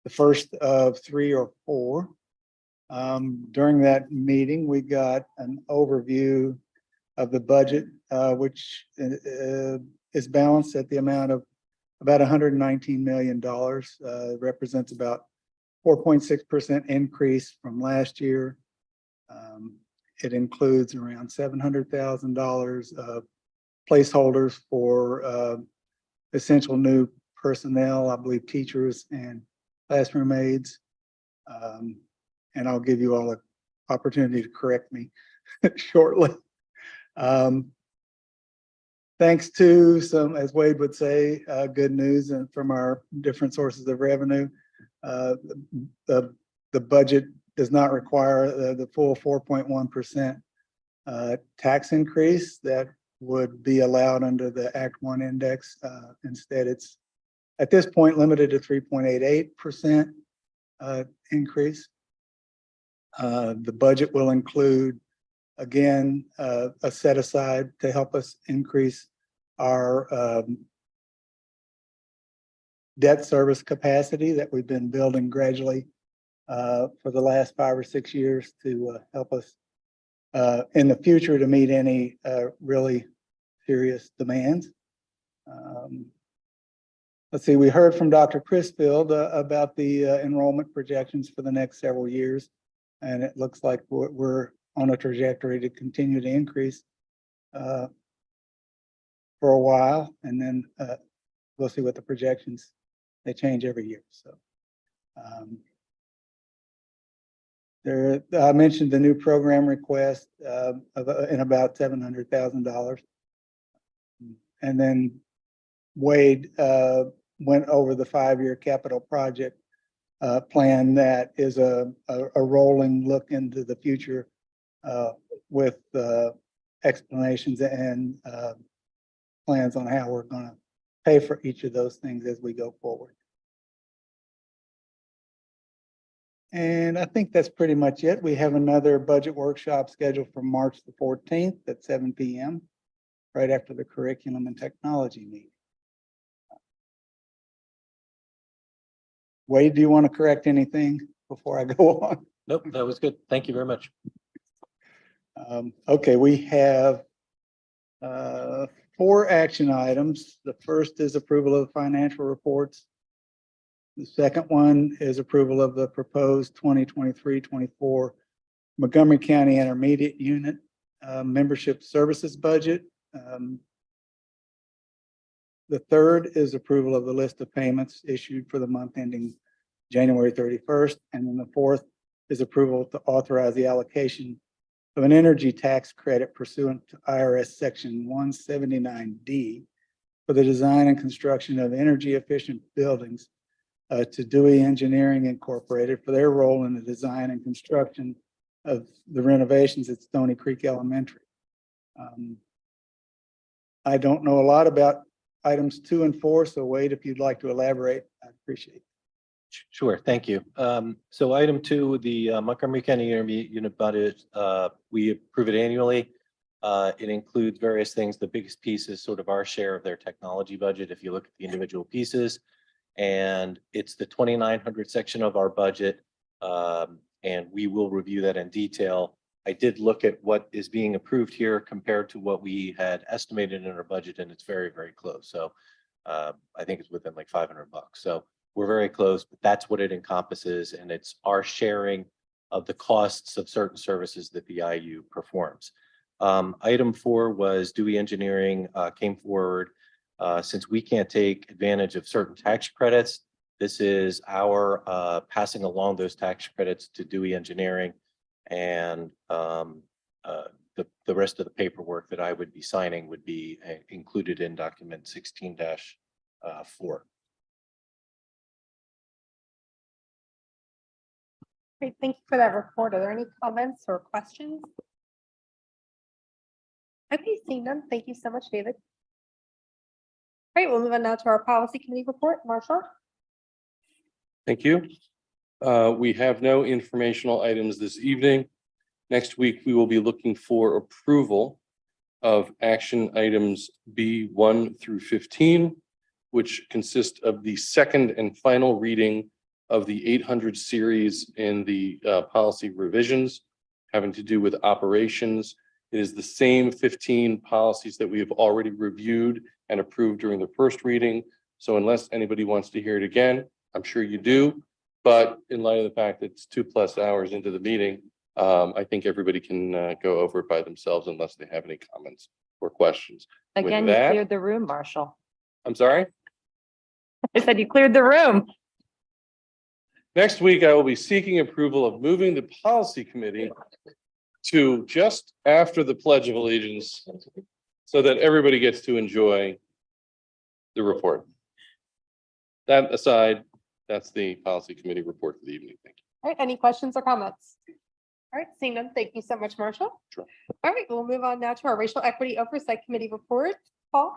[SPEAKER 5] the first of 3 or 4. During that meeting, we got an overview of the budget, which is balanced at the amount of about $119 million. Represents about 4.6% increase from last year. It includes around $700,000 of placeholders for essential new personnel, I believe teachers and classroom aides. And I'll give you all an opportunity to correct me shortly. Thanks to some, as Wade would say, good news and from our different sources of revenue. The budget does not require the full 4.1% tax increase that would be allowed under the Act 1 index. Instead, it's at this point limited to 3.88% increase. The budget will include, again, a set aside to help us increase our debt service capacity that we've been building gradually for the last 5 or 6 years to help us in the future to meet any really serious demands. Let's see, we heard from Dr. Crisfield about the enrollment projections for the next several years, and it looks like we're on a trajectory to continue to increase for a while, and then we'll see what the projections, they change every year, so. There, I mentioned the new program request in about $700,000. And then Wade went over the 5-year capital project plan that is a rolling look into the future with explanations and plans on how we're going to pay for each of those things as we go forward. And I think that's pretty much it. We have another budget workshop scheduled for March the 14th at 7 p.m. right after the curriculum and technology meeting. Wade, do you want to correct anything before I go on?
[SPEAKER 9] Nope, that was good. Thank you very much.
[SPEAKER 5] Okay, we have 4 action items. The first is approval of the financial reports. The second one is approval of the proposed 2023-24 Montgomery County Intermediate Unit membership services budget. The third is approval of the list of payments issued for the month ending January 31st. And then the fourth is approval to authorize the allocation of an energy tax credit pursuant to IRS Section 179D for the design and construction of energy efficient buildings to Dewey Engineering Incorporated for their role in the design and construction of the renovations at Stony Creek Elementary. I don't know a lot about items 2 and 4, so Wade, if you'd like to elaborate, I'd appreciate it.
[SPEAKER 9] Sure, thank you. So item 2, the Montgomery County Intermediate Unit budget, we approve it annually. It includes various things. The biggest piece is sort of our share of their technology budget, if you look at the individual pieces. And it's the 2,900 section of our budget, and we will review that in detail. I did look at what is being approved here compared to what we had estimated in our budget, and it's very, very close. So I think it's within like $500. So we're very close, but that's what it encompasses, and it's our sharing of the costs of certain services that the IU performs. Item 4 was Dewey Engineering came forward. Since we can't take advantage of certain tax credits, this is our passing along those tax credits to Dewey Engineering, and the rest of the paperwork that I would be signing would be included in document 16-4.
[SPEAKER 2] Great, thank you for that report. Are there any comments or questions? Okay, seeing none, thank you so much, David. All right, we'll move on now to our policy committee report. Marshall?
[SPEAKER 12] Thank you. We have no informational items this evening. Next week, we will be looking for approval of action items B1 through 15, which consist of the second and final reading of the 800 series in the policy revisions having to do with operations. It is the same 15 policies that we have already reviewed and approved during the first reading. So unless anybody wants to hear it again, I'm sure you do. But in light of the fact that it's 2+ hours into the meeting, I think everybody can go over it by themselves unless they have any comments or questions. With
[SPEAKER 18] Again, you
[SPEAKER 12] that-
[SPEAKER 18] cleared the room, Marshall.
[SPEAKER 12] I'm sorry?
[SPEAKER 18] I said you cleared the room.
[SPEAKER 12] Next week, I will be seeking approval of moving the policy committee to just after the Pledge of Allegiance so that everybody gets to enjoy the report. That aside, that's the policy committee report for the evening. Thank you.
[SPEAKER 2] All right, any questions or comments? All right, seeing none, thank you so much, Marshall.
[SPEAKER 12] Sure.
[SPEAKER 2] All right, we'll move on now to our racial equity oversight committee report. Paul?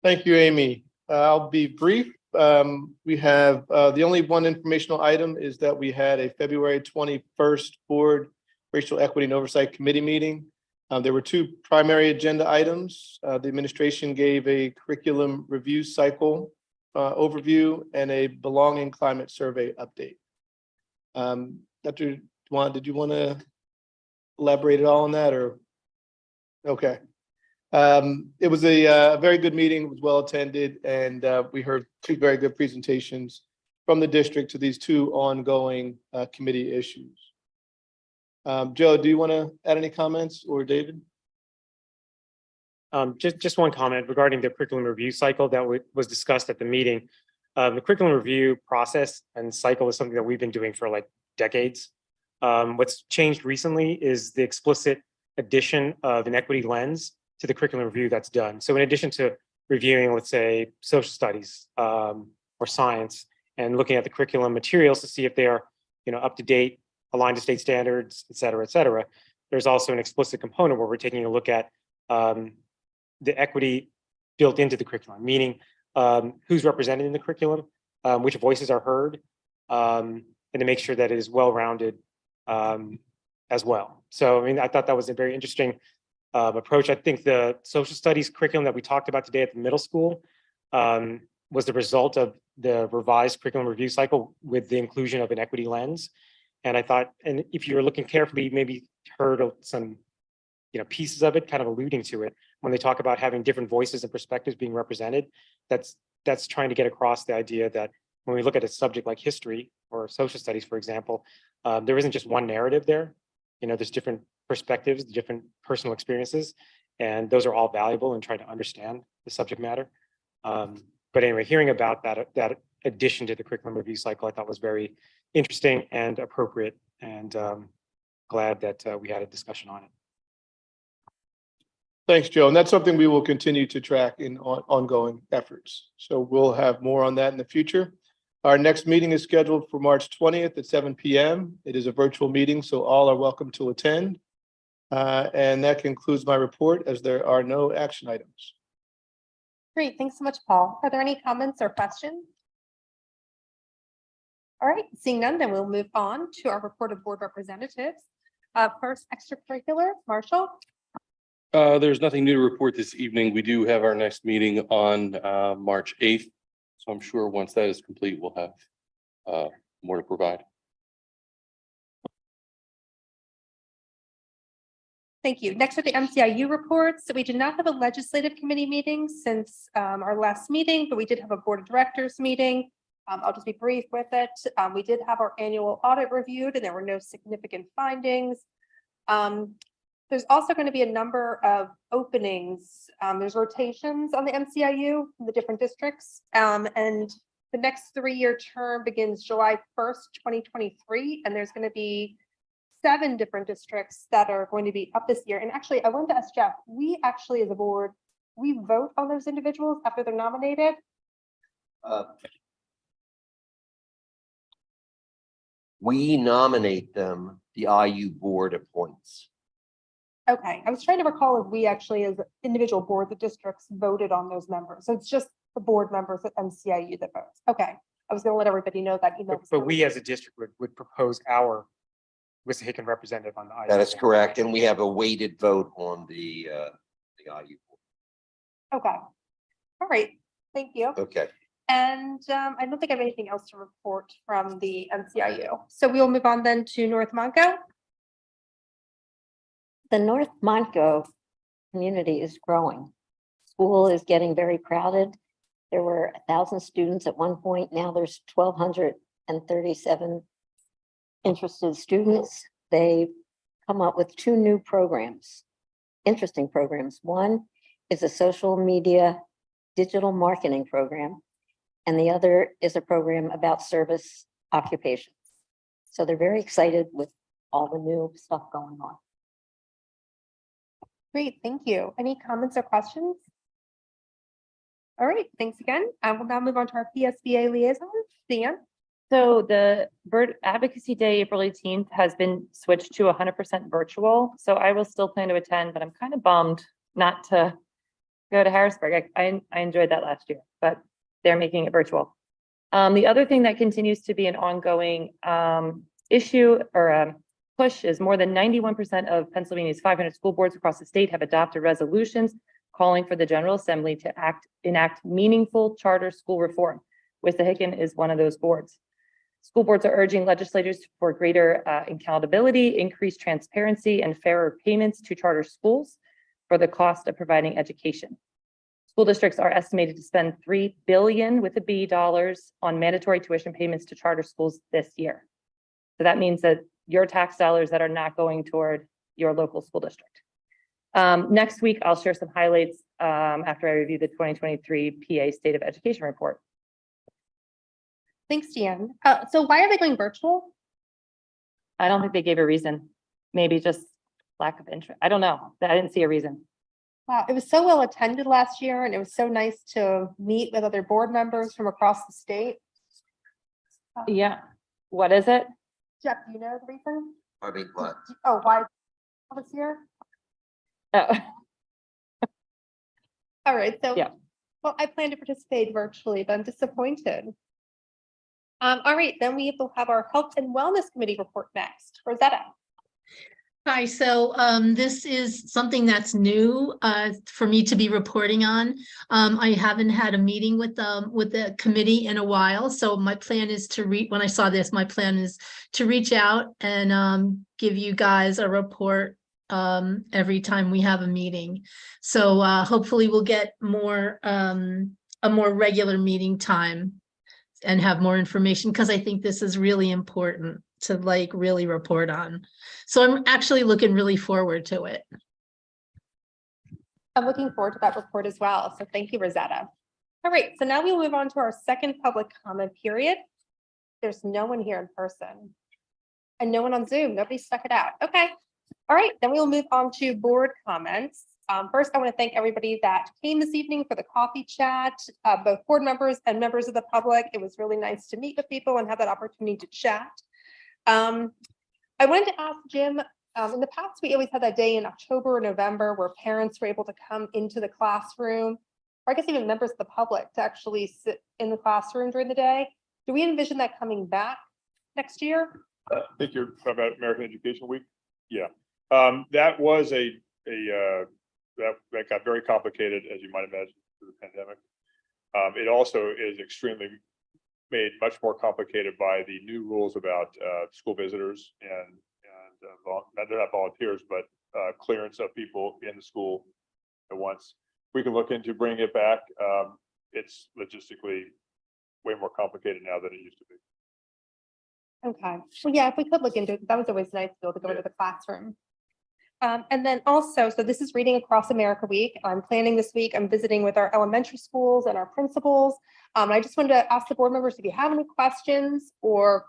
[SPEAKER 6] Thank you, Amy. I'll be brief. We have the only one informational item is that we had a February 21st board racial equity and oversight committee meeting. There were 2 primary agenda items. The administration gave a curriculum review cycle overview and a belonging climate survey update. Dr. Dwan, did you want to elaborate at all on that, or? Okay. It was a very good meeting. It was well attended, and we heard 2 very good presentations from the district to these 2 ongoing committee issues. Joe, do you want to add any comments, or David?
[SPEAKER 13] Just one comment regarding the curriculum review cycle that was discussed at the meeting. The curriculum review process and cycle is something that we've been doing for like decades. What's changed recently is the explicit addition of an equity lens to the curriculum review that's done. So in addition to reviewing, let's say, social studies or science, and looking at the curriculum materials to see if they are, up to date, aligned to state standards, et cetera, there's also an explicit component where we're taking a look at the equity built into the curriculum, meaning who's represented in the curriculum, which voices are heard, and to make sure that it is well-rounded as well. So, I mean, I thought that was a very interesting approach. I think the social studies curriculum that we talked about today at the middle school was the result of the revised curriculum review cycle with the inclusion of an equity lens. And I thought, and if you were looking carefully, maybe heard some, pieces of it kind of alluding to it when they talk about having different voices and perspectives being represented. That's trying to get across the idea that when we look at a subject like history or social studies, for example, there isn't just one narrative there. There's different perspectives, different personal experiences, and those are all valuable in trying to understand the subject matter. But anyway, hearing about that addition to the curriculum review cycle, I thought was very interesting and appropriate, and glad that we had a discussion on it.
[SPEAKER 6] Thanks, Joe. And that's something we will continue to track in ongoing efforts. So we'll have more on that in the future. Our next meeting is scheduled for March 20th at 7 p.m. It is a virtual meeting, so all are welcome to attend. And that concludes my report, as there are no action items.
[SPEAKER 2] Great, thanks so much, Paul. Are there any comments or questions? All right, seeing none, then we'll move on to our report of board representatives. First, extracurricular, Marshall.
[SPEAKER 12] There's nothing new to report this evening. We do have our next meeting on March 8th. So I'm sure once that is complete, we'll have more to provide.
[SPEAKER 2] Thank you. Next are the MCIU reports. So we did not have a legislative committee meeting since our last meeting, but we did have a board of directors meeting. I'll just be brief with it. We did have our annual audit reviewed and there were no significant findings. There's also going to be a number of openings. There's rotations on the MCIU in the different districts. And the next 3-year term begins July 1st, 2023. And there's going to be 7 different districts that are going to be up this year. And actually, I wanted to ask Jeff, we actually as a board, we vote on those individuals after they're nominated?
[SPEAKER 7] We nominate them, the IU board appoints.
[SPEAKER 2] Okay, I was trying to recall if we actually as individual boards of districts voted on those members. So it's just the board members at MCIU that votes. Okay, I was gonna let everybody know that email.
[SPEAKER 13] But we as a district would propose our Wissahickon representative on the IU.
[SPEAKER 7] That is correct, and we have a weighted vote on the IU board.
[SPEAKER 2] Okay, all right, thank you.
[SPEAKER 7] Okay.
[SPEAKER 2] And I don't think I have anything else to report from the MCIU. So we will move on then to North Monco.
[SPEAKER 14] The North Monco community is growing. School is getting very crowded. There were 1,000 students at one point. Now there's 1,237 interested students. They've come up with 2 new programs, interesting programs. One is a social media digital marketing program, and the other is a program about service occupations. So they're very excited with all the new stuff going on.
[SPEAKER 2] Great, thank you. Any comments or questions? All right, thanks again. I will now move on to our PSBA liaison, Dan.
[SPEAKER 18] So the Bird Advocacy Day, April 18th, has been switched to 100% virtual. So I will still plan to attend, but I'm kind of bummed not to go to Harrisburg. I enjoyed that last year, but they're making it virtual. The other thing that continues to be an ongoing issue or push is more than 91% of Pennsylvania's 500 school boards across the state have adopted resolutions calling for the General Assembly to enact meaningful charter school reform. Wissahickon is one of those boards. School boards are urging legislators for greater accountability, increased transparency, and fairer payments to charter schools for the cost of providing education. School districts are estimated to spend $3 billion with a B dollars on mandatory tuition payments to charter schools this year. So that means that your tax dollars that are not going toward your local school district. Next week, I'll share some highlights after I review the 2023 PA State of Education Report.
[SPEAKER 2] Thanks, Deanne. So why are they going virtual?
[SPEAKER 18] I don't think they gave a reason. Maybe just lack of interest. I don't know. I didn't see a reason.
[SPEAKER 2] Wow, it was so well attended last year and it was so nice to meet with other board members from across the state.
[SPEAKER 18] Yeah. What is it?
[SPEAKER 2] Jeff, do you know the reason?
[SPEAKER 7] I mean, what?
[SPEAKER 2] Oh, why this year?
[SPEAKER 18] Oh,
[SPEAKER 2] All right, so.
[SPEAKER 18] Yeah.
[SPEAKER 2] Well, I plan to participate virtually, but I'm disappointed. All right, then we will have our Health and Wellness Committee report next. Rosetta.
[SPEAKER 3] Hi, so this is something that's new for me to be reporting on. I haven't had a meeting with the committee in a while, so my plan is to when I saw this, my plan is to reach out and give you guys a report every time we have a meeting. So hopefully we'll get more a more regular meeting time and have more information, because I think this is really important to like really report on. So I'm actually looking really forward to it.
[SPEAKER 2] I'm looking forward to that report as well. So thank you, Rosetta. All right, so now we'll move on to our second public comment period. There's no one here in person and no one on Zoom. Nobody stuck it out. Okay. All right, then we'll move on to board comments. First, I want to thank everybody that came this evening for the coffee chat, both board members and members of the public. It was really nice to meet with people and have that opportunity to chat. I wanted to ask Jim, in the past, we always had that day in October or November where parents were able to come into the classroom, or I guess even members of the public to actually sit in the classroom during the day. Do we envision that coming back next year?
[SPEAKER 4] I think you're talking about American Education Week. Yeah, that was that got very complicated, as you might imagine, through the pandemic. It also is extremely made much more complicated by the new rules about school visitors and they're not volunteers, but clearance of people in the school at once. We can look into bringing it back. It's logistically way more complicated now than it used to be.
[SPEAKER 2] Okay, well, yeah, if we could look into it, that was always nice to be able to go into the classroom. And then also, so this is Reading Across America Week. I'm planning this week. I'm visiting with our elementary schools and our principals. I just wanted to ask the board members if you have any questions or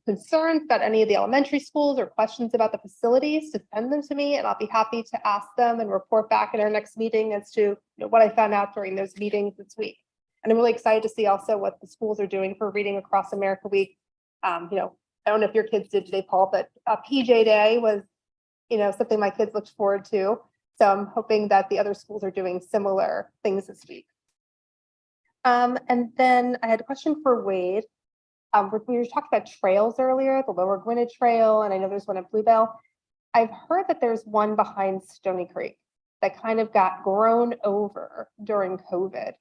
[SPEAKER 2] concerns about any of the elementary schools or questions about the facilities, to send them to me and I'll be happy to ask them and report back in our next meeting as to what I found out during those meetings this week. And I'm really excited to see also what the schools are doing for Reading Across America Week. I don't know if your kids did today, Paul, but PJ Day was something my kids looked forward to. So I'm hoping that the other schools are doing similar things this week. And then I had a question for Wade. We were talking about trails earlier, the Lower Gwinnett Trail, and I know there's one at Bluebell. I've heard that there's one behind Stony Creek that kind of got grown over during COVID.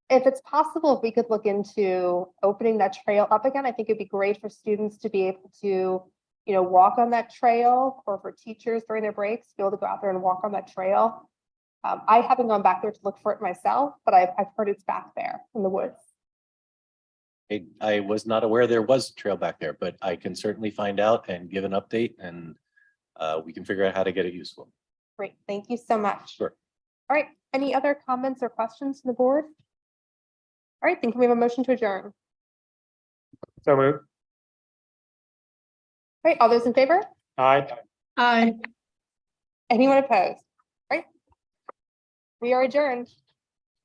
[SPEAKER 2] If it's possible, if we could look into opening that trail up again, I think it'd be great for students to be able to walk on that trail, or for teachers during their breaks, to be able to go out there and walk on that trail. I haven't gone back there to look for it myself, but I've heard it's back there in the woods.
[SPEAKER 9] I was not aware there was a trail back there, but I can certainly find out and give an update, and we can figure out how to get it useful.
[SPEAKER 2] Great, thank you so much.
[SPEAKER 9] Sure.
[SPEAKER 2] All right, any other comments or questions from the board? All right, then can we have a motion to adjourn?
[SPEAKER 13] So moved.
[SPEAKER 2] All right, all those in favor?
[SPEAKER 13] Aye.
[SPEAKER 3] Aye.
[SPEAKER 2] Anyone opposed? All right. We are adjourned.